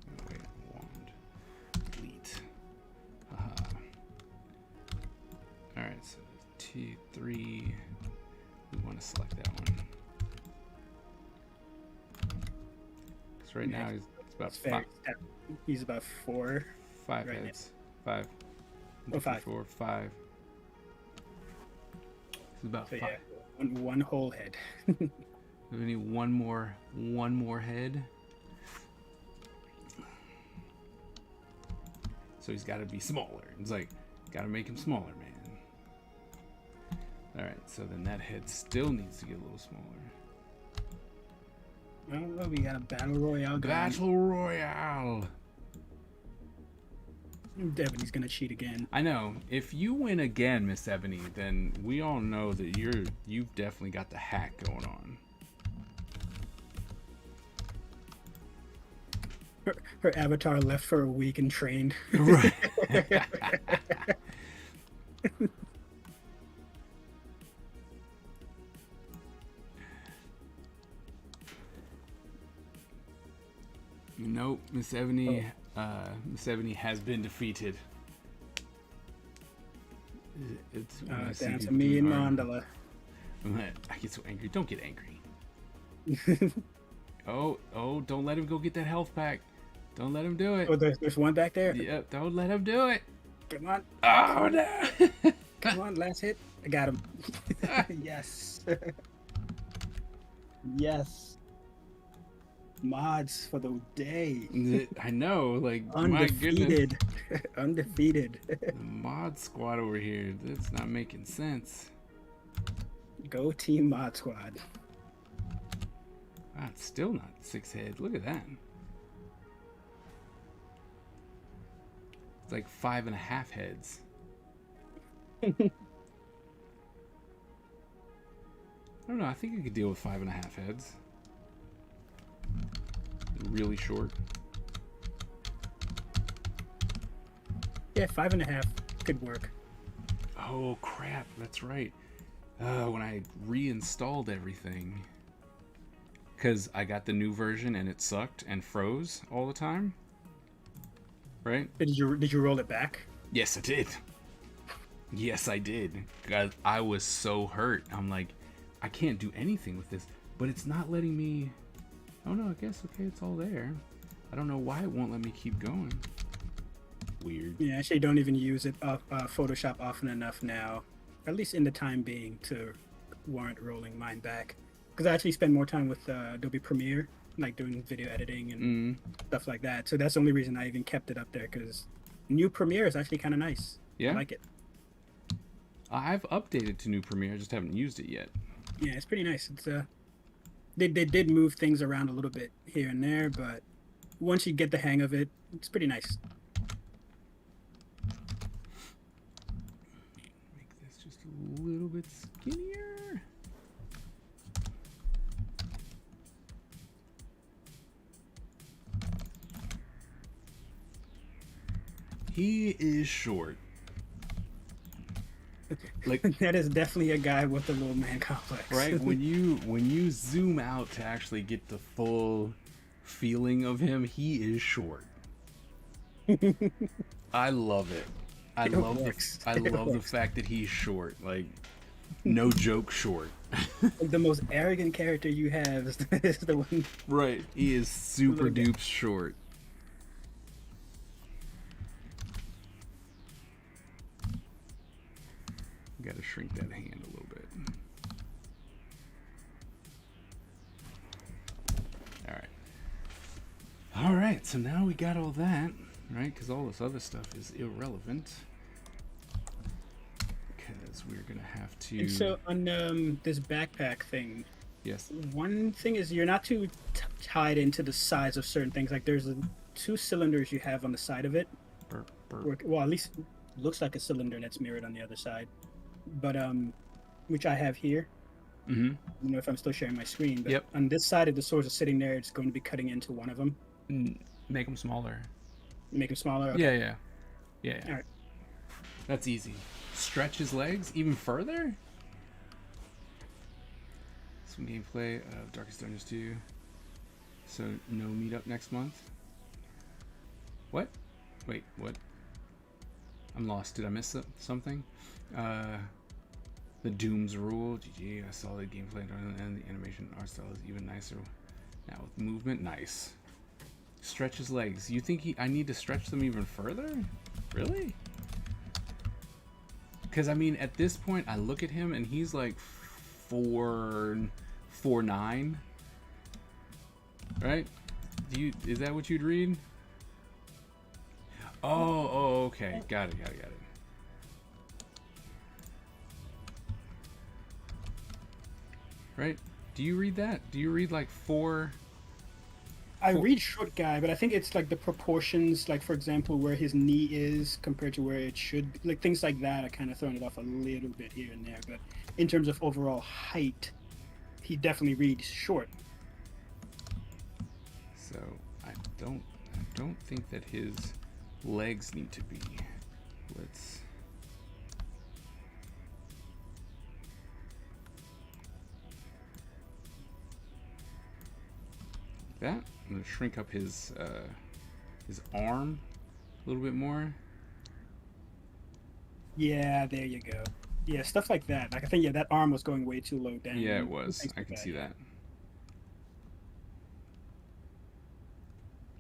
[SPEAKER 1] Oh, wait, wand. Delete. Haha. Alright, so T3. We want to select that one. Because right now it's about
[SPEAKER 4] It's fair. He's about 4.
[SPEAKER 1] five
[SPEAKER 4] right now.
[SPEAKER 1] heads. 5.
[SPEAKER 4] Oh, 5.
[SPEAKER 1] 4, 5. It's about
[SPEAKER 4] So
[SPEAKER 1] 5.
[SPEAKER 4] yeah, one whole head.
[SPEAKER 1] We need one more head. So he's got to be smaller. It's like, got to make him smaller, man. All right, so then that head still needs to get a little smaller.
[SPEAKER 4] I don't know. We got a battle royale going.
[SPEAKER 1] Battle Royale.
[SPEAKER 4] Devin, he's gonna cheat again.
[SPEAKER 1] I know. If you win again, Miss Ebony, then we all know that you've definitely got the hack going on.
[SPEAKER 4] Her avatar left for a week and trained.
[SPEAKER 1] Right. Nope, Miss Ebony. Miss Ebony has been defeated. It's when I see
[SPEAKER 4] Down to
[SPEAKER 1] people
[SPEAKER 4] me
[SPEAKER 1] doing
[SPEAKER 4] and
[SPEAKER 1] hard-
[SPEAKER 4] Mandala.
[SPEAKER 1] I get so angry. Don't get angry. Oh, don't let him go get that health pack. Don't let him do it.
[SPEAKER 4] Oh, there's one back there.
[SPEAKER 1] Yep, don't let him do it.
[SPEAKER 4] Come on,
[SPEAKER 1] Oh no!
[SPEAKER 4] come on, last hit. I got him. Yes. Yes. Mods for the day.
[SPEAKER 1] I know, like, my goodness.
[SPEAKER 4] Undefeated. Undefeated.
[SPEAKER 1] The mod squad over here, that's not making sense.
[SPEAKER 4] Go Team Mod Squad.
[SPEAKER 1] Wow, it's still not 6 heads. Look at that. It's like 5.5 heads. I don't know. I think I could deal with 5.5 heads. Really short.
[SPEAKER 4] Yeah, 5.5 could work.
[SPEAKER 1] Oh crap! That's right. When I reinstalled everything, because I got the new version and it sucked and froze all the time. Right?
[SPEAKER 4] Did you roll it back?
[SPEAKER 1] Yes, I did. Yes, I did. God, I was so hurt. I'm like, I can't do anything with this, but it's not letting me. Oh no, I guess okay, it's all there. I don't know why it won't let me keep going. Weird.
[SPEAKER 4] Yeah, actually don't even use it Photoshop often enough now, at least in the time being, to warrant rolling mine back. Because I actually spend more time with Adobe Premiere, like doing video editing and stuff like that. So that's the only reason I even kept it up there, because new Premiere is actually kind of nice.
[SPEAKER 1] Yeah?
[SPEAKER 4] I like it.
[SPEAKER 1] I've updated to new Premiere, I just haven't used it yet.
[SPEAKER 4] Yeah, it's pretty nice. It's they did move things around a little bit here and there, but once you get the hang of it, it's pretty nice.
[SPEAKER 1] Make this just a little bit skinnier. He is short. Like,
[SPEAKER 4] That is definitely a guy with a little man complex.
[SPEAKER 1] right? When you zoom out to actually get the full feeling of him, he is short. I love it. I
[SPEAKER 4] It
[SPEAKER 1] love
[SPEAKER 4] works.
[SPEAKER 1] I
[SPEAKER 4] It
[SPEAKER 1] love the
[SPEAKER 4] works.
[SPEAKER 1] fact that he's short. Like, no joke short.
[SPEAKER 4] The most arrogant character you have is the one.
[SPEAKER 1] Right. He is super
[SPEAKER 4] Little guy.
[SPEAKER 1] duper short. Got to shrink that hand a little bit. All right. All right. So now we got all that, right? Because all this other stuff is irrelevant. Because we're gonna have to.
[SPEAKER 4] And so on this backpack thing,
[SPEAKER 1] Yes.
[SPEAKER 4] one thing is you're not too tied into the size of certain things. Like there's 2 cylinders you have on the side of it.
[SPEAKER 1] Burp, burp.
[SPEAKER 4] Well, at least looks like a cylinder that's mirrored on the other side. But which I have here.
[SPEAKER 1] Mm-hmm.
[SPEAKER 4] I don't know if I'm still sharing my screen, but
[SPEAKER 1] Yep.
[SPEAKER 4] on this side of the swords is sitting there. It's going to be cutting into one of them.
[SPEAKER 1] Make them smaller.
[SPEAKER 4] Make them smaller. Okay.
[SPEAKER 1] Yeah.
[SPEAKER 4] All right.
[SPEAKER 1] That's easy. Stretch his legs even further. Some gameplay of Darkest Dungeons 2. So no meetup next month. What? Wait, what? I'm lost. Did I miss something? The Dooms rule. GG. A solid gameplay and the animation art style is even nicer now with movement. Nice. Stretch his legs. You think I need to stretch them even further? Really? Because I mean, at this point, I look at him and he's like 4'9", right? Is that what you'd read? Oh, okay. Got it. Right? Do you read that? Do you read like 4?
[SPEAKER 4] I read short guy, but I think it's like the proportions, like for example, where his knee is compared to where it should be. Like things like that are kind of throwing it off a little bit here and there. But in terms of overall height, he definitely reads short.
[SPEAKER 1] So I don't think that his legs need to be. Let's. That. I'm gonna shrink up his arm a little bit more.
[SPEAKER 4] Yeah, there you go. Yeah, stuff like that. Like I think that arm was going way too low down.
[SPEAKER 1] Yeah, it was.
[SPEAKER 4] Things
[SPEAKER 1] I
[SPEAKER 4] like
[SPEAKER 1] can see that.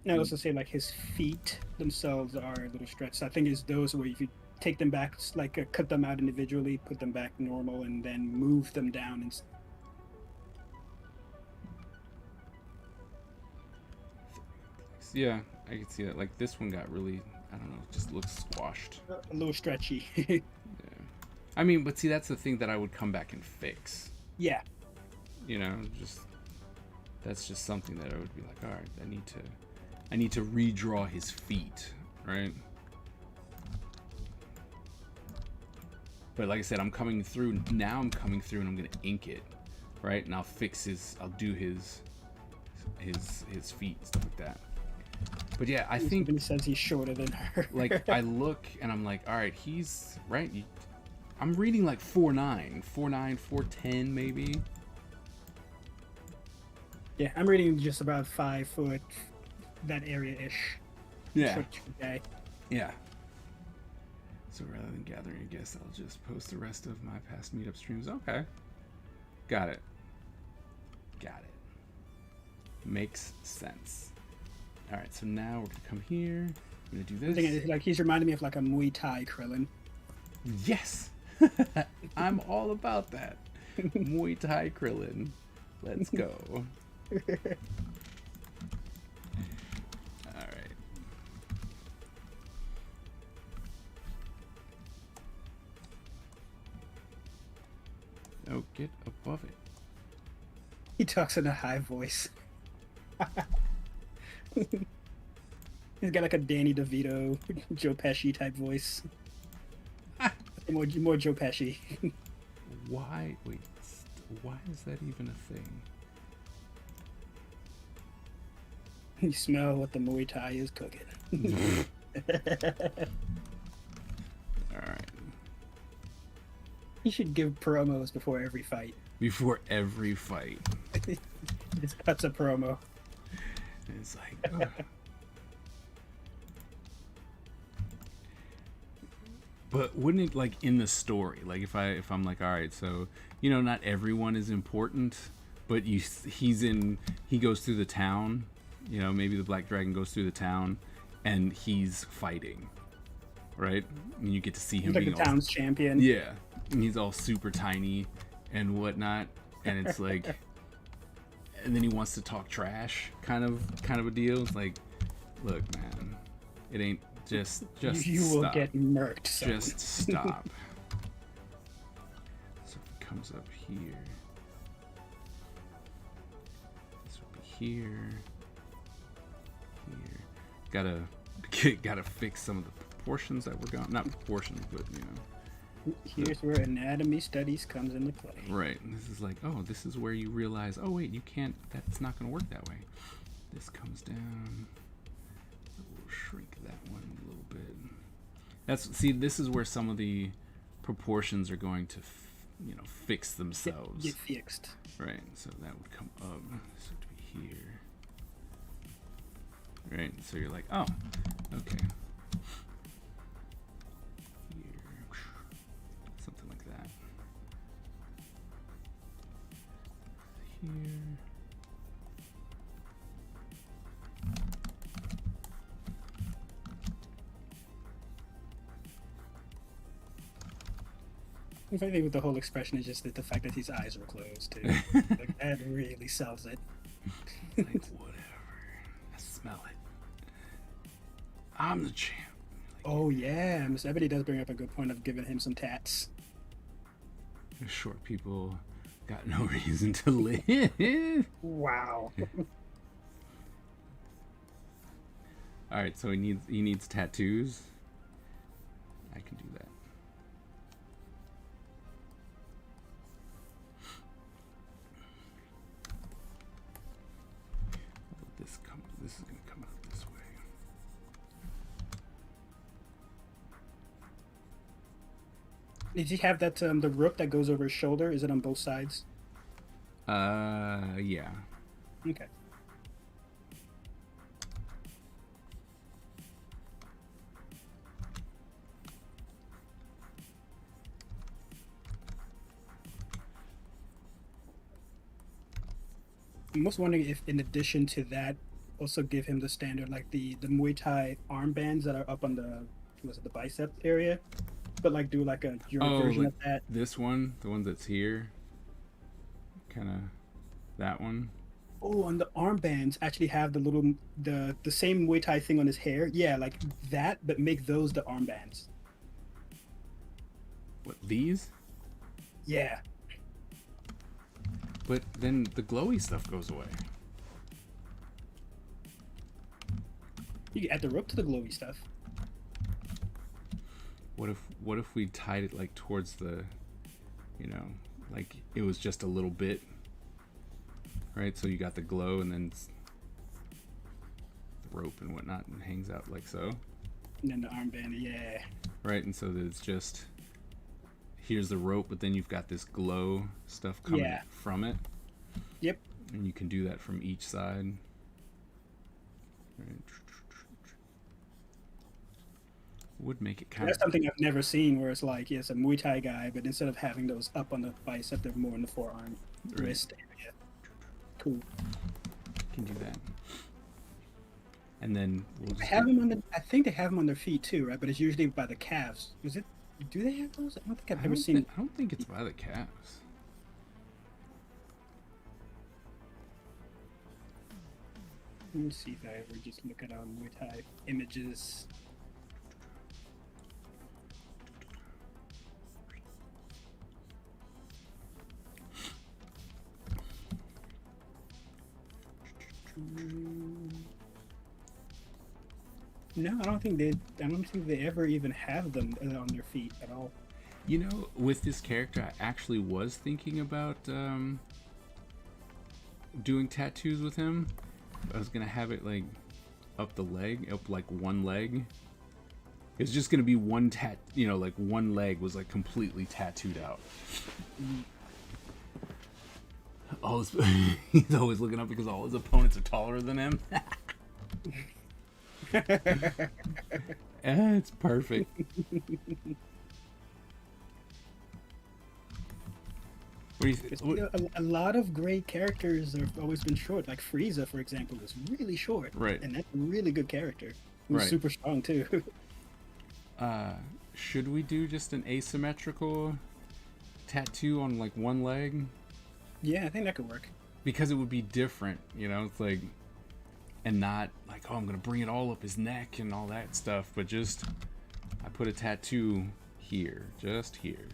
[SPEAKER 4] And I also say like his feet themselves are a little stretched. So I think it's those where if you take them back, like cut them out individually, put them back normal, and then move them down. And
[SPEAKER 1] Yeah, I can see that. Like this one got really, I don't know, just looks squashed.
[SPEAKER 4] A little stretchy.
[SPEAKER 1] Yeah. I mean, but see, that's the thing that I would come back and fix.
[SPEAKER 4] Yeah.
[SPEAKER 1] You know, just that's just something that I would be like, all right, I need to redraw his feet, right? But like I said, I'm coming through now. I'm coming through, and I'm gonna ink it, right? And I'll fix I'll do his feet and stuff like that. But yeah, I think
[SPEAKER 4] He says he's shorter than her.
[SPEAKER 1] like I look and I'm like, all right, he's right. I'm reading like 4'9", 4'10" maybe.
[SPEAKER 4] Yeah, I'm reading just about 5 foot, that area ish.
[SPEAKER 1] Yeah.
[SPEAKER 4] Guy.
[SPEAKER 1] Yeah. So rather than gathering a guest, I'll just post the rest of my past meetup streams. Okay. Got it. Makes sense. All right, so now we're gonna come here. I'm gonna do
[SPEAKER 4] I think
[SPEAKER 1] this.
[SPEAKER 4] like he's reminding me of like a Muay Thai Krillin.
[SPEAKER 1] Yes. I'm all about that. Muay Thai Krillin. Let's go. All right. No, get above it.
[SPEAKER 4] He talks in a high voice. He's got like a Danny DeVito, Joe Pesci type voice. more Joe Pesci.
[SPEAKER 1] Why? Wait. Why is that even a thing?
[SPEAKER 4] You smell what the Muay Thai is cooking.
[SPEAKER 1] All right.
[SPEAKER 4] He should give promos before every fight.
[SPEAKER 1] Before every fight,
[SPEAKER 4] Just cuts a promo.
[SPEAKER 1] and it's like. Ugh. But wouldn't it, like, in the story, like if I'm like, all right, so not everyone is important, but he goes through the town, maybe the Black Dragon goes through the town, and he's fighting, right? And you get to see him
[SPEAKER 4] He's like
[SPEAKER 1] being
[SPEAKER 4] the town's champion.
[SPEAKER 1] yeah, and he's all super tiny and whatnot, and it's like, and then he wants to talk trash, kind of a deal. It's like, look, man, it ain't. Just
[SPEAKER 4] you will
[SPEAKER 1] stop.
[SPEAKER 4] get murked. Son.
[SPEAKER 1] Just stop. So if it comes up here, this will be here. Gotta fix some of the proportions that we're going. Not proportions, but
[SPEAKER 4] Here's where anatomy studies comes into play.
[SPEAKER 1] right. And this is like, oh, this is where you realize, oh wait, you can't. That's not gonna work that way. This comes down. We'll shrink that one a little bit. This is where some of the proportions are going to, fix themselves.
[SPEAKER 4] Get fixed.
[SPEAKER 1] Right, so that would come up. So it would be here. Right, so you're like, oh, okay. Here, something like that. Here.
[SPEAKER 4] I think with the whole expression is just that the fact that his eyes are closed too. Like, that really sells it.
[SPEAKER 1] Like, whatever. I smell it. I'm the champ. Like,
[SPEAKER 4] Oh yeah, Miss Ebony does bring up a good point of giving him some tats.
[SPEAKER 1] short people got no reason to live.
[SPEAKER 4] Wow.
[SPEAKER 1] All right, so he needs tattoos. I can do that. This is gonna come out this way.
[SPEAKER 4] Did he have that the rope that goes over his shoulder? Is it on both sides?
[SPEAKER 1] Yeah.
[SPEAKER 4] Okay. I'm most wondering if, in addition to that, also give him the standard, like the Muay Thai armbands that are up on the bicep area, but like do like a Euro version
[SPEAKER 1] like
[SPEAKER 4] of that.
[SPEAKER 1] this one, the one that's here, kind of that one.
[SPEAKER 4] Oh, and the armbands actually have the little the same Muay Thai thing on his hair. Yeah, like that, but make those the armbands.
[SPEAKER 1] What, these?
[SPEAKER 4] Yeah.
[SPEAKER 1] But then the glowy stuff goes away.
[SPEAKER 4] You can add the rope to the glowy stuff.
[SPEAKER 1] What if we tied it like towards the, you know, like it was just a little bit, right? So you got the glow and then the rope and whatnot and hangs out like so,
[SPEAKER 4] And then the armband, yeah.
[SPEAKER 1] right? And so that it's just, here's the rope, but then you've got this glow stuff coming
[SPEAKER 4] Yeah.
[SPEAKER 1] from it,
[SPEAKER 4] Yep.
[SPEAKER 1] and you can do that from each side. Right. Would make it kind
[SPEAKER 4] That's
[SPEAKER 1] of
[SPEAKER 4] something I've never seen where it's like, yeah, it's a Muay Thai guy, but instead of having those up on the bicep, they're more in the forearm,
[SPEAKER 1] Right.
[SPEAKER 4] wrist area. Cool.
[SPEAKER 1] can do that. And then we'll just
[SPEAKER 4] Have them on the. I think they have them on their feet too, right? But it's usually by the calves. Is it? Do they have those? I don't think I've ever seen.
[SPEAKER 1] I don't think it's by the calves.
[SPEAKER 4] Let me see if I ever just look at Muay Thai images. No, I don't think they. I don't think they ever even have them on their feet at all.
[SPEAKER 1] You know, with this character, I actually was thinking about doing tattoos with him. I was gonna have it like up the leg, up like one leg. It's just gonna be one you know, like one leg was like completely tattooed out. He's always looking up because all his opponents are taller than him. It's perfect. What do you
[SPEAKER 4] It's,
[SPEAKER 1] think?
[SPEAKER 4] a lot of great characters have always been short. Like Frieza, for example, is really short.
[SPEAKER 1] Right.
[SPEAKER 4] And that's a really good character. He's
[SPEAKER 1] Right.
[SPEAKER 4] super strong too.
[SPEAKER 1] Should we do just an asymmetrical tattoo on like one leg?
[SPEAKER 4] Yeah, I think that could work.
[SPEAKER 1] Because it would be different, you know, it's like, and not like, oh, I'm gonna bring it all up his neck and all that stuff, but just I put a tattoo here, just here.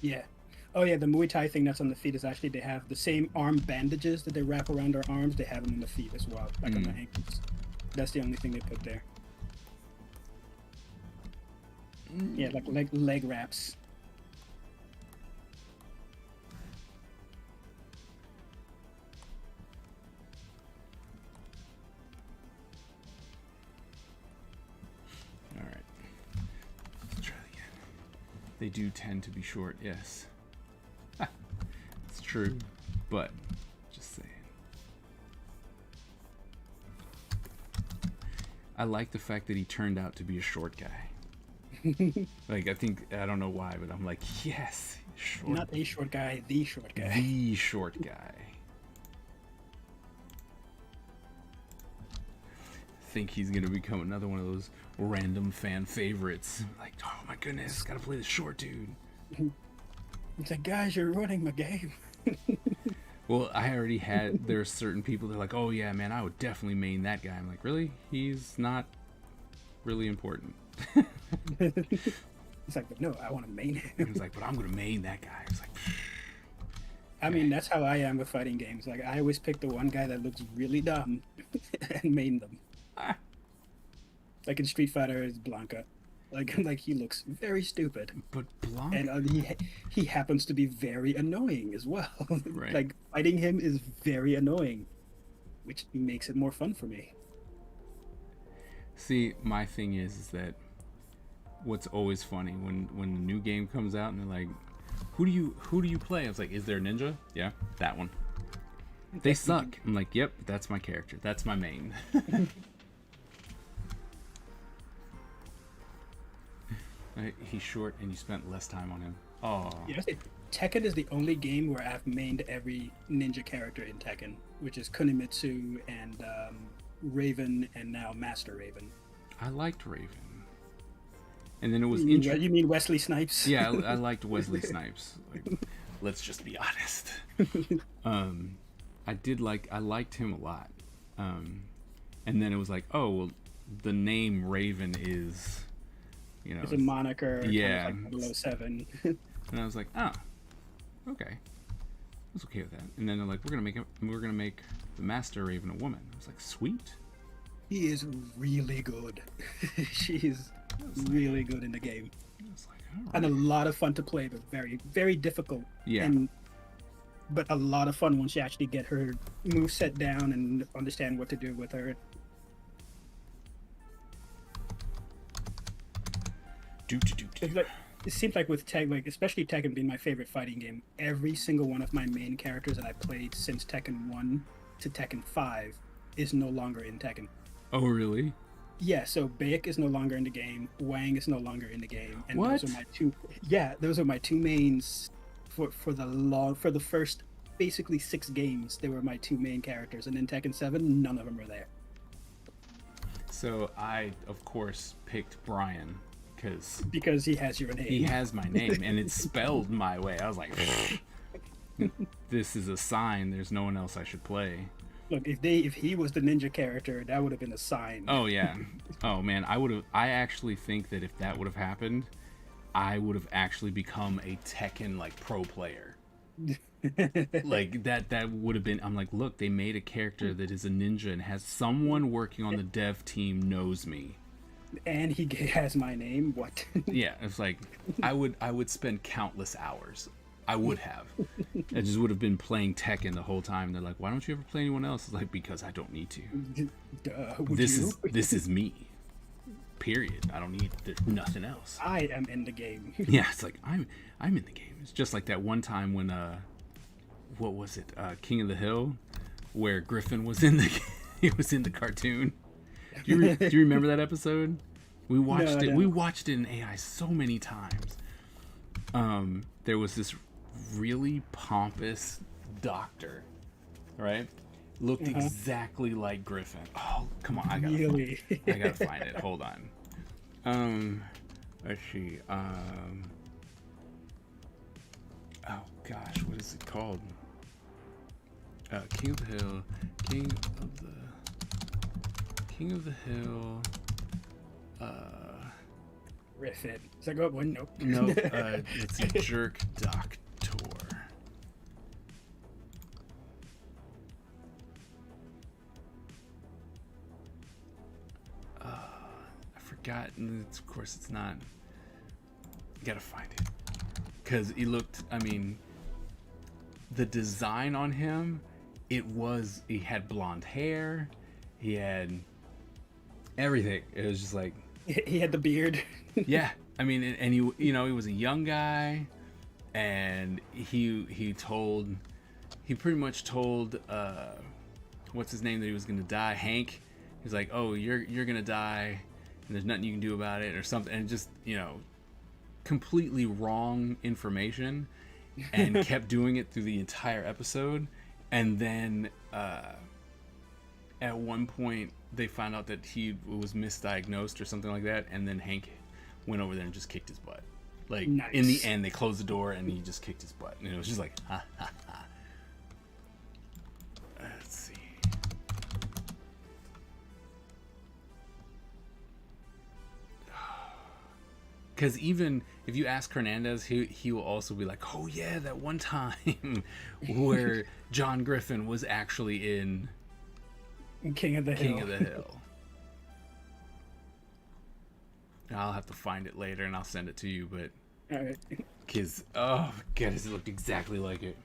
[SPEAKER 4] Yeah. Oh yeah, the Muay Thai thing that's on the feet is actually they have the same arm bandages that they wrap around their arms. They have them on the feet as well, like on the ankles. That's the only thing they put there. Yeah, like leg wraps.
[SPEAKER 1] All right, let's try it again. They do tend to be short, yes. It's true, but just saying. I like the fact that he turned out to be a short guy. Like, I don't know why, but I'm like, yes, short.
[SPEAKER 4] Not a short guy, the short guy.
[SPEAKER 1] The short guy. Think he's gonna become another one of those random fan favorites. Like, oh my goodness, gotta play the short dude.
[SPEAKER 4] It's like, guys, you're ruining my game.
[SPEAKER 1] Well, I already had. There's certain people that are like, oh yeah, man, I would definitely main that guy. I'm like, really? He's not really important.
[SPEAKER 4] It's like, but no, I want to main him.
[SPEAKER 1] He's like, but I'm gonna main that guy. It's like,
[SPEAKER 4] I mean, that's how I am with fighting games. Like, I always pick the one guy that looks really dumb and main them. Like in Street Fighter, is Blanca. Like he looks very stupid,
[SPEAKER 1] but Blanc.
[SPEAKER 4] and he happens to be very annoying as well.
[SPEAKER 1] Right.
[SPEAKER 4] Like fighting him is very annoying, which makes it more fun for me.
[SPEAKER 1] See, my thing is that what's always funny when the new game comes out and they're like, who do you play? I was like, is there a ninja? Yeah, that one. They suck. I'm like, yep, that's my character. That's my main. He's short and you spent less time on him. Oh.
[SPEAKER 4] Yeah, Tekken is the only game where I've mained every ninja character in Tekken, which is Kunimitsu and Raven and now Master Raven.
[SPEAKER 1] I liked Raven. And then it was
[SPEAKER 4] You mean Wesley Snipes?
[SPEAKER 1] Yeah, I liked Wesley Snipes. Like, let's just be honest. I liked him a lot. And then it was like, oh well, the name Raven is, you know,
[SPEAKER 4] It's a moniker.
[SPEAKER 1] Yeah.
[SPEAKER 4] Kind of like 007.
[SPEAKER 1] and I was like, oh, okay, I was okay with that. And then they're like, we're gonna make the Master Raven a woman. I was like, sweet.
[SPEAKER 4] He is really good. She's really good in the game.
[SPEAKER 1] I was like, all right.
[SPEAKER 4] And a lot of fun to play, but very, very difficult.
[SPEAKER 1] Yeah.
[SPEAKER 4] But a lot of fun once you actually get her moveset down and understand what to do with her. It's like, it seems like with Tekken, like especially Tekken being my favorite fighting game, every single one of my main characters that I played since Tekken 1 to Tekken 5 is no longer in Tekken.
[SPEAKER 1] Oh really?
[SPEAKER 4] Yeah, so Baek is no longer in the game, Wang is no longer in the game, and
[SPEAKER 1] What?
[SPEAKER 4] those are my two. Yeah, those are my two mains for the first basically 6 games. They were my two main characters, and in Tekken 7, none of them are there.
[SPEAKER 1] So I of course picked Brian
[SPEAKER 4] Because he has your name.
[SPEAKER 1] he has my name and it's spelled my way. I was like, this is a sign. There's no one else I should play.
[SPEAKER 4] Look, if he was the ninja character, that would have been a sign.
[SPEAKER 1] Oh yeah. Oh man, I actually think that if that would have happened, I would have actually become a Tekken like pro player. Like that would have been. I'm like, look, they made a character that is a ninja and has someone working on the dev team knows me.
[SPEAKER 4] And he has my name. What?
[SPEAKER 1] Yeah, it's like I would spend countless hours. I would have. I just would have been playing Tekken the whole time. They're like, why don't you ever play anyone else? It's like, because I don't need to.
[SPEAKER 4] Would
[SPEAKER 1] This
[SPEAKER 4] you?
[SPEAKER 1] this is me. Period. I don't need nothing else.
[SPEAKER 4] I am in the game.
[SPEAKER 1] Yeah, it's like I'm in the game. It's just like that one time when what was it? King of the Hill, where Griffin was in the he was in the cartoon. Do you remember that episode? We watched it.
[SPEAKER 4] No.
[SPEAKER 1] We watched it in AI so many times. There was this really pompous doctor, right? Looked exactly like Griffin. Oh, come on! I gotta find it. Hold on. Let's see. Oh gosh, what is it called? King of the Hill. King of the Hill.
[SPEAKER 4] Griffin. Is that good one? Nope.
[SPEAKER 1] No, it's a jerk doctor. I forgot. And of course, it's not. You gotta find it. Because he looked, I mean, the design on him, he had blonde hair, he had everything. It was just like,
[SPEAKER 4] He had the beard.
[SPEAKER 1] yeah, I mean, and he, you know, he was a young guy, and he pretty much told, what's his name, that he was gonna die, Hank. He's like, oh, you're gonna die, and there's nothing you can do about it, or something, and just, you know, completely wrong information, and kept doing it through the entire episode, and then at one point they found out that he was misdiagnosed or something like that, and then Hank went over there and just kicked his butt. Like,
[SPEAKER 4] Nice.
[SPEAKER 1] in the end, they closed the door and he just kicked his butt, and it was just like, ha ha ha. Let's see. Because even if you ask Hernandez, he will also be like, oh yeah, that one time where John Griffin was actually in
[SPEAKER 4] King of the Hill.
[SPEAKER 1] King of the Hill. I'll have to find it later and I'll send it to you, but
[SPEAKER 4] All right.
[SPEAKER 1] because, oh god, it looked exactly like it.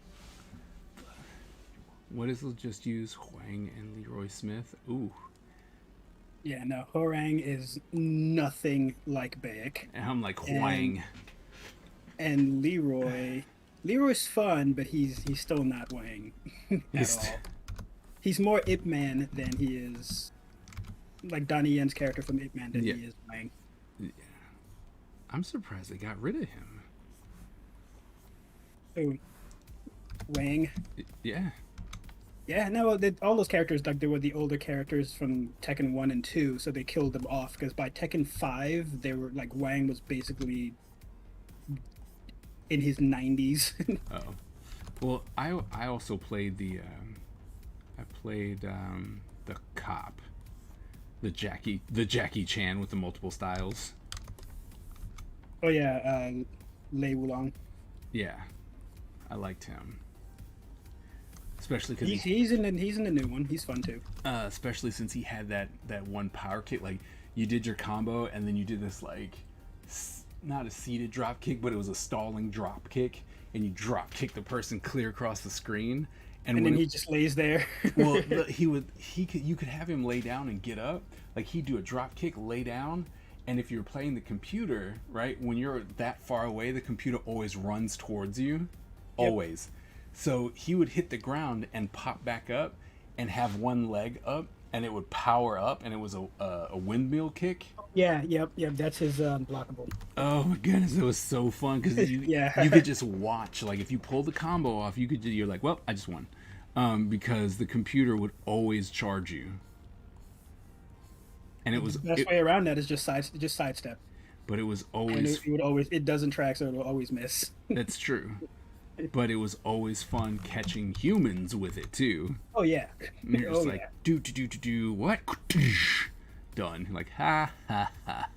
[SPEAKER 1] What is it? Just use Huang and Leroy Smith? Ooh.
[SPEAKER 4] Yeah, no, Horang is nothing like Baek.
[SPEAKER 1] And I'm like, Huang.
[SPEAKER 4] And Leroy's fun, but he's still not Wang at
[SPEAKER 1] He's-
[SPEAKER 4] all. He's more Ip Man than he is like Donnie Yen's character from Ip Man than
[SPEAKER 1] Yeah.
[SPEAKER 4] he is Wang.
[SPEAKER 1] I'm surprised they got rid of him.
[SPEAKER 4] So Wang.
[SPEAKER 1] Yeah.
[SPEAKER 4] Yeah, no, all those characters, like, they were the older characters from Tekken 1 and 2, so they killed them off, because by Tekken 5, they were, like, Wang was basically in his 90s.
[SPEAKER 1] Oh. Well, I also played the played the cop, the Jackie Chan with the multiple styles.
[SPEAKER 4] Oh yeah, Lei Wulong.
[SPEAKER 1] Yeah, I liked him, especially because
[SPEAKER 4] He's in the new one. He's fun too.
[SPEAKER 1] especially since he had that one power kick. Like you did your combo and then you did this like not a seated drop kick, but it was a stalling drop kick, and you drop kick the person clear across the screen.
[SPEAKER 4] And then he just lays there.
[SPEAKER 1] Well, you could have him lay down and get up. Like he'd do a drop kick, lay down, and if you're playing the computer, right, when you're that far away, the computer always runs towards you, always. So he would hit the ground and pop back up, and have one leg up, and it would power up, and it was a windmill kick.
[SPEAKER 4] Yeah, yep. That's his blockable.
[SPEAKER 1] Oh my goodness, it was so fun because you
[SPEAKER 4] Yeah.
[SPEAKER 1] you could just watch. Like if you pull the combo off, you're like, well, I just won, because the computer would always charge you, and it was
[SPEAKER 4] The best way around that is just sidestep.
[SPEAKER 1] but it was
[SPEAKER 4] And
[SPEAKER 1] always
[SPEAKER 4] it doesn't track, so it'll always miss.
[SPEAKER 1] that's true, but it was always fun catching humans with it too.
[SPEAKER 4] Oh yeah.
[SPEAKER 1] And you're just
[SPEAKER 4] Oh,
[SPEAKER 1] like
[SPEAKER 4] yeah.
[SPEAKER 1] do what done, like ha ha ha.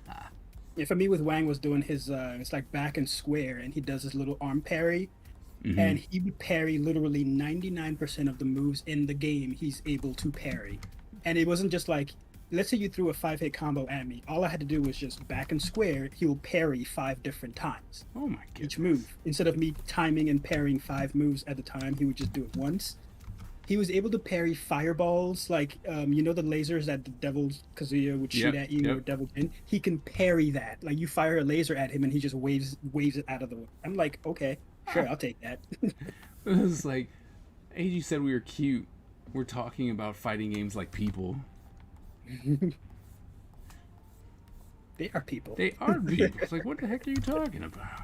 [SPEAKER 4] Yeah, for me with Wang was doing his it's like back and square, and he does his little arm parry, and he would parry literally 99% of the moves in the game. He's able to parry, and it wasn't just like, let's say you threw a 5-hit combo at me. All I had to do was just back and square. He will parry 5 different times
[SPEAKER 1] Oh my goodness.
[SPEAKER 4] each move. Instead of me timing and parrying 5 moves at a time, he would just do it once. He was able to parry fireballs, like the lasers that the Devil's Kazuya would shoot
[SPEAKER 1] Yep,
[SPEAKER 4] at you,
[SPEAKER 1] yep.
[SPEAKER 4] or Devil Jin. He can parry that. Like you fire a laser at him, and he just waves it out of the way. I'm like, okay, sure, I'll take that.
[SPEAKER 1] It was like, hey, you said we were cute. We're talking about fighting games like people.
[SPEAKER 4] They are people.
[SPEAKER 1] They are people. It's like, what the heck are you talking about?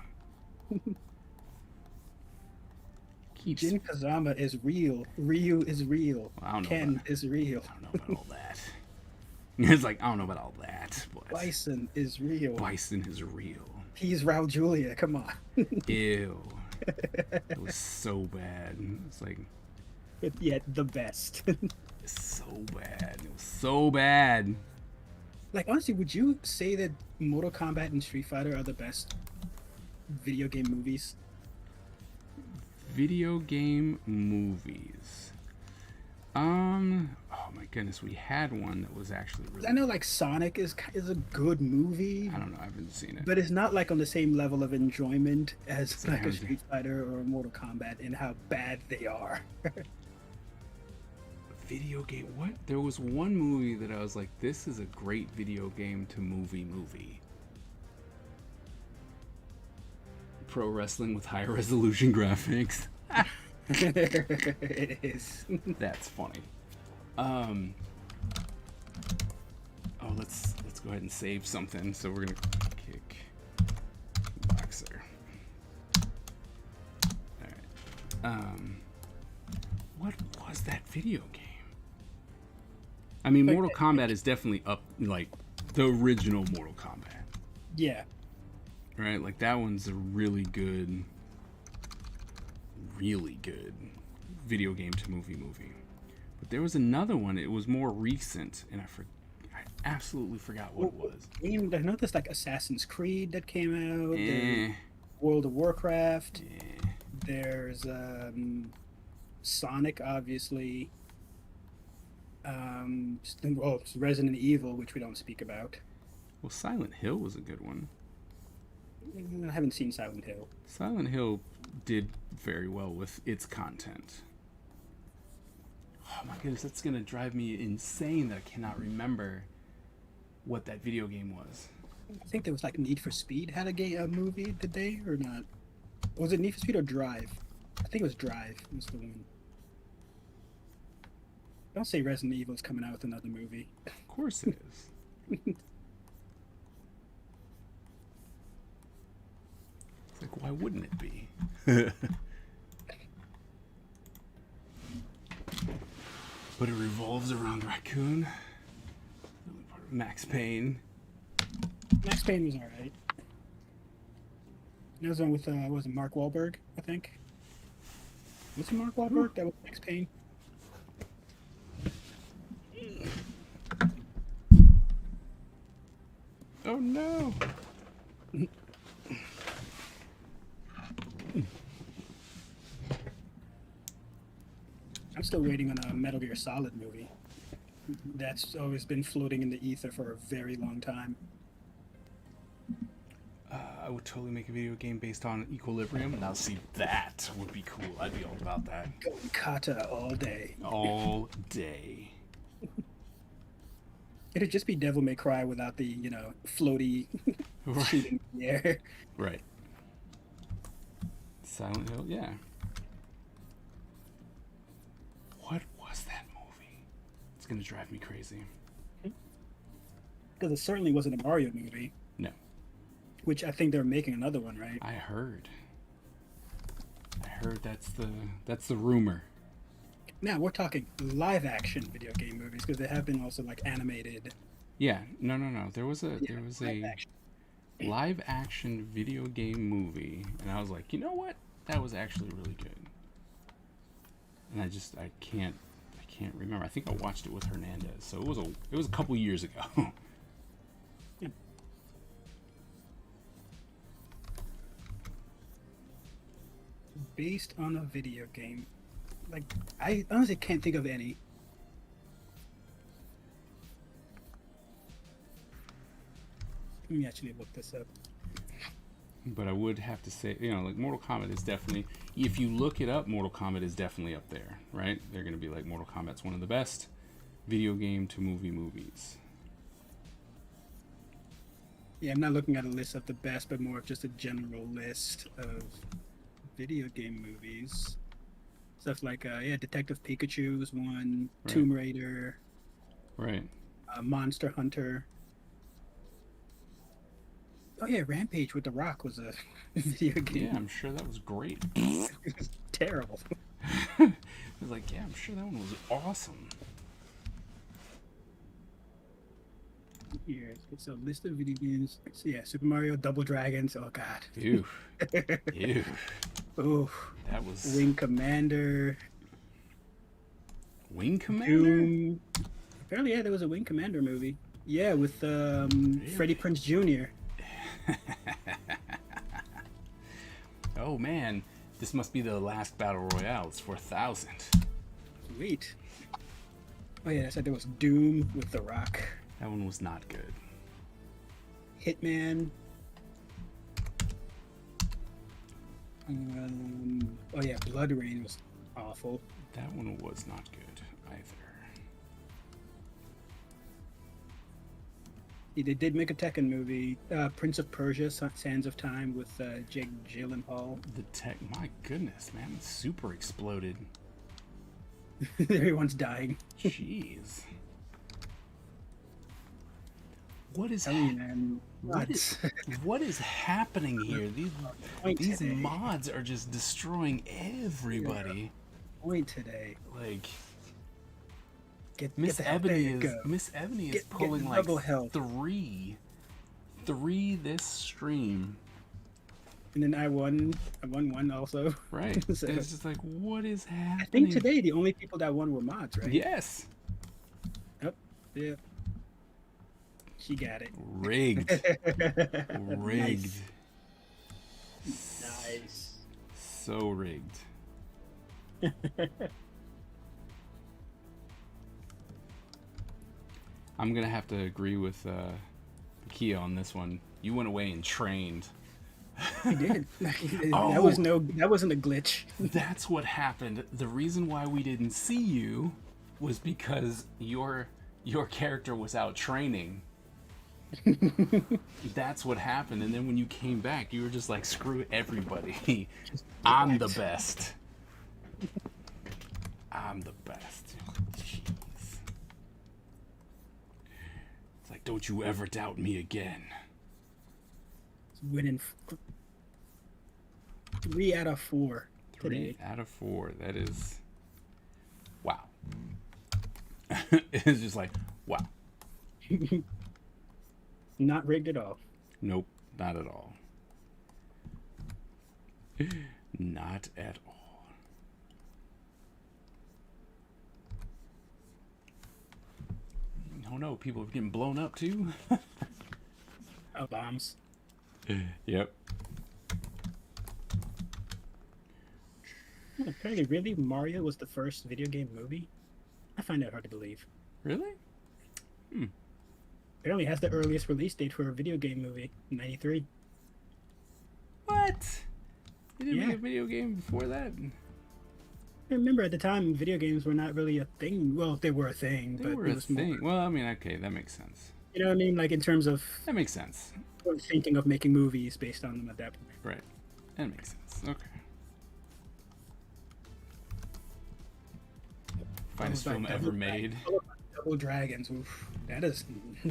[SPEAKER 1] Keeps.
[SPEAKER 4] Jin Kazama is real. Ryu is real.
[SPEAKER 1] I don't know
[SPEAKER 4] Ken
[SPEAKER 1] about
[SPEAKER 4] is real.
[SPEAKER 1] I don't know about all that. It's like, I don't know about all that, but
[SPEAKER 4] Bison is real.
[SPEAKER 1] Bison is real.
[SPEAKER 4] He's Raul Julia. Come on.
[SPEAKER 1] Ew. It was so bad. It's like,
[SPEAKER 4] But yet the best.
[SPEAKER 1] it's so bad. It was so bad.
[SPEAKER 4] Like honestly, would you say that Mortal Kombat and Street Fighter are the best video game movies?
[SPEAKER 1] Video game movies. Oh my goodness, we had one that was actually really.
[SPEAKER 4] I know like Sonic is a good movie,
[SPEAKER 1] I don't know. I haven't seen it.
[SPEAKER 4] but it's not like on the same level of enjoyment as like a
[SPEAKER 1] haven't-
[SPEAKER 4] Street Fighter or a Mortal Kombat in how bad they are.
[SPEAKER 1] Video game. What? There was one movie that I was like, this is a great video game to movie. Pro wrestling with high resolution graphics.
[SPEAKER 4] It is.
[SPEAKER 1] That's funny. Oh, let's go ahead and save something. So we're gonna kick Boxer. All right. What was that video game? I mean, Mortal Kombat is definitely up, like the original Mortal Kombat,
[SPEAKER 4] Yeah.
[SPEAKER 1] right? Like that one's a really good video game to movie. But there was another one. It was more recent, and I absolutely forgot what it was.
[SPEAKER 4] I know there's like Assassin's Creed that came out.
[SPEAKER 1] Eh,
[SPEAKER 4] There's World of Warcraft.
[SPEAKER 1] eh.
[SPEAKER 4] There's Sonic, obviously. It's Resident Evil, which we don't speak about.
[SPEAKER 1] Well, Silent Hill was a good one.
[SPEAKER 4] I haven't seen Silent Hill.
[SPEAKER 1] Silent Hill did very well with its content. Oh my goodness, that's gonna drive me insane that I cannot remember what that video game was.
[SPEAKER 4] I think there was like Need for Speed had a movie, did they or not? Was it Need for Speed or Drive? I think it was Drive. Was the one. Don't say Resident Evil is coming out with another movie.
[SPEAKER 1] Of course it is. It's like, why wouldn't it be? But it revolves around Raccoon. Really part of Max Payne.
[SPEAKER 4] Max Payne was alright. That was one with was it Mark Wahlberg, I think. Was it Mark Wahlberg? That was Max Payne.
[SPEAKER 1] Oh no.
[SPEAKER 4] I'm still waiting on a Metal Gear Solid movie. That's always been floating in the ether for a very long time.
[SPEAKER 1] I would totally make a video game based on Equilibrium. Now, see, that would be cool. I'd be all about that.
[SPEAKER 4] Go Kata all day.
[SPEAKER 1] All day.
[SPEAKER 4] It'd just be Devil May Cry without the, floaty
[SPEAKER 1] Right.
[SPEAKER 4] shooting in the air.
[SPEAKER 1] Right. Silent Hill, yeah. What was that movie? It's gonna drive me crazy.
[SPEAKER 4] Because it certainly wasn't a Mario movie,
[SPEAKER 1] No,
[SPEAKER 4] which I think they're making another one, right?
[SPEAKER 1] I heard that's the rumor.
[SPEAKER 4] Now we're talking live action video game movies because there have been also like animated.
[SPEAKER 1] Yeah, no. There was
[SPEAKER 4] live
[SPEAKER 1] a
[SPEAKER 4] action.
[SPEAKER 1] live action video game movie, and I was like, you know what? That was actually really good. And I can't remember. I think I watched it with Hernandez, so it was a couple years ago.
[SPEAKER 4] Based on a video game. Like, I honestly can't think of any. Let me actually look this up.
[SPEAKER 1] But I would have to say, like Mortal Kombat is definitely, if you look it up, Mortal Kombat is definitely up there, right? They're going to be like, Mortal Kombat's one of the best video game to movie movies.
[SPEAKER 4] Yeah, I'm not looking at a list of the best, but more of just a general list of video game movies. Stuff like, Detective Pikachu was one,
[SPEAKER 1] Right.
[SPEAKER 4] Tomb Raider,
[SPEAKER 1] Right.
[SPEAKER 4] Monster Hunter. Oh yeah, Rampage with The Rock was a video game.
[SPEAKER 1] Yeah, I'm sure that was great.
[SPEAKER 4] It was terrible.
[SPEAKER 1] I was like, yeah, I'm sure that one was awesome.
[SPEAKER 4] Here, it's a list of video games. So yeah, Super Mario, Double Dragons. Oh god.
[SPEAKER 1] Ew. Ew.
[SPEAKER 4] Oh,
[SPEAKER 1] That was
[SPEAKER 4] Wing Commander.
[SPEAKER 1] Wing Commander?
[SPEAKER 4] Doom. Apparently, yeah, there was a Wing Commander movie. Yeah, with Freddie Prinze Jr.
[SPEAKER 1] Oh man, this must be the last battle royale. It's 4,000.
[SPEAKER 4] Sweet. Oh yeah, I said there was Doom with The Rock.
[SPEAKER 1] That one was not good.
[SPEAKER 4] Hitman. Oh yeah, Blood Rain was awful.
[SPEAKER 1] That one was not good either.
[SPEAKER 4] Yeah, they did make a Tekken movie, Prince of Persia: Sands of Time with Jake Gyllenhaal.
[SPEAKER 1] The tech, my goodness, man, it super exploded.
[SPEAKER 4] Everyone's dying.
[SPEAKER 1] Jeez. What is
[SPEAKER 4] Tell you, man.
[SPEAKER 1] what is what is happening here? These
[SPEAKER 4] today.
[SPEAKER 1] mods are just destroying everybody.
[SPEAKER 4] Point today?
[SPEAKER 1] Like
[SPEAKER 4] Get
[SPEAKER 1] Miss
[SPEAKER 4] the hell,
[SPEAKER 1] Ebony
[SPEAKER 4] there you
[SPEAKER 1] is
[SPEAKER 4] go.
[SPEAKER 1] Miss Ebony is
[SPEAKER 4] Get
[SPEAKER 1] pulling like
[SPEAKER 4] double health.
[SPEAKER 1] three this stream.
[SPEAKER 4] And then I won one also.
[SPEAKER 1] Right.
[SPEAKER 4] So,
[SPEAKER 1] It's just like, what is happening?
[SPEAKER 4] I think today the only people that won were mods, right?
[SPEAKER 1] Yes.
[SPEAKER 4] Yep. Yeah. She got it.
[SPEAKER 1] Rigged. Rigged.
[SPEAKER 4] Nice.
[SPEAKER 1] So rigged. I'm gonna have to agree with Kia on this one. You went away and trained.
[SPEAKER 4] He did.
[SPEAKER 1] Oh.
[SPEAKER 4] That wasn't a glitch.
[SPEAKER 1] That's what happened. The reason why we didn't see you was because your character was out training. That's what happened. And then when you came back, you were just like, screw everybody. I'm the best. I'm the best. Jeez. It's like, don't you ever doubt me again.
[SPEAKER 4] Winning 3 out of 4
[SPEAKER 1] 3
[SPEAKER 4] today.
[SPEAKER 1] out of 4. That is, wow. It's just like, wow.
[SPEAKER 4] Not rigged at all.
[SPEAKER 1] Nope, not at all. Not at all. Oh no, people are getting blown up too.
[SPEAKER 4] Oh, bombs.
[SPEAKER 1] Yep.
[SPEAKER 4] Apparently, really, Mario was the first video game movie? I find that hard to believe.
[SPEAKER 1] Really?
[SPEAKER 4] Apparently, it has the earliest release date for a video game movie, 93.
[SPEAKER 1] What? You didn't
[SPEAKER 4] Yeah.
[SPEAKER 1] make a video game before that?
[SPEAKER 4] I remember at the time, video games were not really a thing. Well, they were a thing,
[SPEAKER 1] They
[SPEAKER 4] but
[SPEAKER 1] were
[SPEAKER 4] it
[SPEAKER 1] a
[SPEAKER 4] was
[SPEAKER 1] thing.
[SPEAKER 4] more.
[SPEAKER 1] Well, I mean, okay, that makes sense.
[SPEAKER 4] You know what I mean? Like in terms of
[SPEAKER 1] That makes sense.
[SPEAKER 4] thinking of making movies based on them at that point.
[SPEAKER 1] Right. That makes sense. Okay. Finest
[SPEAKER 4] Followed
[SPEAKER 1] film
[SPEAKER 4] by
[SPEAKER 1] ever
[SPEAKER 4] Double
[SPEAKER 1] made.
[SPEAKER 4] Followed by Double Dragons. Oof, that is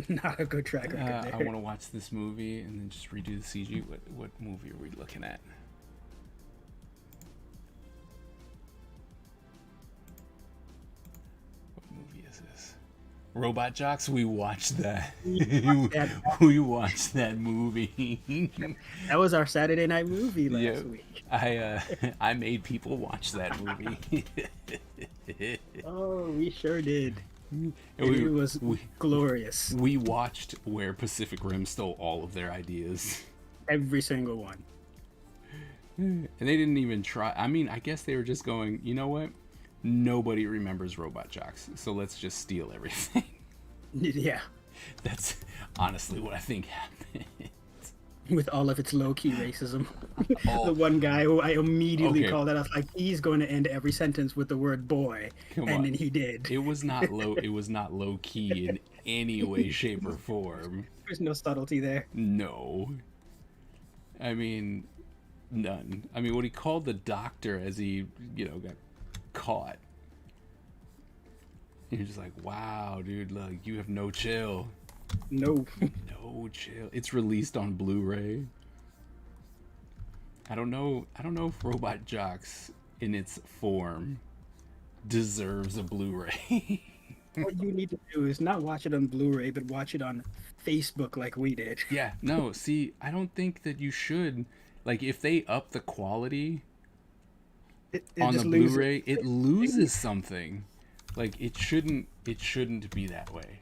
[SPEAKER 4] not a good track record there.
[SPEAKER 1] I want to watch this movie and then just redo the CG. What movie are we looking at? What movie is this? Robot Jocks. We watched that. We watched that movie.
[SPEAKER 4] That was our Saturday night movie last
[SPEAKER 1] Yeah.
[SPEAKER 4] week.
[SPEAKER 1] I made people watch that movie.
[SPEAKER 4] Oh, we sure did.
[SPEAKER 1] And
[SPEAKER 4] It was glorious.
[SPEAKER 1] we watched where Pacific Rim stole all of their ideas.
[SPEAKER 4] Every single one.
[SPEAKER 1] And they didn't even try. I mean, I guess they were just going, you know what? Nobody remembers Robot Jocks, so let's just steal everything.
[SPEAKER 4] Yeah.
[SPEAKER 1] That's honestly what I think happened.
[SPEAKER 4] With all of its low-key racism.
[SPEAKER 1] Oh.
[SPEAKER 4] The one guy who I immediately
[SPEAKER 1] Okay.
[SPEAKER 4] called that out, like, he's going to end every sentence with the word boy.
[SPEAKER 1] Come
[SPEAKER 4] and
[SPEAKER 1] on.
[SPEAKER 4] then he did.
[SPEAKER 1] It was not low. It was not low key in any way, shape, or form.
[SPEAKER 4] There's no subtlety there.
[SPEAKER 1] No. I mean, none. I mean, what he called the doctor as he, got caught. You're just like, wow, dude, look, you have no chill.
[SPEAKER 4] No.
[SPEAKER 1] No chill. It's released on Blu-ray. I don't know if Robot Jocks in its form deserves a Blu-ray.
[SPEAKER 4] What you need to do is not watch it on Blu-ray, but watch it on Facebook like we did.
[SPEAKER 1] Yeah, no, see, I don't think that you should. Like, if they up the quality
[SPEAKER 4] It
[SPEAKER 1] on the
[SPEAKER 4] just loses-
[SPEAKER 1] Blu-ray, it loses something. Like, it shouldn't be that way.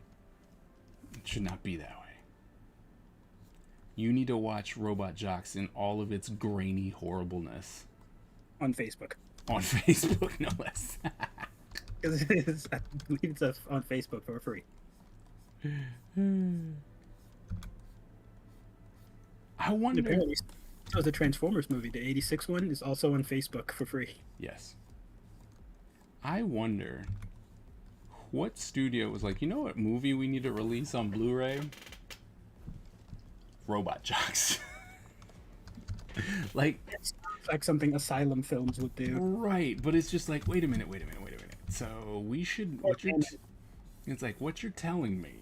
[SPEAKER 1] It should not be that way. You need to watch Robot Jocks in all of its grainy horribleness
[SPEAKER 4] on Facebook.
[SPEAKER 1] on Facebook, no less.
[SPEAKER 4] Because I believe it's on Facebook for free.
[SPEAKER 1] I wonder.
[SPEAKER 4] Apparently, so the Transformers movie, the '86 one, is also on Facebook for free.
[SPEAKER 1] Yes. I wonder what studio was like, you know what movie we need to release on Blu-ray? Robot Jocks. Like,
[SPEAKER 4] It's like something Asylum Films would do.
[SPEAKER 1] right, but it's just like, wait a minute. So we should, it's like, what you're telling me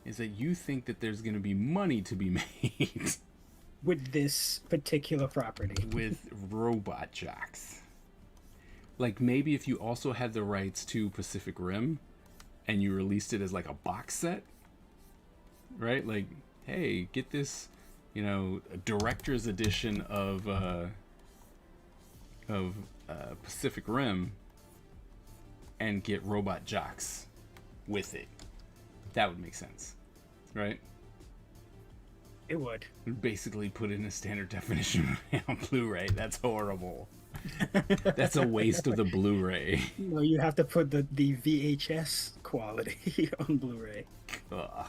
[SPEAKER 1] is that you think that there's going to be money to be made
[SPEAKER 4] With this particular property.
[SPEAKER 1] with Robot Jocks. Like, maybe if you also had the rights to Pacific Rim and you released it as like a box set, right? Like, hey, get this, a director's edition of Pacific Rim and get Robot Jocks with it. That would make sense, right?
[SPEAKER 4] It would.
[SPEAKER 1] Basically put in a standard definition on Blu-ray. That's horrible. That's a waste of the Blu-ray.
[SPEAKER 4] No, you have to put the VHS quality on Blu-ray.
[SPEAKER 1] Ugh.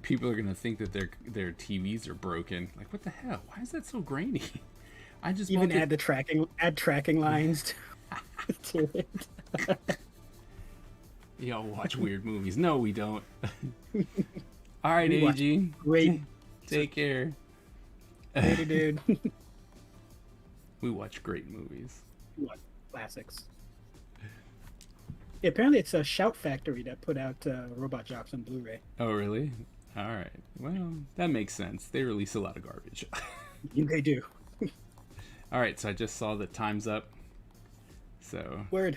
[SPEAKER 1] People are gonna think that their TVs are broken. Like, what the hell? Why is that so grainy? I just
[SPEAKER 4] Even
[SPEAKER 1] bought
[SPEAKER 4] add tracking lines to it.
[SPEAKER 1] Y'all watch weird movies. No, we don't. All right,
[SPEAKER 4] We watch
[SPEAKER 1] AG.
[SPEAKER 4] great-
[SPEAKER 1] Take care.
[SPEAKER 4] Later, dude.
[SPEAKER 1] We watch great movies.
[SPEAKER 4] What? Classics. Yeah, apparently it's a Shout Factory that put out Robot Jocks on Blu-ray.
[SPEAKER 1] Oh, really? All right. Well, that makes sense. They release a lot of garbage.
[SPEAKER 4] They do.
[SPEAKER 1] All right, so I just saw that time's up. So
[SPEAKER 4] Word.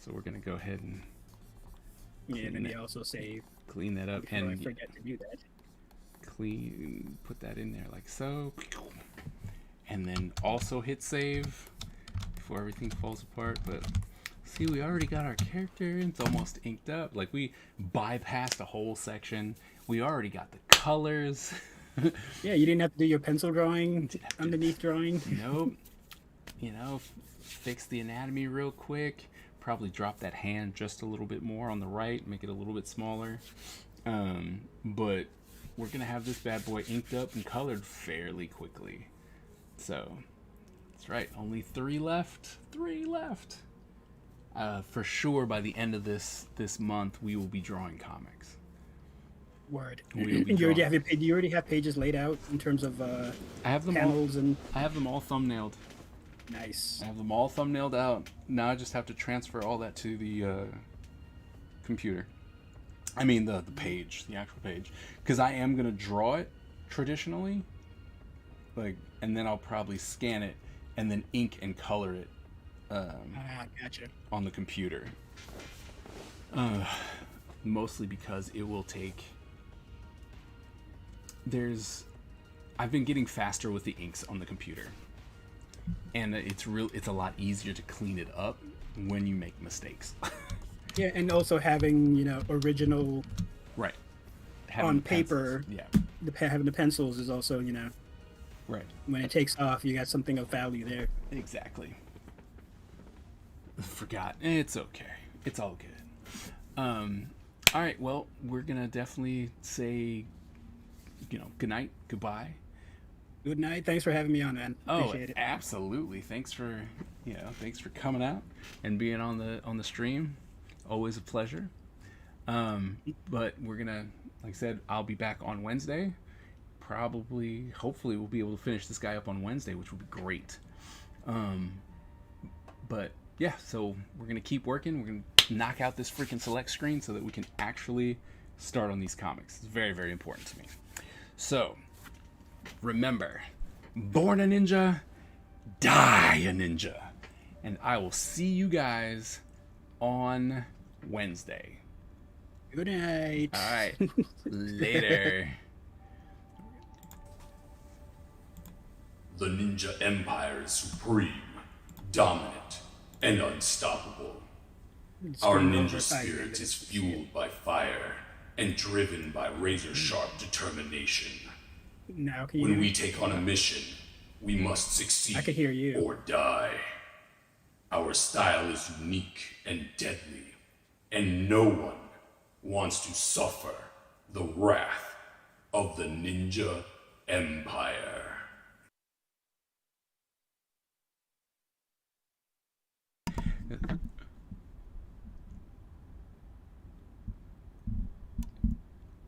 [SPEAKER 1] we're gonna go ahead and
[SPEAKER 4] Yeah, and then
[SPEAKER 1] it.
[SPEAKER 4] they also save
[SPEAKER 1] clean that up
[SPEAKER 4] before I
[SPEAKER 1] and
[SPEAKER 4] forget to do that.
[SPEAKER 1] put that in there like so. And then also hit save before everything falls apart. But see, we already got our character. It's almost inked up. Like, we bypassed a whole section. We already got the colors.
[SPEAKER 4] Yeah, you didn't have to do your pencil drawing underneath drawing.
[SPEAKER 1] Nope. You know, fix the anatomy real quick. Probably drop that hand just a little bit more on the right, make it a little bit smaller. But we're gonna have this bad boy inked up and colored fairly quickly. So that's right, only 3 left. 3 left. For sure, by the end of this month, we will be drawing comics.
[SPEAKER 4] Word.
[SPEAKER 1] We'll be
[SPEAKER 4] And you already
[SPEAKER 1] drawing.
[SPEAKER 4] have do you already have pages laid out in terms of
[SPEAKER 1] I have them all.
[SPEAKER 4] panels and
[SPEAKER 1] I have them all thumbnailed.
[SPEAKER 4] nice.
[SPEAKER 1] I have them all thumbnailed out. Now I just have to transfer all that to the computer. I mean the page, the actual page, because I am gonna draw it traditionally, like, and then I'll probably scan it and then ink and color it
[SPEAKER 4] Gotcha.
[SPEAKER 1] on the computer. Mostly because it will take. I've been getting faster with the inks on the computer, and it's a lot easier to clean it up when you make mistakes.
[SPEAKER 4] Yeah, and also having original
[SPEAKER 1] Right.
[SPEAKER 4] on paper.
[SPEAKER 1] Yeah.
[SPEAKER 4] Having the pencils is also
[SPEAKER 1] Right.
[SPEAKER 4] when it takes off, you got something of value there.
[SPEAKER 1] Exactly. Forgot. It's okay. It's all good. All right. Well, we're gonna definitely say, good night, goodbye.
[SPEAKER 4] Good night. Thanks for having me on, man. Appreciate it.
[SPEAKER 1] Absolutely. Thanks for coming out and being on the stream. Always a pleasure. But we're gonna, like I said, I'll be back on Wednesday. Hopefully, we'll be able to finish this guy up on Wednesday, which will be great. But yeah, so we're gonna keep working. We're gonna knock out this freaking select screen so that we can actually start on these comics. It's very, very important to me. So remember, born a ninja, die a ninja. And I will see you guys on Wednesday.
[SPEAKER 4] Good night.
[SPEAKER 1] All right. Later.
[SPEAKER 3] The Ninja Empire is supreme, dominant, and unstoppable. Our ninja spirit is fueled by fire and driven by razor-sharp determination.
[SPEAKER 4] Now can
[SPEAKER 3] When
[SPEAKER 4] you?
[SPEAKER 3] we take on a mission, we must succeed
[SPEAKER 4] I can hear you.
[SPEAKER 3] or die. Our style is unique and deadly, and no one wants to suffer the wrath of the Ninja Empire.